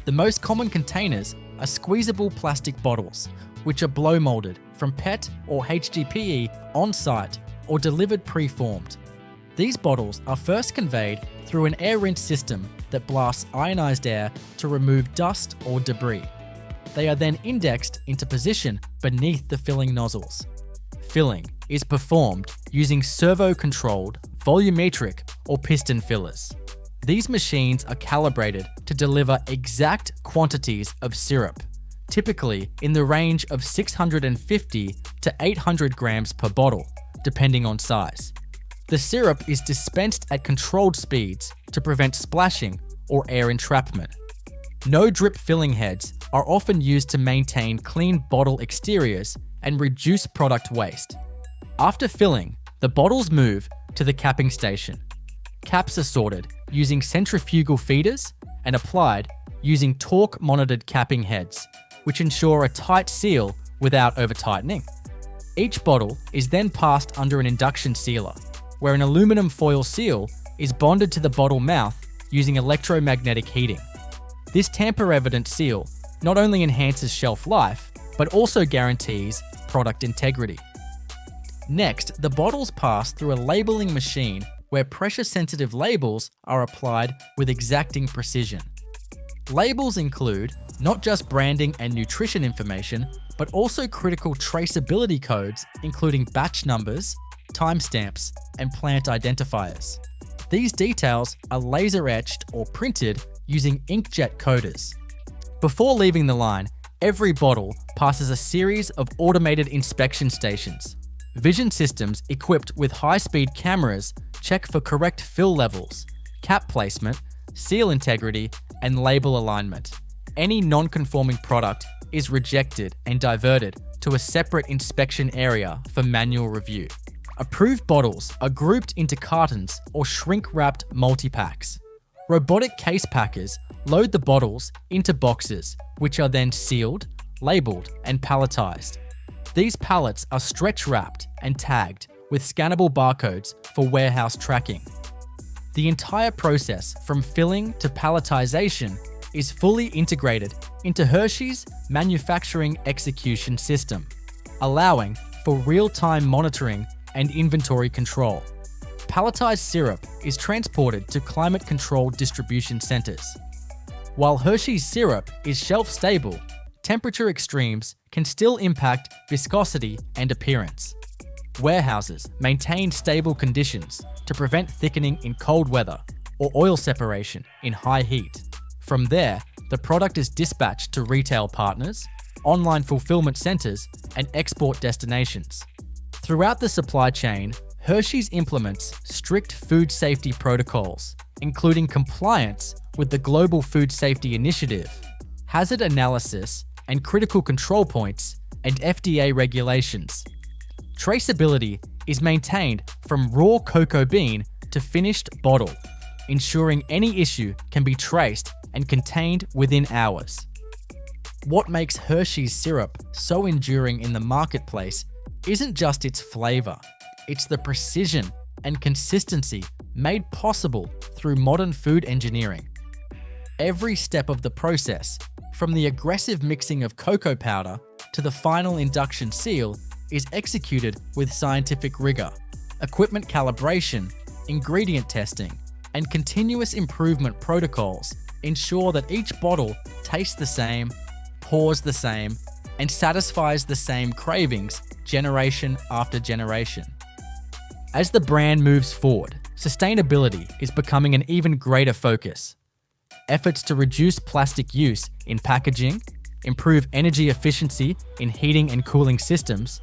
The most common containers are squeezable plastic bottles, which are blow molded from PET or HDPE on site or delivered pre-formed. These bottles are first conveyed through an air rinse system that blasts ionized air to remove dust or debris. They are then indexed into position beneath the filling nozzles. Filling is performed using servo-controlled, volumetric, or piston fillers. These machines are calibrated to deliver exact quantities of syrup, typically in the range of 650 to 800 grams per bottle, depending on size. The syrup is dispensed at controlled speeds to prevent splashing or air entrapment. No drip filling heads are often used to maintain clean bottle exteriors and reduce product waste. After filling, the bottles move to the capping station. Caps are sorted using centrifugal feeders and applied using torque-monitored capping heads, which ensure a tight seal without over-tightening. Each bottle is then passed under an induction sealer, where an aluminum foil seal is bonded to the bottle mouth using electromagnetic heating. This tamper-evident seal not only enhances shelf life, but also guarantees product integrity. Next, the bottles pass through a labeling machine where pressure-sensitive labels are applied with exacting precision. Labels include not just branding and nutrition information, but also critical traceability codes, including batch numbers, timestamps, and plant identifiers. These details are laser etched or printed using inkjet coders. Before leaving the line, every bottle passes a series of automated inspection stations. Vision systems equipped with high-speed cameras check for correct fill levels, cap placement, seal integrity, and label alignment. Any non-conforming product is rejected and diverted to a separate inspection area for manual review. Approved bottles are grouped into cartons or shrink-wrapped multi-packs. Robotic case packers load the bottles into boxes, which are then sealed, labeled, and palletized. These pallets are stretch-wrapped and tagged with scannable barcodes for warehouse tracking. The entire process from filling to palletization is fully integrated into Hershey's manufacturing execution system, allowing for real-time monitoring and inventory control. Palletized syrup is transported to climate-controlled distribution centers. While Hershey's syrup is shelf-stable, temperature extremes can still impact viscosity and appearance. Warehouses maintain stable conditions to prevent thickening in cold weather or oil separation in high heat. From there, the product is dispatched to retail partners, online fulfillment centers, and export destinations. Throughout the supply chain, Hershey's implements strict food safety protocols, including compliance with the Global Food Safety Initiative, hazard analysis and critical control points, and FDA regulations. Traceability is maintained from raw cocoa bean to finished bottle, ensuring any issue can be traced and contained within hours. What makes Hershey's syrup so enduring in the marketplace isn't just its flavor, it's the precision and consistency made possible through modern food engineering. Every step of the process, from the aggressive mixing of cocoa powder to the final induction seal, is executed with scientific rigor. Equipment calibration, ingredient testing, and continuous improvement protocols ensure that each bottle tastes the same, pours the same, and satisfies the same cravings generation after generation. As the brand moves forward, sustainability is becoming an even greater focus. Efforts to reduce plastic use in packaging, improve energy efficiency in heating and cooling systems,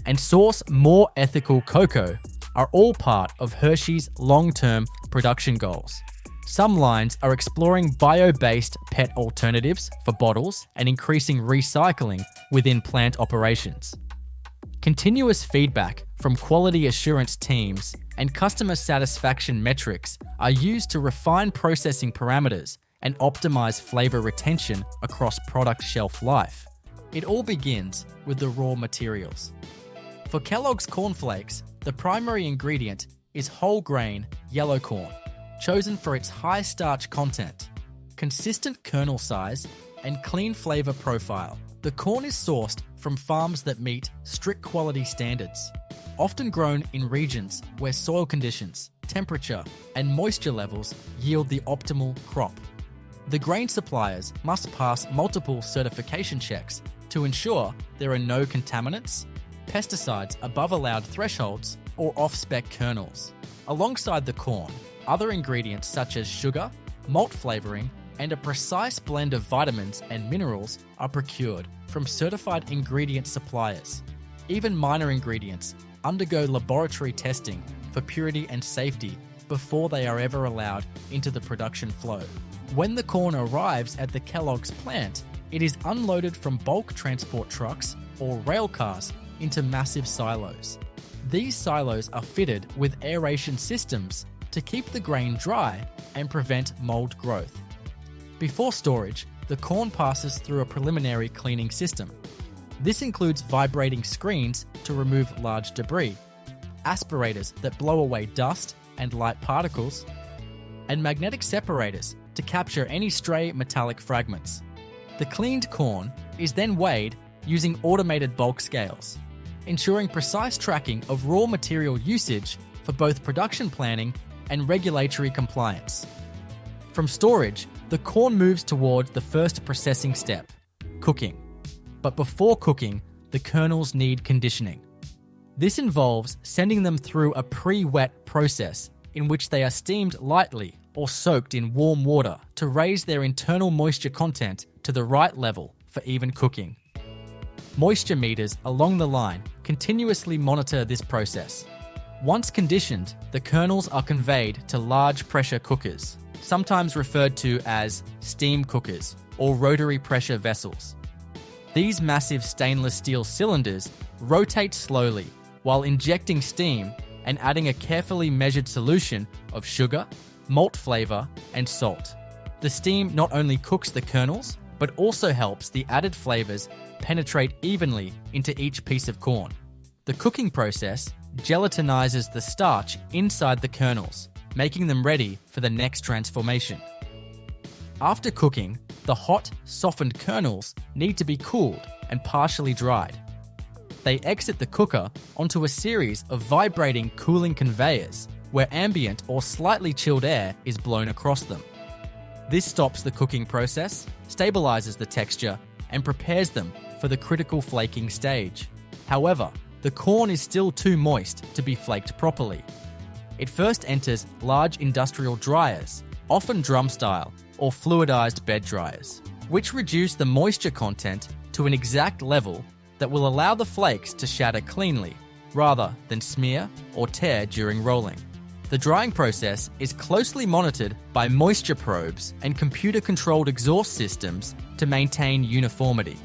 and source more ethical cocoa are all part of Hershey's long-term production goals. Some lines are exploring bio-based PET alternatives for bottles and increasing recycling within plant operations. Continuous feedback from quality assurance teams and customer satisfaction metrics are used to refine processing parameters and optimize flavor retention across product shelf life. It all begins with the raw materials. For Kellogg's cornflakes, the primary ingredient is whole grain yellow corn, chosen for its high starch content, consistent kernel size, and clean flavor profile. The corn is sourced from farms that meet strict quality standards, often grown in regions where soil conditions, temperature, and moisture levels yield the optimal crop. The grain suppliers must pass multiple certification checks to ensure there are no contaminants, pesticides above allowed thresholds, or off-spec kernels. Alongside the corn, other ingredients such as sugar, malt flavoring, and a precise blend of vitamins and minerals are procured from certified ingredient suppliers. Even minor ingredients undergo laboratory testing for purity and safety before they are ever allowed into the production flow. When the corn arrives at the Kellogg's plant, it is unloaded from bulk transport trucks or rail cars into massive silos. These silos are fitted with aeration systems to keep the grain dry and prevent mold growth. Before storage, the corn passes through a preliminary cleaning system. This includes vibrating screens to remove large debris, aspirators that blow away dust and light particles, and magnetic separators to capture any stray metallic fragments. The cleaned corn is then weighed using automated bulk scales, ensuring precise tracking of raw material usage for both production planning and regulatory compliance. From storage, the corn moves towards the first processing step, cooking. But before cooking, the kernels need conditioning. This involves sending them through a pre-wet process in which they are steamed lightly or soaked in warm water to raise their internal moisture content to the right level for even cooking. Moisture meters along the line continuously monitor this process. Once conditioned, the kernels are conveyed to large pressure cookers, sometimes referred to as steam cookers or rotary pressure vessels. These massive stainless steel cylinders rotate slowly while injecting steam and adding a carefully measured solution of sugar, malt flavor, and salt. The steam not only cooks the kernels, but also helps the added flavors penetrate evenly into each piece of corn. The cooking process gelatinizes the starch inside the kernels, making them ready for the next transformation. After cooking, the hot, softened kernels need to be cooled and partially dried. They exit the cooker onto a series of vibrating cooling conveyors where ambient or slightly chilled air is blown across them. This stops the cooking process, stabilizes the texture, and prepares them for the critical flaking stage. However, the corn is still too moist to be flaked properly. It first enters large industrial dryers, often drum style or fluidized bed dryers, which reduce the moisture content to an exact level that will allow the flakes to shatter cleanly, rather than smear or tear during rolling. The drying process is closely monitored by moisture probes and computer-controlled exhaust systems to maintain uniformity.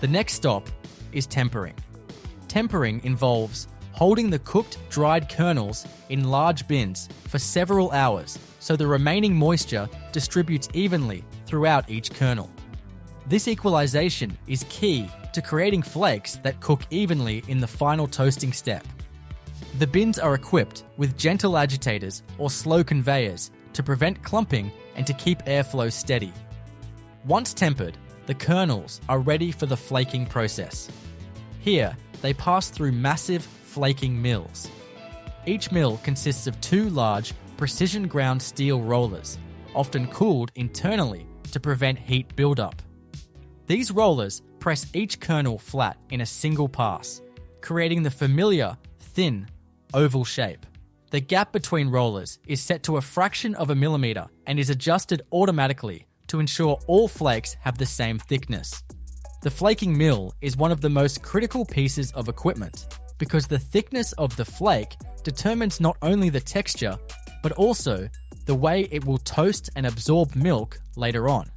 The next stop is tempering. Tempering involves holding the cooked, dried kernels in large bins for several hours so the remaining moisture distributes evenly throughout each kernel. This equalization is key to creating flakes that cook evenly in the final toasting step. The bins are equipped with gentle agitators or slow conveyors to prevent clumping and to keep airflow steady. Once tempered, the kernels are ready for the flaking process. Here, they pass through massive flaking mills. Each mill consists of 2 large, precision-ground steel rollers, often cooled internally to prevent heat buildup. These rollers press each kernel flat in a single pass, creating the familiar, thin, oval shape. The gap between rollers is set to a fraction of a millimeter and is adjusted automatically to ensure all flakes have the same thickness. The flaking mill is one of the most critical pieces of equipment because the thickness of the flake determines not only the texture, but also the way it will toast and absorb milk later on.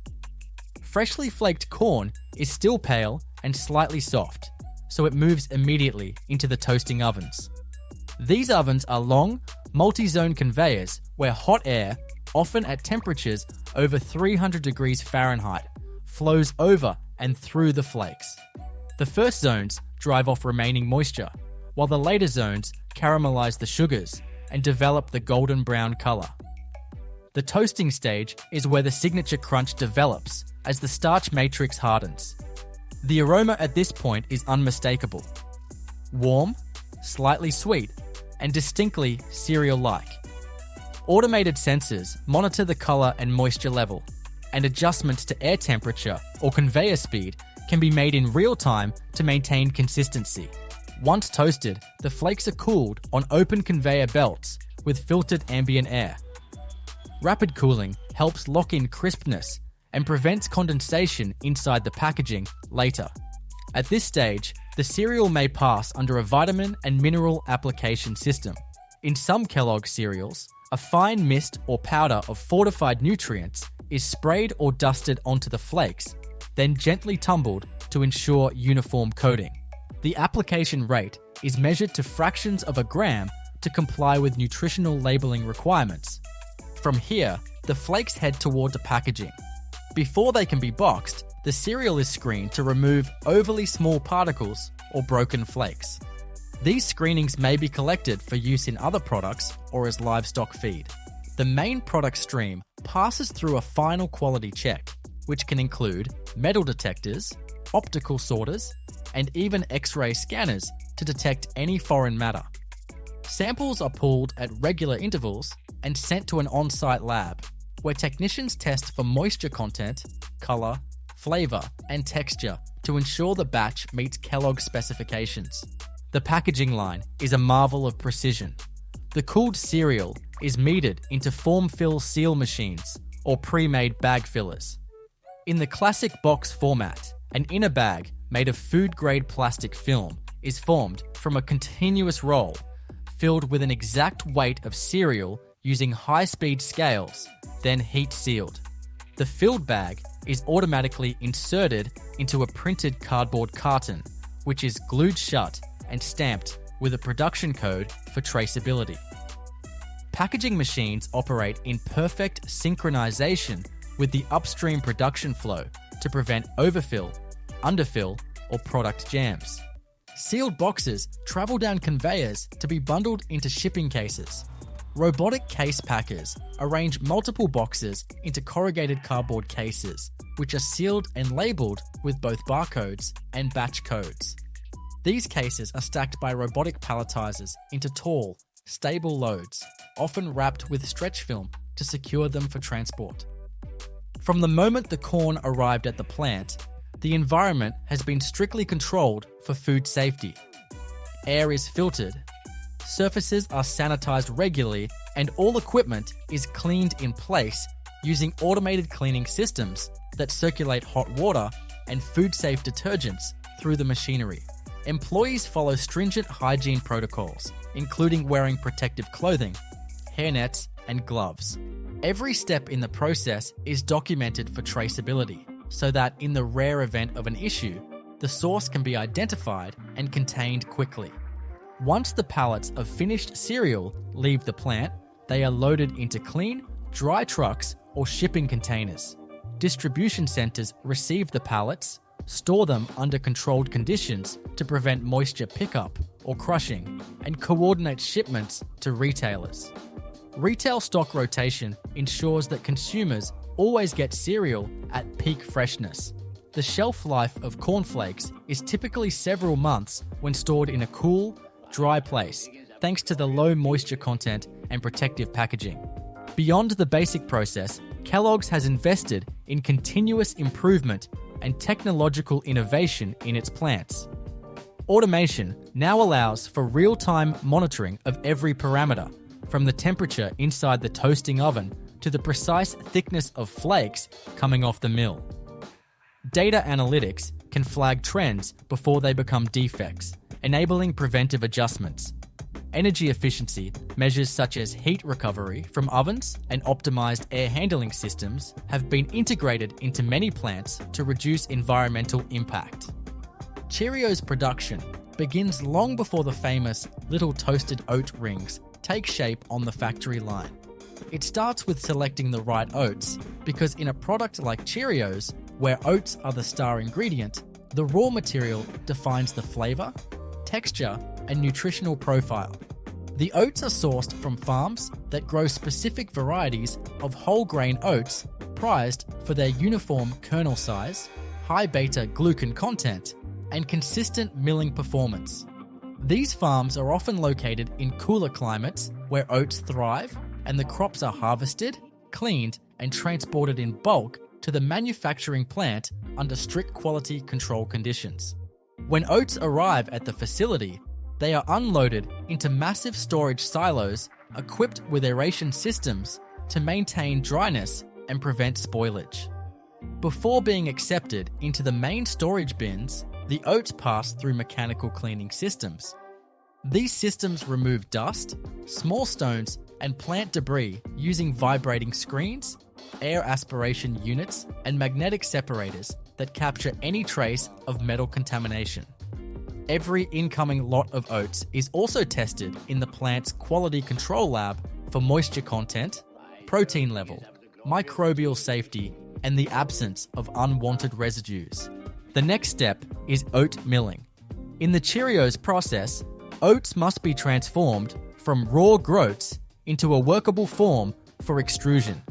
Freshly flaked corn is still pale and slightly soft, so it moves immediately into the toasting ovens. These ovens are long, multi-zone conveyors where hot air, often at temperatures over 300 degrees Fahrenheit, flows over and through the flakes. The first zones drive off remaining moisture, while the later zones caramelize the sugars and develop the golden brown color. The toasting stage is where the signature crunch develops as the starch matrix hardens. The aroma at this point is unmistakable. Warm, slightly sweet, and distinctly cereal-like. Automated sensors monitor the color and moisture level, and adjustments to air temperature or conveyor speed can be made in real time to maintain consistency. Once toasted, the flakes are cooled on open conveyor belts with filtered ambient air. Rapid cooling helps lock in crispness and prevents condensation inside the packaging later. At this stage, the cereal may pass under a vitamin and mineral application system. In some Kellogg cereals, a fine mist or powder of fortified nutrients is sprayed or dusted onto the flakes, then gently tumbled to ensure uniform coating. The application rate is measured to fractions of a gram to comply with nutritional labeling requirements. From here, the flakes head toward the packaging. Before they can be boxed, the cereal is screened to remove overly small particles or broken flakes. These screenings may be collected for use in other products or as livestock feed. The main product stream passes through a final quality check, which can include metal detectors, optical sorters, and even X-ray scanners to detect any foreign matter. Samples are pulled at regular intervals and sent to an on-site lab, where technicians test for moisture content, color, flavor, and texture to ensure the batch meets Kellogg specifications. The packaging line is a marvel of precision. The cooled cereal is metered into form-fill seal machines or pre-made bag fillers. In the classic box format, an inner bag made of food-grade plastic film is formed from a continuous roll filled with an exact weight of cereal using high-speed scales, then heat-sealed. The filled bag is automatically inserted into a printed cardboard carton, which is glued shut and stamped with a production code for traceability. Packaging machines operate in perfect synchronization with the upstream production flow to prevent overfill, underfill, or product jams. Sealed boxes travel down conveyors to be bundled into shipping cases. Robotic case packers arrange multiple boxes into corrugated cardboard cases, which are sealed and labeled with both barcodes and batch codes. These cases are stacked by robotic palletizers into tall, stable loads, often wrapped with stretch film to secure them for transport. From the moment the corn arrived at the plant, the environment has been strictly controlled for food safety. Air is filtered, surfaces are sanitized regularly, and all equipment is cleaned in place using automated cleaning systems that circulate hot water and food-safe detergents through the machinery. Employees follow stringent hygiene protocols, including wearing protective clothing, hairnets, and gloves. Every step in the process is documented for traceability, so that in the rare event of an issue, the source can be identified and contained quickly. Once the pallets of finished cereal leave the plant, they are loaded into clean, dry trucks or shipping containers. Distribution centers receive the pallets, store them under controlled conditions to prevent moisture pickup or crushing, and coordinate shipments to retailers. Retail stock rotation ensures that consumers always get cereal at peak freshness. The shelf life of cornflakes is typically several months when stored in a cool, dry place, thanks to the low moisture content and protective packaging. Beyond the basic process, Kellogg's has invested in continuous improvement and technological innovation in its plants. Automation now allows for real-time monitoring of every parameter, from the temperature inside the toasting oven to the precise thickness of flakes coming off the mill. Data analytics can flag trends before they become defects, enabling preventive adjustments. Energy efficiency measures such as heat recovery from ovens and optimized air handling systems have been integrated into many plants to reduce environmental impact. Cheerios production begins long before the famous little toasted oat rings take shape on the factory line. It starts with selecting the right oats because in a product like Cheerios, where oats are the star ingredient, the raw material defines the flavor, texture, and nutritional profile. The oats are sourced from farms that grow specific varieties of whole grain oats prized for their uniform kernel size, high beta-glucan content, and consistent milling performance. These farms are often located in cooler climates where oats thrive, and the crops are harvested, cleaned, and transported in bulk to the manufacturing plant under strict quality control conditions. When oats arrive at the facility, they are unloaded into massive storage silos equipped with aeration systems to maintain dryness and prevent spoilage. Before being accepted into the main storage bins, the oats pass through mechanical cleaning systems. These systems remove dust, small stones, and plant debris using vibrating screens, air aspiration units, and magnetic separators that capture any trace of metal contamination. Every incoming lot of oats is also tested in the plant's quality control lab for moisture content, protein level, microbial safety, and the absence of unwanted residues. The next step is oat milling. In the Cheerios process, oats must be transformed from raw groats into a workable form for extrusion.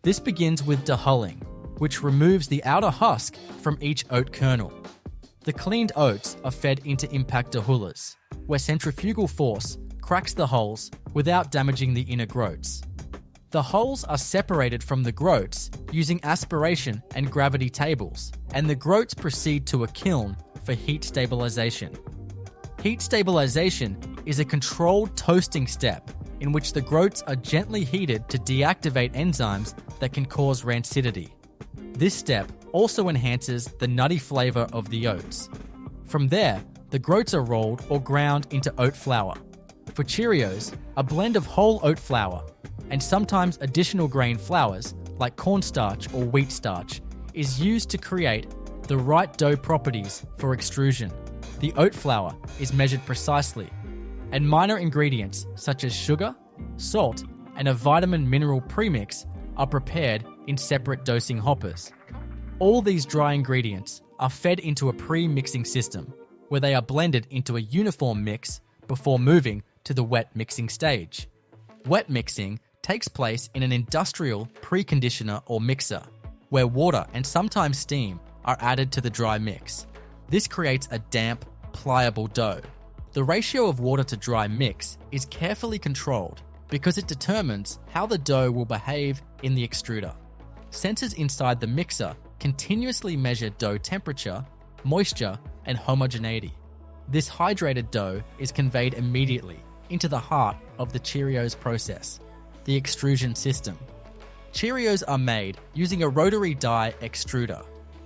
This begins with dehulling, which removes the outer husk from each oat kernel. The cleaned oats are fed into impact dehullers, where centrifugal force cracks the hulls without damaging the inner groats. The hulls are separated from the groats using aspiration and gravity tables, and the groats proceed to a kiln for heat stabilization. Heat stabilization is a controlled toasting step in which the groats are gently heated to deactivate enzymes that can cause rancidity. This step also enhances the nutty flavor of the oats. From there, the groats are rolled or ground into oat flour. For Cheerios, a blend of whole oat flour and sometimes additional grain flours like cornstarch or wheat starch is used to create the right dough properties for extrusion. The oat flour is measured precisely, and minor ingredients such as sugar, salt, and a vitamin mineral premix are prepared in separate dosing hoppers. All these dry ingredients are fed into a pre-mixing system where they are blended into a uniform mix before moving to the wet mixing stage. Wet mixing takes place in an industrial preconditioner or mixer where water and sometimes steam are added to the dry mix. This creates a damp, pliable dough. The ratio of water to dry mix is carefully controlled because it determines how the dough will behave in the extruder. Sensors inside the mixer continuously measure dough temperature, moisture, and homogeneity. This hydrated dough is conveyed immediately into the heart of the Cheerios process, the extrusion system. Cheerios are made using a rotary die extruder.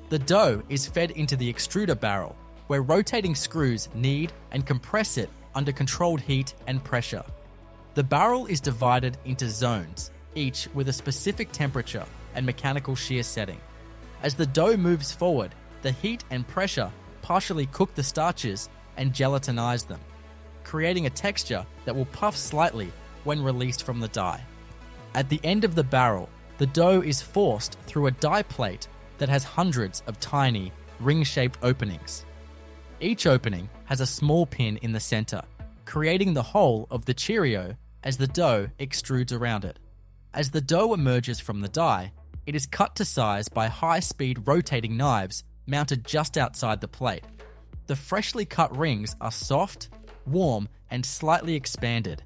The dough is fed into the extruder barrel, where rotating screws knead and compress it under controlled heat and pressure. The barrel is divided into zones, each with a specific temperature and mechanical shear setting. As the dough moves forward, the heat and pressure partially cook the starches and gelatinize them, creating a texture that will puff slightly when released from the die. At the end of the barrel, the dough is forced through a die plate that has hundreds of tiny, ring-shaped openings. Each opening has a small pin in the center, creating the hole of the Cheerio as the dough extrudes around it. As the dough emerges from the die, it is cut to size by high-speed rotating knives mounted just outside the plate. The freshly cut rings are soft, warm, and slightly expanded.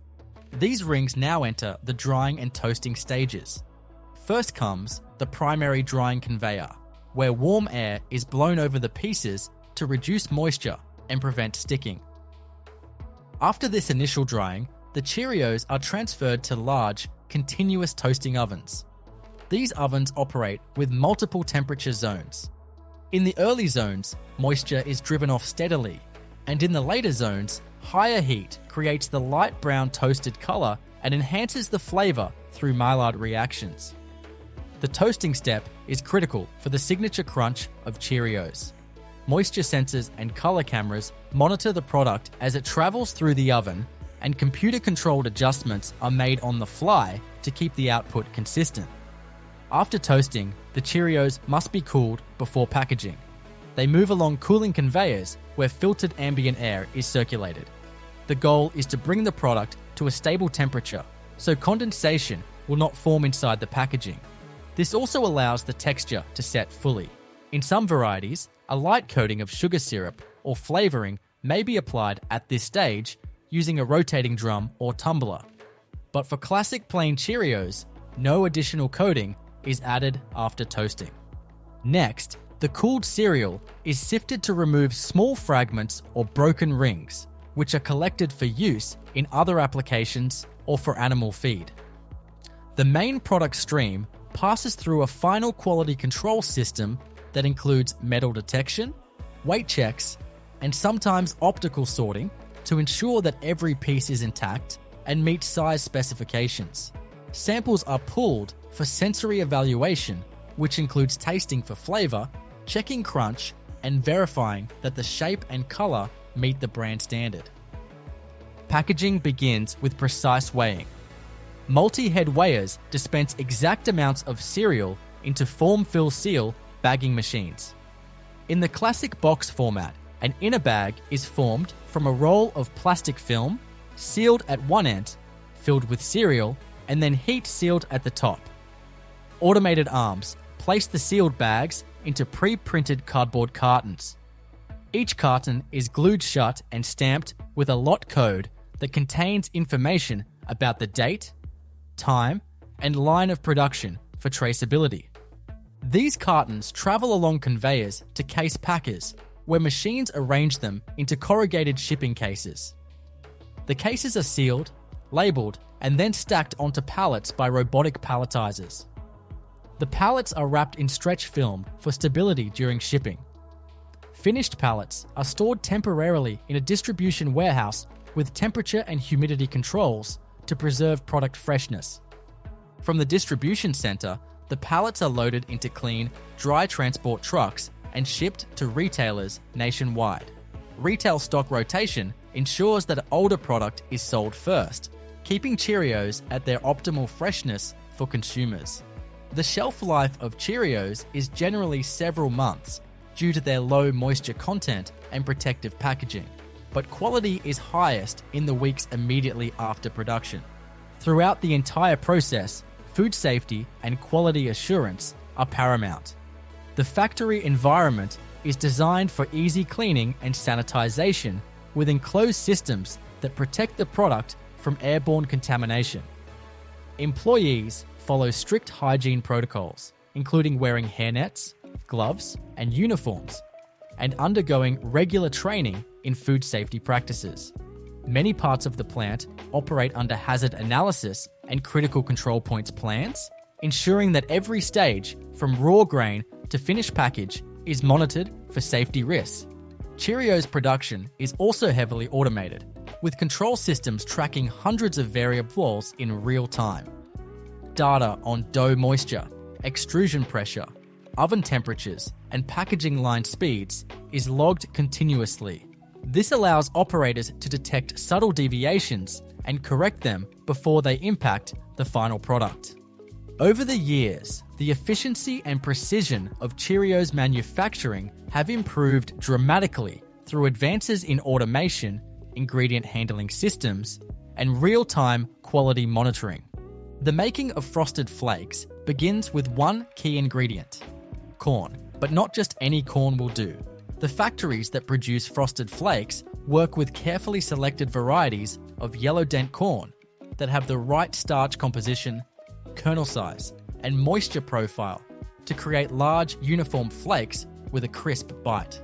These rings now enter the drying and toasting stages. First comes the primary drying conveyor, where warm air is blown over the pieces to reduce moisture and prevent sticking. After this initial drying, the Cheerios are transferred to large, continuous toasting ovens. These ovens operate with multiple temperature zones. In the early zones, moisture is driven off steadily, and in the later zones, higher heat creates the light brown toasted color and enhances the flavor through Maillard reactions. The toasting step is critical for the signature crunch of Cheerios. Moisture sensors and color cameras monitor the product as it travels through the oven, and computer-controlled adjustments are made on the fly to keep the output consistent. After toasting, the Cheerios must be cooled before packaging. They move along cooling conveyors where filtered ambient air is circulated. The goal is to bring the product to a stable temperature, so condensation will not form inside the packaging. This also allows the texture to set fully. In some varieties, a light coating of sugar syrup or flavoring may be applied at this stage using a rotating drum or tumbler. But for classic plain Cheerios, no additional coating is added after toasting. Next, the cooled cereal is sifted to remove small fragments or broken rings, which are collected for use in other applications or for animal feed. The main product stream passes through a final quality control system that includes metal detection, weight checks, and sometimes optical sorting to ensure that every piece is intact and meets size specifications. Samples are pulled for sensory evaluation, which includes tasting for flavor, checking crunch, and verifying that the shape and color meet the brand standard. Packaging begins with precise weighing. Multi-head weighers dispense exact amounts of cereal into form-fill-seal bagging machines. In the classic box format, an inner bag is formed from a roll of plastic film, sealed at one end, filled with cereal, and then heat-sealed at the top. Automated arms place the sealed bags into pre-printed cardboard cartons. Each carton is glued shut and stamped with a lot code that contains information about the date, time, and line of production for traceability. These cartons travel along conveyors to case packers, where machines arrange them into corrugated shipping cases. The cases are sealed, labeled, and then stacked onto pallets by robotic palletizers. The pallets are wrapped in stretch film for stability during shipping. Finished pallets are stored temporarily in a distribution warehouse with temperature and humidity controls to preserve product freshness. From the distribution center, the pallets are loaded into clean, dry transport trucks and shipped to retailers nationwide. Retail stock rotation ensures that older product is sold first, keeping Cheerios at their optimal freshness for consumers. The shelf life of Cheerios is generally several months due to their low moisture content and protective packaging, but quality is highest in the weeks immediately after production. Throughout the entire process, food safety and quality assurance are paramount. The factory environment is designed for easy cleaning and sanitization with enclosed systems that protect the product from airborne contamination. Employees follow strict hygiene protocols, including wearing hairnets, gloves, and uniforms, and undergoing regular training in food safety practices. Many parts of the plant operate under hazard analysis and critical control points plans, ensuring that every stage, from raw grain to finished package, is monitored for safety risks. Cheerios production is also heavily automated, with control systems tracking hundreds of variables in real time. Data on dough moisture, extrusion pressure, oven temperatures, and packaging line speeds is logged continuously. This allows operators to detect subtle deviations and correct them before they impact the final product. Over the years, the efficiency and precision of Cheerios manufacturing have improved dramatically through advances in automation, ingredient handling systems, and real-time quality monitoring. The making of frosted flakes begins with one key ingredient: corn. But not just any corn will do. The factories that produce frosted flakes work with carefully selected varieties of yellow dent corn that have the right starch composition, kernel size, and moisture profile to create large, uniform flakes with a crisp bite.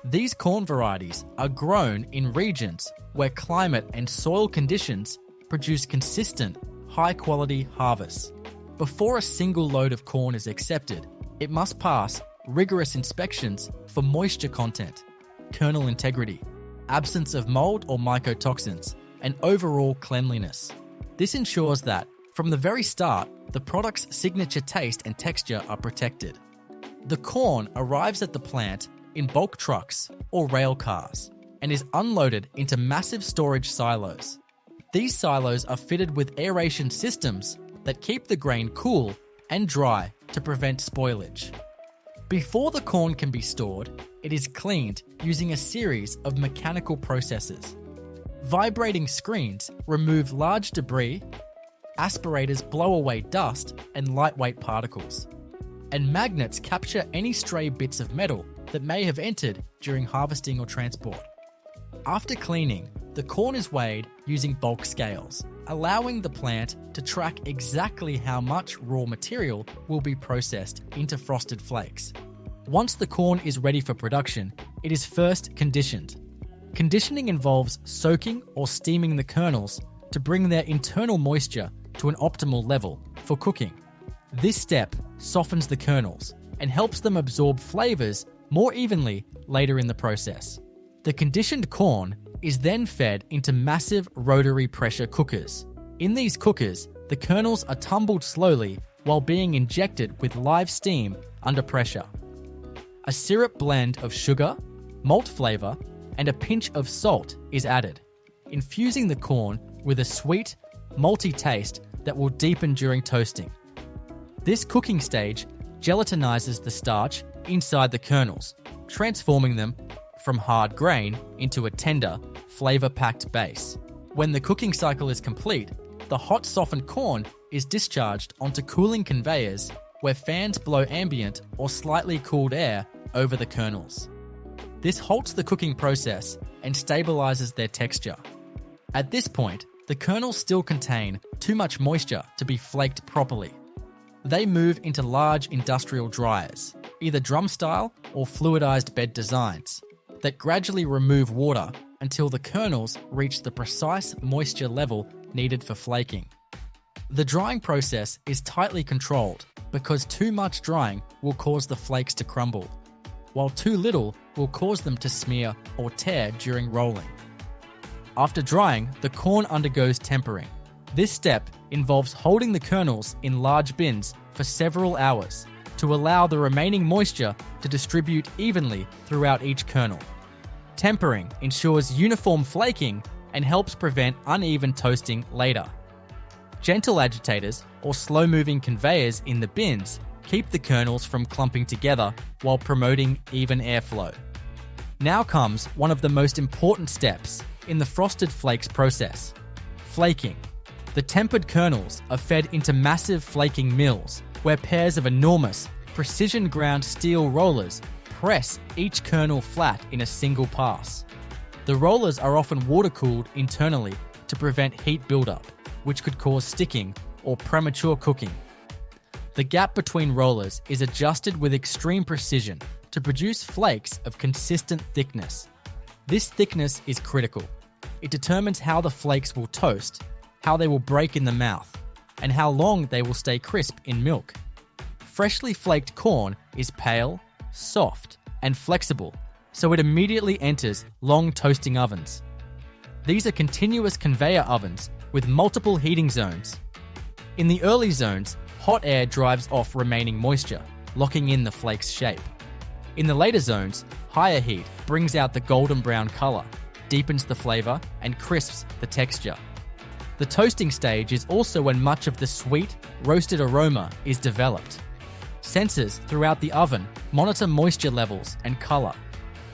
These corn varieties are grown in regions where climate and soil conditions produce consistent, high-quality harvests. Before a single load of corn is accepted, it must pass rigorous inspections for moisture content, kernel integrity, absence of mold or mycotoxins, and overall cleanliness. This ensures that, from the very start, the product's signature taste and texture are protected. The corn arrives at the plant in bulk trucks or rail cars and is unloaded into massive storage silos. These silos are fitted with aeration systems that keep the grain cool and dry to prevent spoilage. Before the corn can be stored, it is cleaned using a series of mechanical processes. Vibrating screens remove large debris, aspirators blow away dust and lightweight particles, and magnets capture any stray bits of metal that may have entered during harvesting or transport. After cleaning, the corn is weighed using bulk scales, allowing the plant to track exactly how much raw material will be processed into frosted flakes. Once the corn is ready for production, it is first conditioned. Conditioning involves soaking or steaming the kernels to bring their internal moisture to an optimal level for cooking. This step softens the kernels and helps them absorb flavors more evenly later in the process. The conditioned corn is then fed into massive rotary pressure cookers. In these cookers, the kernels are tumbled slowly while being injected with live steam under pressure. A syrup blend of sugar, malt flavor, and a pinch of salt is added, infusing the corn with a sweet, malty taste that will deepen during toasting. This cooking stage gelatinizes the starch inside the kernels, transforming them from hard grain into a tender, flavor-packed base. When the cooking cycle is complete, the hot softened corn is discharged onto cooling conveyors where fans blow ambient or slightly cooled air over the kernels. This halts the cooking process and stabilizes their texture. At this point, the kernels still contain too much moisture to be flaked properly. They move into large industrial dryers, either drum-style or fluidized bed designs, that gradually remove water until the kernels reach the precise moisture level needed for flaking. The drying process is tightly controlled because too much drying will cause the flakes to crumble, while too little will cause them to smear or tear during rolling. After drying, the corn undergoes tempering. This step involves holding the kernels in large bins for several hours to allow the remaining moisture to distribute evenly throughout each kernel. Tempering ensures uniform flaking and helps prevent uneven toasting later. Gentle agitators or slow-moving conveyors in the bins keep the kernels from clumping together while promoting even airflow. Now comes one of the most important steps in the frosted flakes process: flaking. The tempered kernels are fed into massive flaking mills where pairs of enormous, precision-ground steel rollers press each kernel flat in a single pass. The rollers are often water-cooled internally to prevent heat buildup, which could cause sticking or premature cooking. The gap between rollers is adjusted with extreme precision to produce flakes of consistent thickness. This thickness is critical. It determines how the flakes will toast, how they will break in the mouth, and how long they will stay crisp in milk. Freshly flaked corn is pale, soft, and flexible, so it immediately enters long toasting ovens. These are continuous conveyor ovens with multiple heating zones. In the early zones, hot air drives off remaining moisture, locking in the flake's shape. In the later zones, higher heat brings out the golden brown color, deepens the flavor, and crisps the texture. The toasting stage is also when much of the sweet, roasted aroma is developed. Sensors throughout the oven monitor moisture levels and color,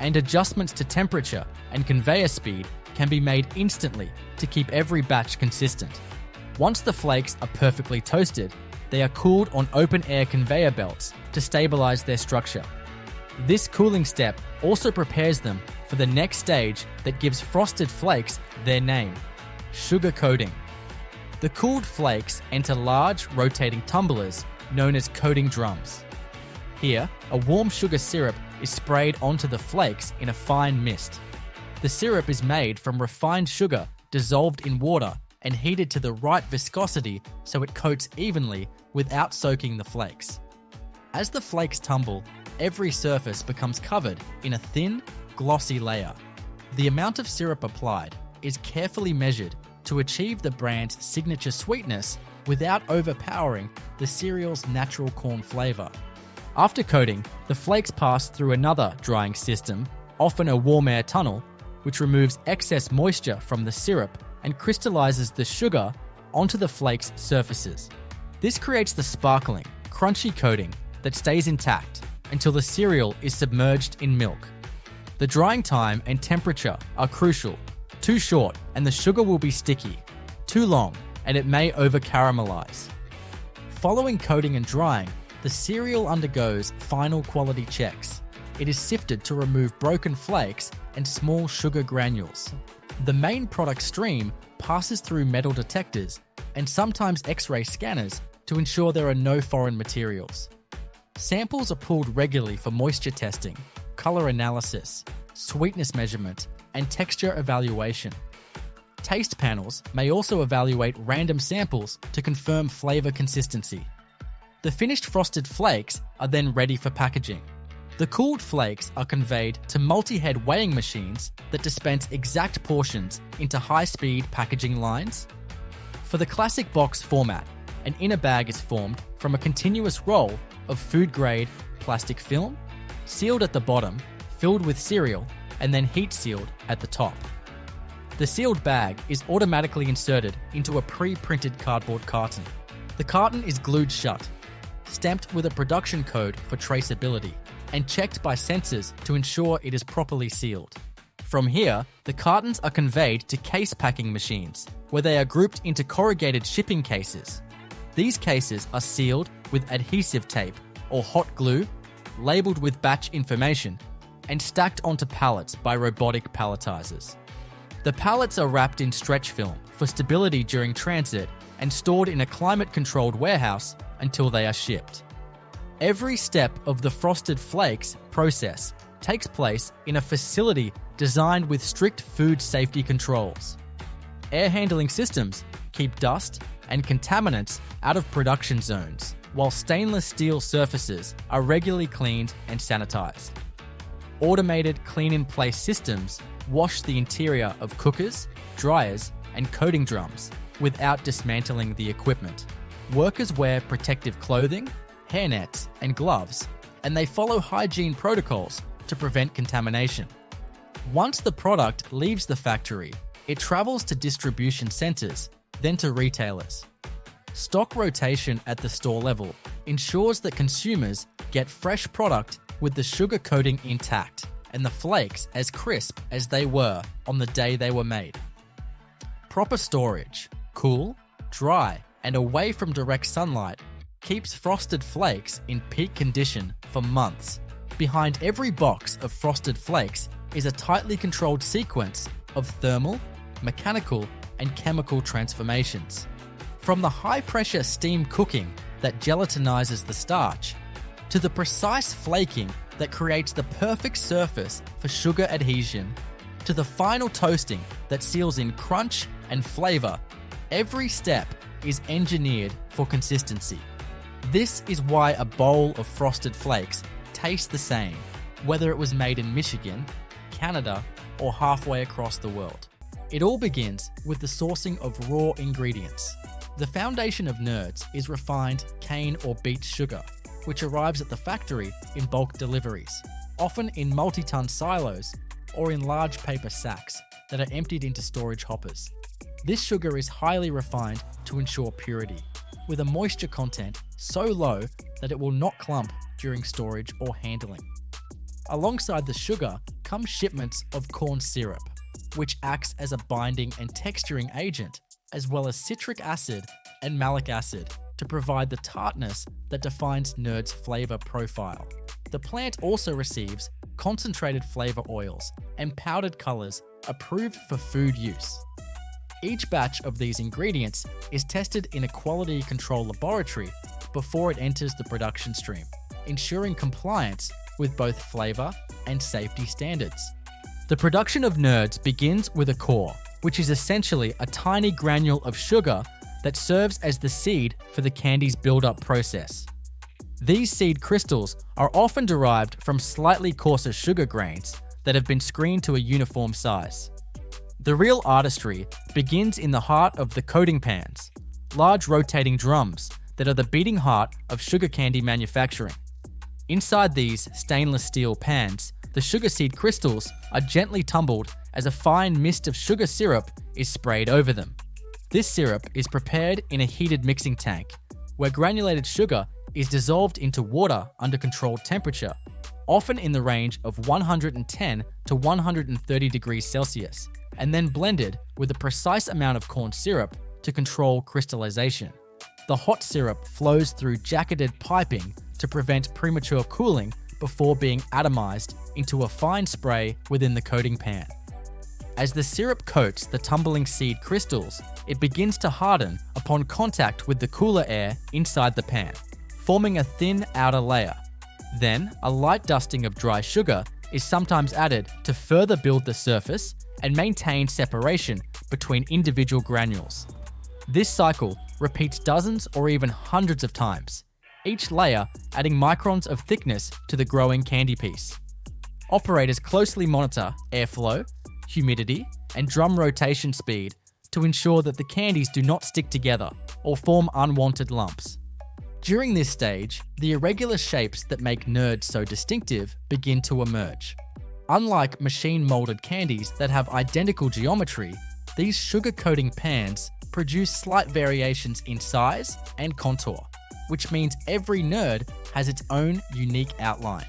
and adjustments to temperature and conveyor speed can be made instantly to keep every batch consistent. Once the flakes are perfectly toasted, they are cooled on open-air conveyor belts to stabilize their structure. This cooling step also prepares them for the next stage that gives frosted flakes their name: sugar coating. The cooled flakes enter large rotating tumblers known as coating drums. Here, a warm sugar syrup is sprayed onto the flakes in a fine mist. The syrup is made from refined sugar dissolved in water and heated to the right viscosity so it coats evenly without soaking the flakes. As the flakes tumble, every surface becomes covered in a thin, glossy layer. The amount of syrup applied is carefully measured to achieve the brand's signature sweetness without overpowering the cereal's natural corn flavor. After coating, the flakes pass through another drying system, often a warm air tunnel, which removes excess moisture from the syrup and crystallizes the sugar onto the flakes' surfaces. This creates the sparkling, crunchy coating that stays intact until the cereal is submerged in milk. The drying time and temperature are crucial. Too short and the sugar will be sticky. Too long and it may over-caramelize. Following coating and drying, the cereal undergoes final quality checks. It is sifted to remove broken flakes and small sugar granules. The main product stream passes through metal detectors and sometimes X-ray scanners to ensure there are no foreign materials. Samples are pulled regularly for moisture testing, color analysis, sweetness measurement, and texture evaluation. Taste panels may also evaluate random samples to confirm flavor consistency. The finished frosted flakes are then ready for packaging. The cooled flakes are conveyed to multi-head weighing machines that dispense exact portions into high-speed packaging lines. For the classic box format, an inner bag is formed from a continuous roll of food-grade plastic film, sealed at the bottom, filled with cereal, and then heat-sealed at the top. The sealed bag is automatically inserted into a pre-printed cardboard carton. The carton is glued shut, stamped with a production code for traceability, and checked by sensors to ensure it is properly sealed. From here, the cartons are conveyed to case packing machines, where they are grouped into corrugated shipping cases. These cases are sealed with adhesive tape or hot glue, labeled with batch information, and stacked onto pallets by robotic palletizers. The pallets are wrapped in stretch film for stability during transit and stored in a climate-controlled warehouse until they are shipped. Every step of the frosted flakes process takes place in a facility designed with strict food safety controls. Air handling systems keep dust and contaminants out of production zones, while stainless steel surfaces are regularly cleaned and sanitized. Automated clean-in-place systems wash the interior of cookers, dryers, and coating drums without dismantling the equipment. Workers wear protective clothing, hairnets, and gloves, and they follow hygiene protocols to prevent contamination. Once the product leaves the factory, it travels to distribution centers, then to retailers. Stock rotation at the store level ensures that consumers get fresh product with the sugar coating intact and the flakes as crisp as they were on the day they were made. Proper storage, cool, dry, and away from direct sunlight keeps frosted flakes in peak condition for months. Behind every box of frosted flakes is a tightly controlled sequence of thermal, mechanical, and chemical transformations. From the high-pressure steam cooking that gelatinizes the starch, to the precise flaking that creates the perfect surface for sugar adhesion, to the final toasting that seals in crunch and flavor, every step is engineered for consistency. This is why a bowl of frosted flakes tastes the same, whether it was made in Michigan, Canada, or halfway across the world. It all begins with the sourcing of raw ingredients. The foundation of nerds is refined cane or beet sugar, which arrives at the factory in bulk deliveries, often in multi-ton silos or in large paper sacks that are emptied into storage hoppers. This sugar is highly refined to ensure purity, with a moisture content so low that it will not clump during storage or handling. Alongside the sugar come shipments of corn syrup. which acts as a binding and texturing agent, as well as citric acid and malic acid to provide the tartness that defines Nerd's flavor profile. The plant also receives concentrated flavor oils and powdered colors approved for food use. Each batch of these ingredients is tested in a quality control laboratory before it enters the production stream, ensuring compliance with both flavor and safety standards. The production of Nerds begins with a core, which is essentially a tiny granule of sugar that serves as the seed for the candy's build-up process. These seed crystals are often derived from slightly coarser sugar grains that have been screened to a uniform size. The real artistry begins in the heart of the coating pans, large rotating drums that are the beating heart of sugar candy manufacturing. Inside these stainless steel pans, the sugar seed crystals are gently tumbled as a fine mist of sugar syrup is sprayed over them. This syrup is prepared in a heated mixing tank, where granulated sugar is dissolved into water under controlled temperature, often in the range of 110 to 130 degrees Celsius, and then blended with a precise amount of corn syrup to control crystallization. The hot syrup flows through jacketed piping to prevent premature cooling before being atomized into a fine spray within the coating pan. As the syrup coats the tumbling seed crystals, it begins to harden upon contact with the cooler air inside the pan, forming a thin outer layer. Then, a light dusting of dry sugar is sometimes added to further build the surface and maintain separation between individual granules. This cycle repeats dozens or even hundreds of times, each layer adding microns of thickness to the growing candy piece. Operators closely monitor airflow, humidity, and drum rotation speed to ensure that the candies do not stick together or form unwanted lumps. During this stage, the irregular shapes that make Nerds so distinctive begin to emerge. Unlike machine-molded candies that have identical geometry, these sugar coating pans produce slight variations in size and contour, which means every Nerd has its own unique outline.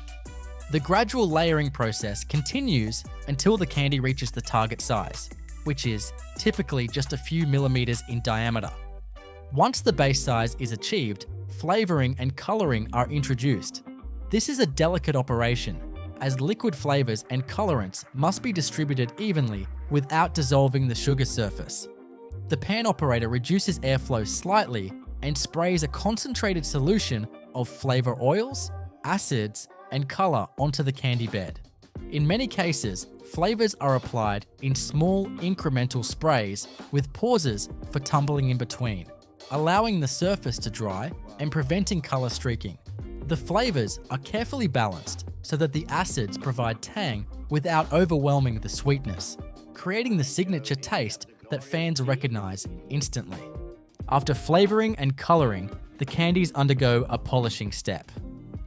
The gradual layering process continues until the candy reaches the target size, which is typically just a few millimeters in diameter. Once the base size is achieved, flavoring and coloring are introduced. This is a delicate operation, as liquid flavors and colorants must be distributed evenly without dissolving the sugar surface. The pan operator reduces airflow slightly and sprays a concentrated solution of flavor oils, acids, and color onto the candy bed. In many cases, flavors are applied in small incremental sprays with pauses for tumbling in between, allowing the surface to dry and preventing color streaking. The flavors are carefully balanced so that the acids provide tang without overwhelming the sweetness, creating the signature taste that fans recognize instantly. After flavoring and coloring, the candies undergo a polishing step.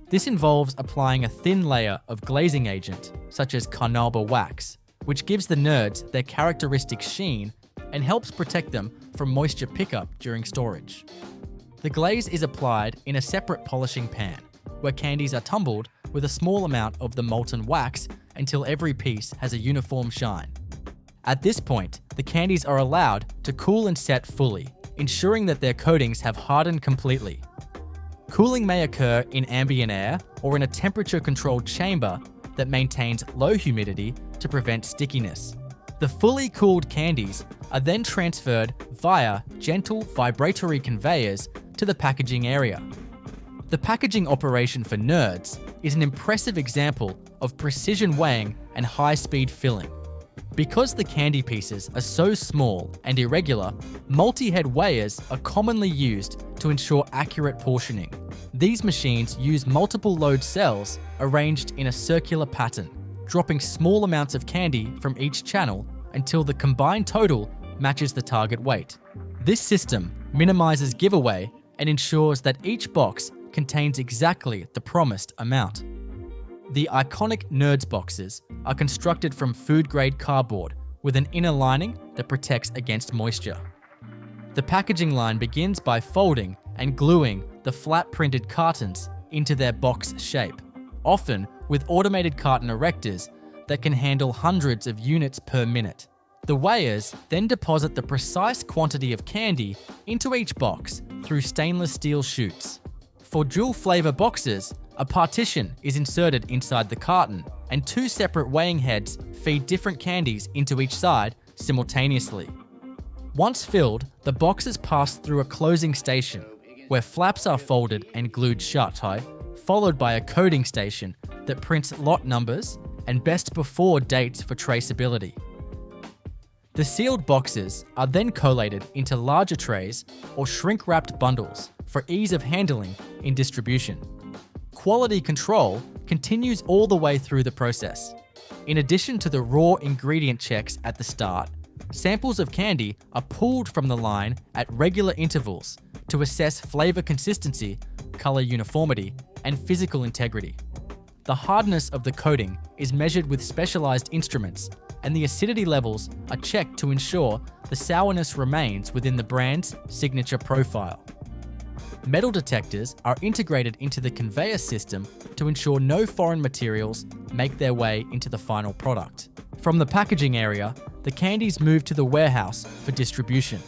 This involves applying a thin layer of glazing agent, such as carnauba wax, which gives the Nerds their characteristic sheen and helps protect them from moisture pickup during storage. The glaze is applied in a separate polishing pan, where candies are tumbled with a small amount of the molten wax until every piece has a uniform shine. At this point, the candies are allowed to cool and set fully, ensuring that their coatings have hardened completely. Cooling may occur in ambient air or in a temperature-controlled chamber that maintains low humidity to prevent stickiness. The fully cooled candies are then transferred via gentle vibratory conveyors to the packaging area. The packaging operation for Nerds is an impressive example of precision weighing and high-speed filling. Because the candy pieces are so small and irregular, multi-head weighers are commonly used to ensure accurate portioning. These machines use multiple load cells arranged in a circular pattern, dropping small amounts of candy from each channel until the combined total matches the target weight. This system minimizes giveaway and ensures that each box contains exactly the promised amount. The iconic Nerds boxes are constructed from food-grade cardboard with an inner lining that protects against moisture. The packaging line begins by folding and gluing the flat-printed cartons into their box shape, often with automated carton erectors that can handle hundreds of units per minute. The weighers then deposit the precise quantity of candy into each box through stainless steel chutes. For dual flavor boxes, a partition is inserted inside the carton and two separate weighing heads feed different candies into each side simultaneously. Once filled, the boxes pass through a closing station where flaps are folded and glued shut, followed by a coding station that prints lot numbers and best before dates for traceability. The sealed boxes are then collated into larger trays or shrink-wrapped bundles for ease of handling in distribution. Quality control continues all the way through the process. In addition to the raw ingredient checks at the start, samples of candy are pulled from the line at regular intervals to assess flavor consistency, color uniformity, and physical integrity. The hardness of the coating is measured with specialized instruments, and the acidity levels are checked to ensure the sourness remains within the brand's signature profile. Metal detectors are integrated into the conveyor system to ensure no foreign materials make their way into the final product. From the packaging area, the candies move to the warehouse for distribution.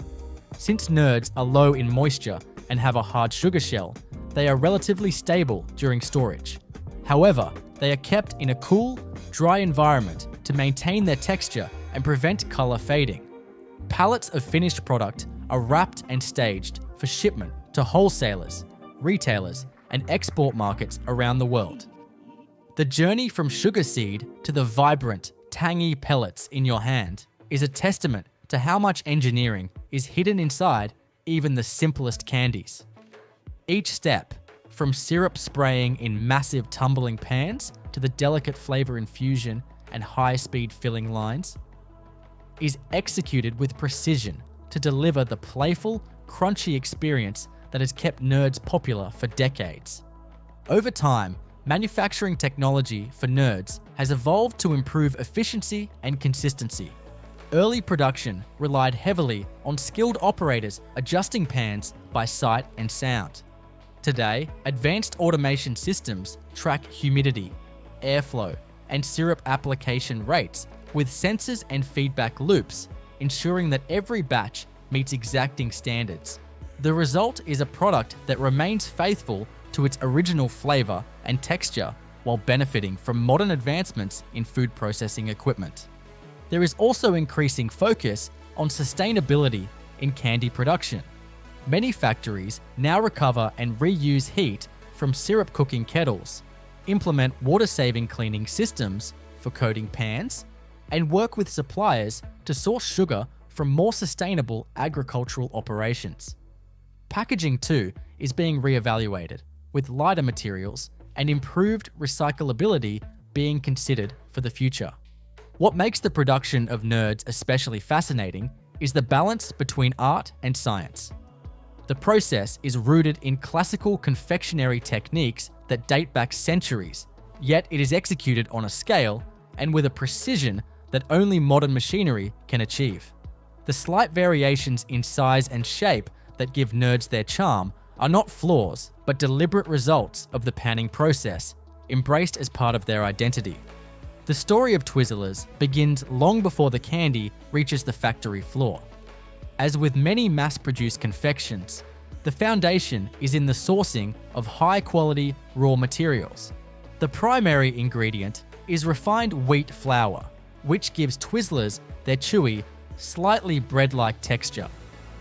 Since nerds are low in moisture and have a hard sugar shell, they are relatively stable during storage. However, they are kept in a cool, dry environment to maintain their texture and prevent color fading. Pallets of finished product are wrapped and staged for shipment to wholesalers, retailers, and export markets around the world. The journey from sugar seed to the vibrant, tangy pellets in your hand is a testament to how much engineering is hidden inside even the simplest candies. Each step, from syrup spraying in massive tumbling pans to the delicate flavor infusion and high-speed filling lines, is executed with precision to deliver the playful, crunchy experience that has kept nerds popular for decades. Over time, manufacturing technology for nerds has evolved to improve efficiency and consistency. Early production relied heavily on skilled operators adjusting pans by sight and sound. Today, advanced automation systems track humidity, airflow, and syrup application rates with sensors and feedback loops, ensuring that every batch meets exacting standards. The result is a product that remains faithful to its original flavor and texture while benefiting from modern advancements in food processing equipment. There is also increasing focus on sustainability in candy production. Many factories now recover and reuse heat from syrup cooking kettles, implement water-saving cleaning systems for coating pans, and work with suppliers to source sugar from more sustainable agricultural operations. Packaging too is being reevaluated, with lighter materials and improved recyclability being considered for the future. What makes the production of nerds especially fascinating is the balance between art and science. The process is rooted in classical confectionery techniques that date back centuries, yet it is executed on a scale and with a precision that only modern machinery can achieve. The slight variations in size and shape that give nerds their charm are not flaws, but deliberate results of the panning process, embraced as part of their identity. The story of Twizzlers begins long before the candy reaches the factory floor. As with many mass-produced confections, the foundation is in the sourcing of high-quality raw materials. The primary ingredient is refined wheat flour, which gives Twizzlers their chewy, slightly bread-like texture.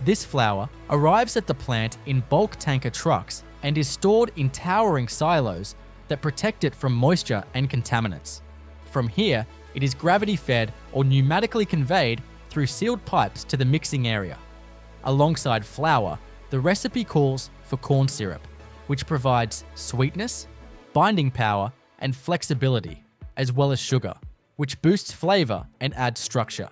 This flour arrives at the plant in bulk tanker trucks and is stored in towering silos that protect it from moisture and contaminants. From here, it is gravity-fed or pneumatically conveyed through sealed pipes to the mixing area. Alongside flour, the recipe calls for corn syrup, which provides sweetness, binding power, and flexibility, as well as sugar, which boosts flavor and adds structure.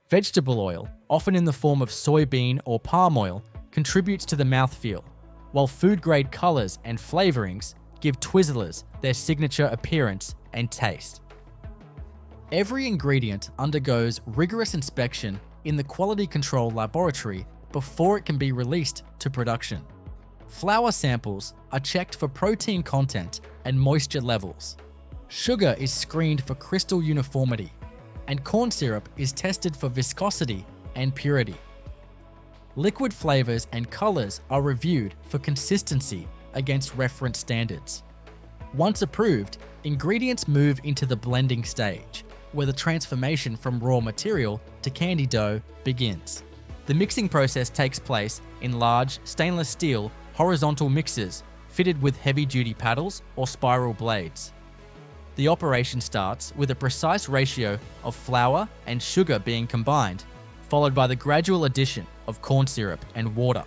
Vegetable oil, often in the form of soybean or palm oil, contributes to the mouthfeel, while food-grade colors and flavorings give Twizzlers their signature appearance and taste. Every ingredient undergoes rigorous inspection in the quality control laboratory before it can be released to production. Flour samples are checked for protein content and moisture levels. Sugar is screened for crystal uniformity, and corn syrup is tested for viscosity and purity. Liquid flavors and colors are reviewed for consistency against reference standards. Once approved, ingredients move into the blending stage, where the transformation from raw material to candy dough begins. The mixing process takes place in large stainless steel horizontal mixers fitted with heavy-duty paddles or spiral blades. The operation starts with a precise ratio of flour and sugar being combined, followed by the gradual addition of corn syrup and water.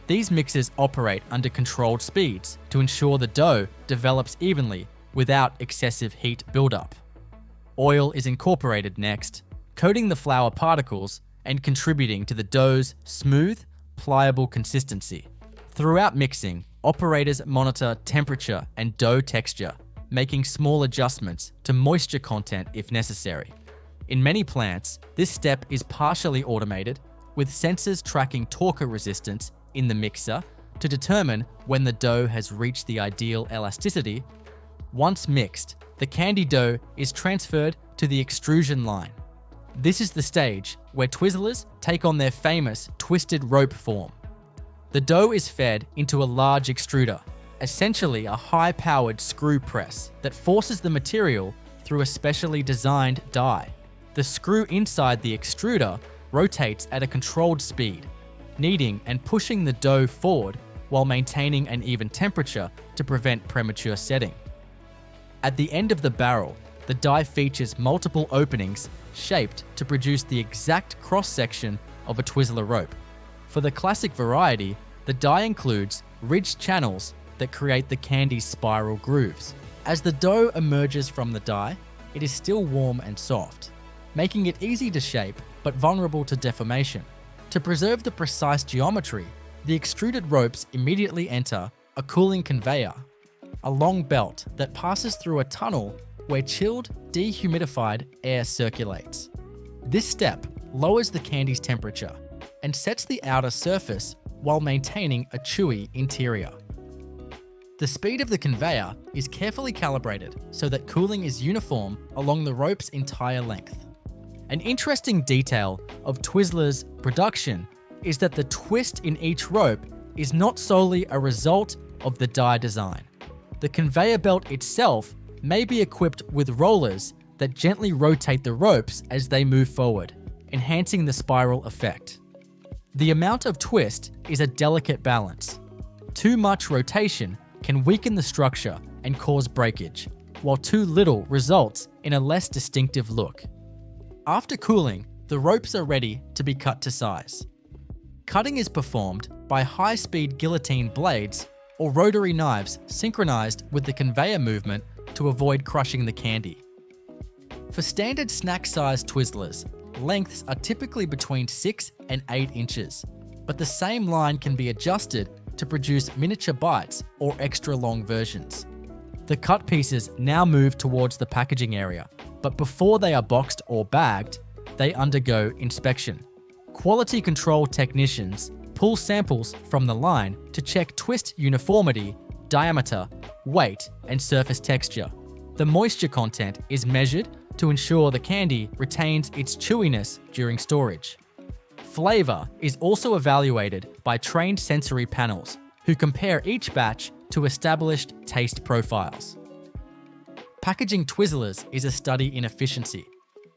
These mixers operate under controlled speeds to ensure the dough develops evenly without excessive heat buildup. Oil is incorporated next, coating the flour particles and contributing to the dough's smooth, pliable consistency. Throughout mixing, operators monitor temperature and dough texture, making small adjustments to moisture content if necessary. In many plants, this step is partially automated, with sensors tracking torque resistance in the mixer to determine when the dough has reached the ideal elasticity. Once mixed, the candy dough is transferred to the extrusion line. This is the stage where Twizzlers take on their famous twisted rope form. The dough is fed into a large extruder, essentially a high-powered screw press that forces the material through a specially designed die. The screw inside the extruder rotates at a controlled speed, kneading and pushing the dough forward while maintaining an even temperature to prevent premature setting. At the end of the barrel, the die features multiple openings shaped to produce the exact cross-section of a Twizzler rope. For the classic variety, the die includes ridged channels that create the candy's spiral grooves. As the dough emerges from the die, it is still warm and soft, making it easy to shape but vulnerable to deformation. To preserve the precise geometry, the extruded ropes immediately enter a cooling conveyor, a long belt that passes through a tunnel where chilled, dehumidified air circulates. This step lowers the candy's temperature and sets the outer surface while maintaining a chewy interior. The speed of the conveyor is carefully calibrated so that cooling is uniform along the rope's entire length. An interesting detail of Twizzlers' production is that the twist in each rope is not solely a result of the die design. The conveyor belt itself may be equipped with rollers that gently rotate the ropes as they move forward, enhancing the spiral effect. The amount of twist is a delicate balance. Too much rotation can weaken the structure and cause breakage, while too little results in a less distinctive look. After cooling, the ropes are ready to be cut to size. Cutting is performed by high-speed guillotine blades or rotary knives synchronized with the conveyor movement to avoid crushing the candy. For standard snack-sized Twizzlers, lengths are typically between 6 and 8 inches, but the same line can be adjusted to produce miniature bites or extra long versions. The cut pieces now move towards the packaging area, but before they are boxed or bagged, they undergo inspection. Quality control technicians pull samples from the line to check twist uniformity, diameter, weight, and surface texture. The moisture content is measured to ensure the candy retains its chewiness during storage. Flavor is also evaluated by trained sensory panels who compare each batch to established taste profiles. Packaging Twizzlers is a study in efficiency.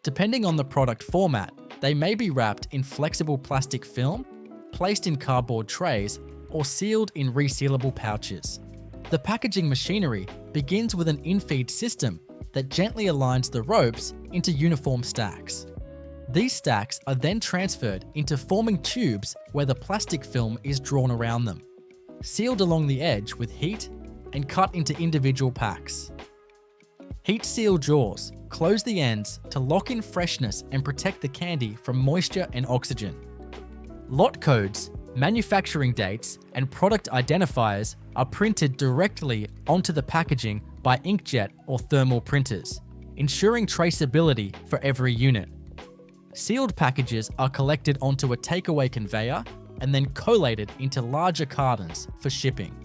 Depending on the product format, they may be wrapped in flexible plastic film, placed in cardboard trays, or sealed in resealable pouches. The packaging machinery begins with an in-feed system that gently aligns the ropes into uniform stacks. These stacks are then transferred into forming tubes where the plastic film is drawn around them, sealed along the edge with heat, and cut into individual packs. Heat-sealed jaws close the ends to lock in freshness and protect the candy from moisture and oxygen. Lot codes, manufacturing dates, and product identifiers are printed directly onto the packaging by inkjet or thermal printers, ensuring traceability for every unit. Sealed packages are collected onto a takeaway conveyor and then collated into larger cartons for shipping.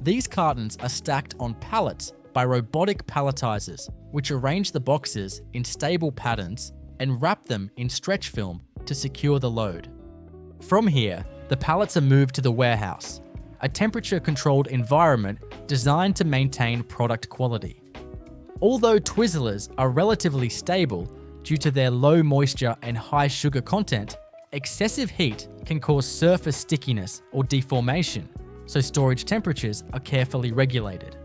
These cartons are stacked on pallets by robotic palletizers, which arrange the boxes in stable patterns and wrap them in stretch film to secure the load. From here, the pallets are moved to the warehouse, a temperature-controlled environment designed to maintain product quality. Although Twizzlers are relatively stable due to their low moisture and high sugar content, excessive heat can cause surface stickiness or deformation, so storage temperatures are carefully regulated.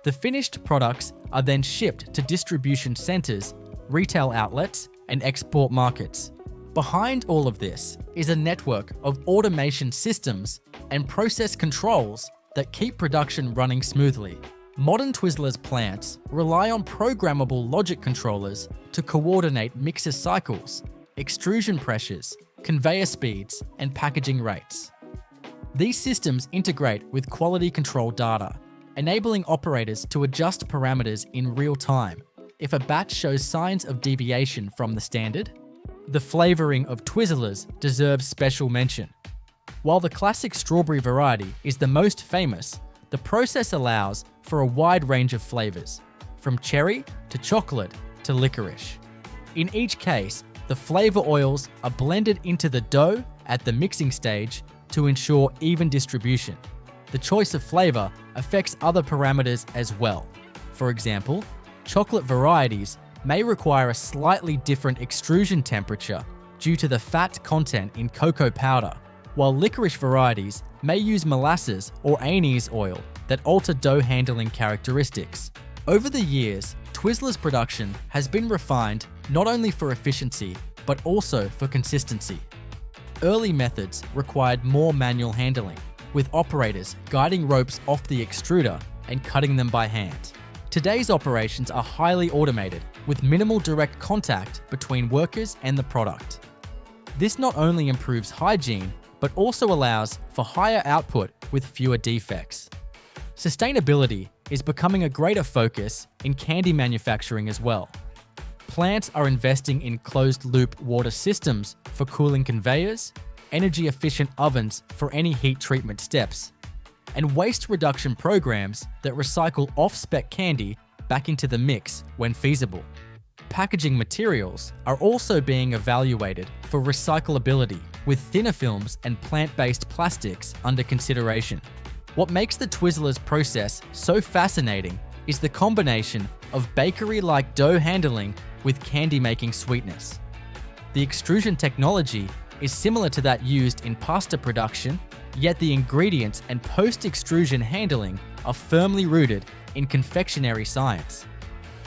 The finished products are then shipped to distribution centers, retail outlets, and export markets. Behind all of this is a network of automation systems and process controls that keep production running smoothly. Modern Twizzlers plants rely on programmable logic controllers to coordinate mixer cycles, extrusion pressures, conveyor speeds, and packaging rates. These systems integrate with quality control data, enabling operators to adjust parameters in real time if a batch shows signs of deviation from the standard. The flavoring of Twizzlers deserves special mention. While the classic strawberry variety is the most famous, the process allows for a wide range of flavors, from cherry to chocolate to licorice. In each case, the flavor oils are blended into the dough at the mixing stage to ensure even distribution. The choice of flavor affects other parameters as well. For example, chocolate varieties may require a slightly different extrusion temperature due to the fat content in cocoa powder, while licorice varieties may use molasses or anise oil that alter dough handling characteristics. Over the years, Twizzlers production has been refined not only for efficiency, but also for consistency. Early methods required more manual handling, with operators guiding ropes off the extruder and cutting them by hand. Today's operations are highly automated, with minimal direct contact between workers and the product. This not only improves hygiene, but also allows for higher output with fewer defects. Sustainability is becoming a greater focus in candy manufacturing as well. Plants are investing in closed-loop water systems for cooling conveyors, energy-efficient ovens for any heat treatment steps, and waste reduction programs that recycle off-spec candy back into the mix when feasible. Packaging materials are also being evaluated for recyclability, with thinner films and plant-based plastics under consideration. What makes the Twizzlers process so fascinating is the combination of bakery-like dough handling with candy-making sweetness. The extrusion technology is similar to that used in pasta production, yet the ingredients and post-extrusion handling are firmly rooted in confectionery science.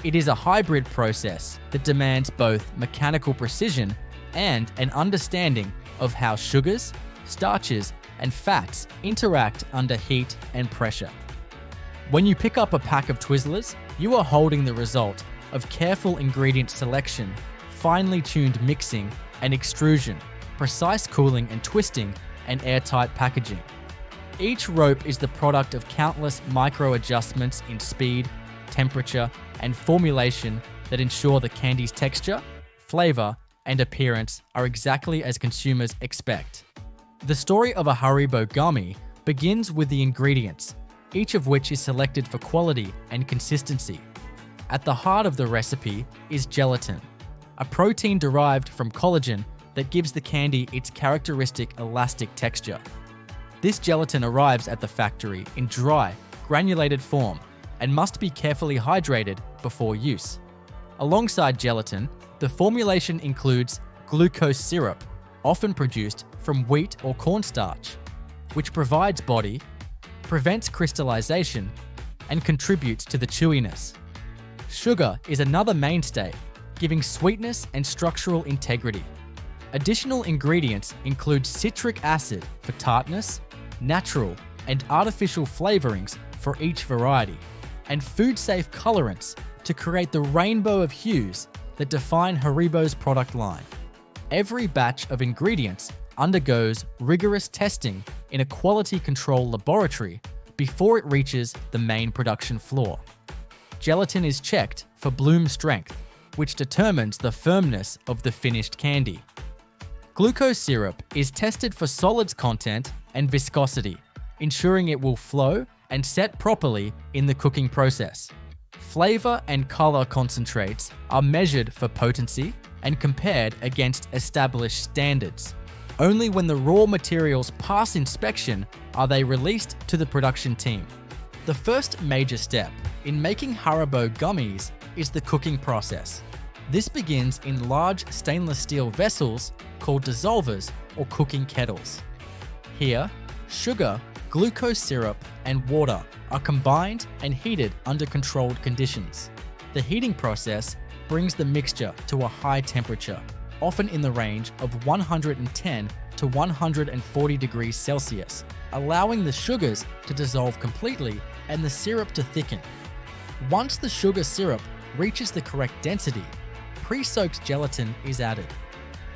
It is a hybrid process that demands both mechanical precision and an understanding of how sugars, starches, and fats interact under heat and pressure. When you pick up a pack of Twizzlers, you are holding the result of careful ingredient selection, finely tuned mixing and extrusion, precise cooling and twisting, and airtight packaging. Each rope is the product of countless micro adjustments in speed, temperature, and formulation that ensure the candy's texture, flavor, and appearance are exactly as consumers expect. The story of a Haribo gummy begins with the ingredients, each of which is selected for quality and consistency. At the heart of the recipe is gelatin, a protein derived from collagen that gives the candy its characteristic elastic texture. This gelatin arrives at the factory in dry, granulated form and must be carefully hydrated before use. Alongside gelatin, the formulation includes glucose syrup, often produced from wheat or cornstarch, which provides body, prevents crystallization, and contributes to the chewiness. Sugar is another mainstay, giving sweetness and structural integrity. Additional ingredients include citric acid for tartness, natural and artificial flavorings for each variety, and food-safe colorants to create the rainbow of hues that define Haribo's product line. Every batch of ingredients undergoes rigorous testing in a quality control laboratory before it reaches the main production floor. Gelatin is checked for bloom strength, which determines the firmness of the finished candy. Glucose syrup is tested for solids content and viscosity, ensuring it will flow and set properly in the cooking process. Flavor and color concentrates are measured for potency and compared against established standards. Only when the raw materials pass inspection are they released to the production team. The first major step in making Haribo gummies is the cooking process. This begins in large stainless steel vessels called dissolvers or cooking kettles. Here, sugar, glucose syrup, and water are combined and heated under controlled conditions. The heating process brings the mixture to a high temperature, often in the range of 110 to 140 degrees Celsius, allowing the sugars to dissolve completely and the syrup to thicken. Once the sugar syrup reaches the correct density, pre-soaked gelatin is added.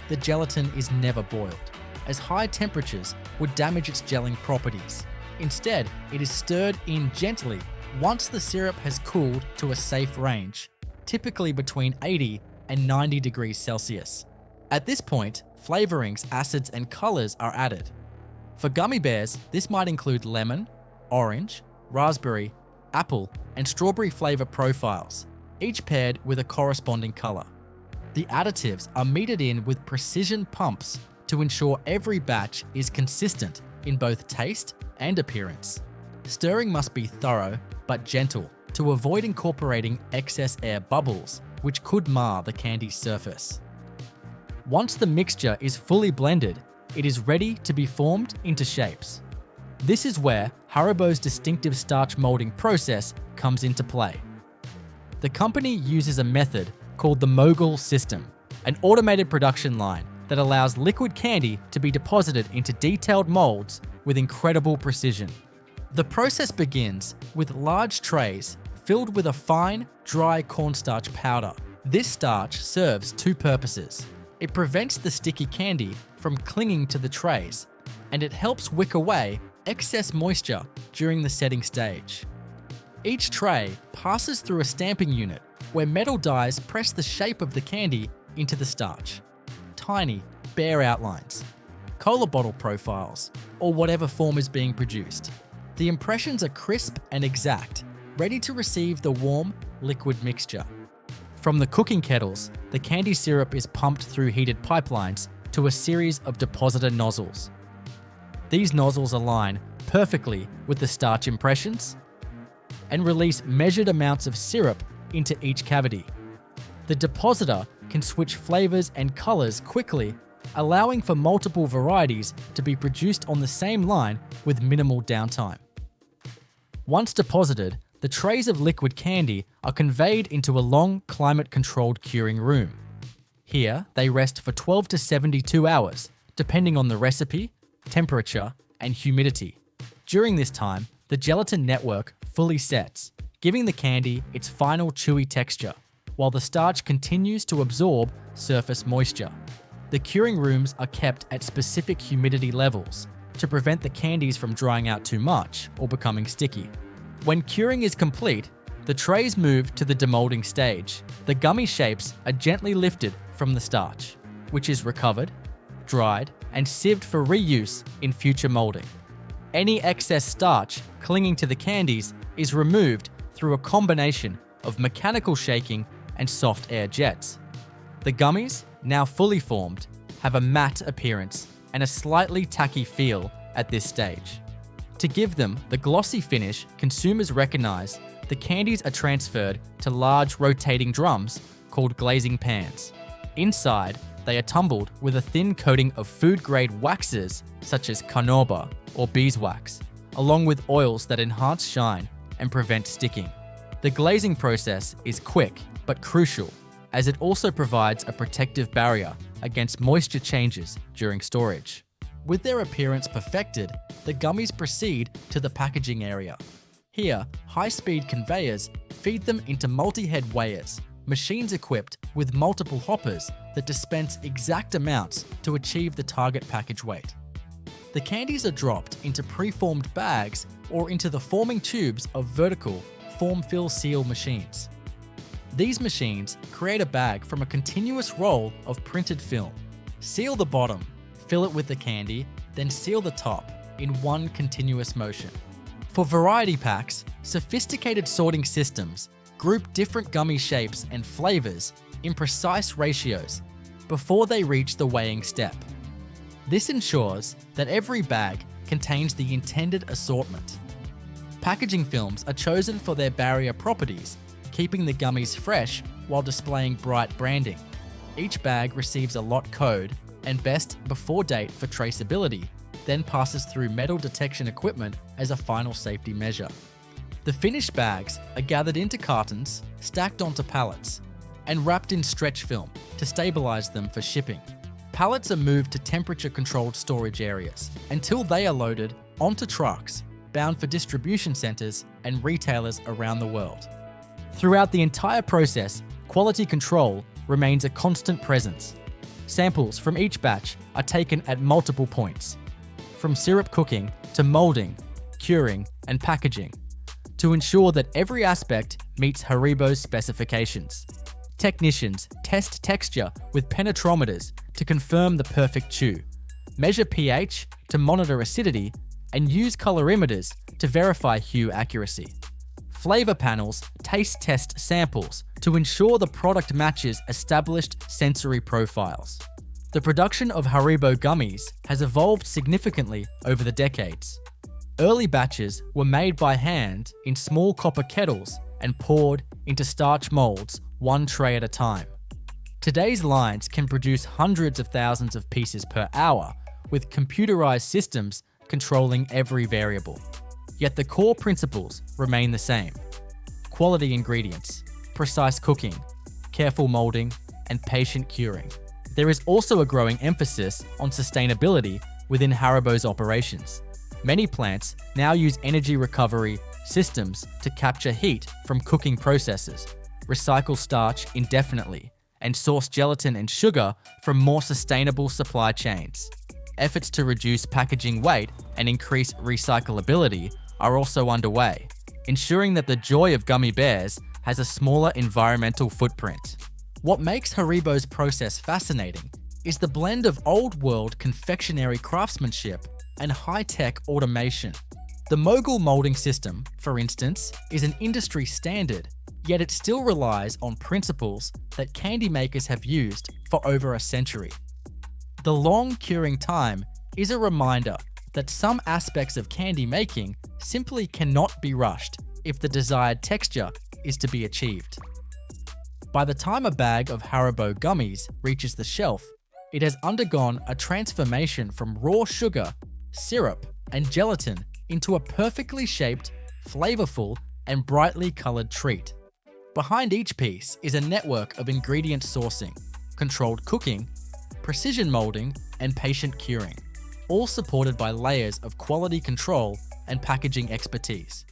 The gelatin is never boiled, as high temperatures would damage its gelling properties. Instead, it is stirred in gently once the syrup has cooled to a safe range, typically between 80 and 90 degrees Celsius. At this point, flavorings, acids, and colors are added. For gummy bears, this might include lemon, orange, raspberry, apple, and strawberry flavor profiles, each paired with a corresponding color. The additives are metered in with precision pumps to ensure every batch is consistent in both taste and appearance. Stirring must be thorough but gentle to avoid incorporating excess air bubbles, which could mar the candy's surface. Once the mixture is fully blended, it is ready to be formed into shapes. This is where Haribo's distinctive starch molding process comes into play. The company uses a method called the Mogul system, an automated production line that allows liquid candy to be deposited into detailed molds with incredible precision. The process begins with large trays filled with a fine, dry cornstarch powder. This starch serves two purposes. It prevents the sticky candy from clinging to the trays, and it helps wick away excess moisture during the setting stage. Each tray passes through a stamping unit where metal dies press the shape of the candy into the starch. Tiny, bare outlines, cola bottle profiles, or whatever form is being produced. The impressions are crisp and exact, ready to receive the warm, liquid mixture. From the cooking kettles, the candy syrup is pumped through heated pipelines to a series of depositor nozzles. These nozzles align perfectly with the starch impressions and release measured amounts of syrup into each cavity. The depositor can switch flavors and colors quickly, allowing for multiple varieties to be produced on the same line with minimal downtime. Once deposited, the trays of liquid candy are conveyed into a long climate-controlled curing room. Here, they rest for 12 to 72 hours, depending on the recipe, temperature, and humidity. During this time, the gelatin network fully sets, giving the candy its final chewy texture, while the starch continues to absorb surface moisture. The curing rooms are kept at specific humidity levels to prevent the candies from drying out too much or becoming sticky. When curing is complete, the trays move to the demolding stage. The gummy shapes are gently lifted from the starch, which is recovered, dried, and sieved for reuse in future molding. Any excess starch clinging to the candies is removed through a combination of mechanical shaking and soft air jets. The gummies, now fully formed, have a matte appearance and a slightly tacky feel at this stage. To give them the glossy finish consumers recognize, the candies are transferred to large rotating drums called glazing pans. Inside, they are tumbled with a thin coating of food-grade waxes such as carnauba or beeswax, along with oils that enhance shine and prevent sticking. The glazing process is quick but crucial, as it also provides a protective barrier against moisture changes during storage. With their appearance perfected, the gummies proceed to the packaging area. Here, high-speed conveyors feed them into multi-head weighers, machines equipped with multiple hoppers that dispense exact amounts to achieve the target package weight. The candies are dropped into pre-formed bags or into the forming tubes of vertical form-fill-seal machines. These machines create a bag from a continuous roll of printed film. Seal the bottom, fill it with the candy, then seal the top in one continuous motion. For variety packs, sophisticated sorting systems group different gummy shapes and flavors in precise ratios before they reach the weighing step. This ensures that every bag contains the intended assortment. Packaging films are chosen for their barrier properties, keeping the gummies fresh while displaying bright branding. Each bag receives a lot code and best before date for traceability, then passes through metal detection equipment as a final safety measure. The finished bags are gathered into cartons, stacked onto pallets, and wrapped in stretch film to stabilize them for shipping. Pallets are moved to temperature-controlled storage areas until they are loaded onto trucks bound for distribution centers and retailers around the world. Throughout the entire process, quality control remains a constant presence. Samples from each batch are taken at multiple points, from syrup cooking to molding, curing, and packaging, to ensure that every aspect meets Haribo's specifications. Technicians test texture with penetrometers to confirm the perfect chew, measure pH to monitor acidity, and use colorimeters to verify hue accuracy. Flavor panels taste test samples to ensure the product matches established sensory profiles. The production of Haribo gummies has evolved significantly over the decades. Early batches were made by hand in small copper kettles and poured into starch molds one tray at a time. Today's lines can produce hundreds of thousands of pieces per hour, with computerized systems controlling every variable. Yet the core principles remain the same: quality ingredients, precise cooking, careful molding, and patient curing. There is also a growing emphasis on sustainability within Haribo's operations. Many plants now use energy recovery systems to capture heat from cooking processes, recycle starch indefinitely, and source gelatin and sugar from more sustainable supply chains. Efforts to reduce packaging weight and increase recyclability are also underway, ensuring that the joy of gummy bears has a smaller environmental footprint. What makes Haribo's process fascinating is the blend of old-world confectionery craftsmanship and high-tech automation. The mogul molding system, for instance, is an industry standard, yet it still relies on principles that candy makers have used for over a century. The long curing time is a reminder that some aspects of candy making simply cannot be rushed if the desired texture is to be achieved. By the time a bag of Haribo gummies reaches the shelf, it has undergone a transformation from raw sugar, syrup, and gelatin into a perfectly shaped, flavorful, and brightly colored treat. Behind each piece is a network of ingredient sourcing, controlled cooking, precision molding, and patient curing, all supported by layers of quality control and packaging expertise.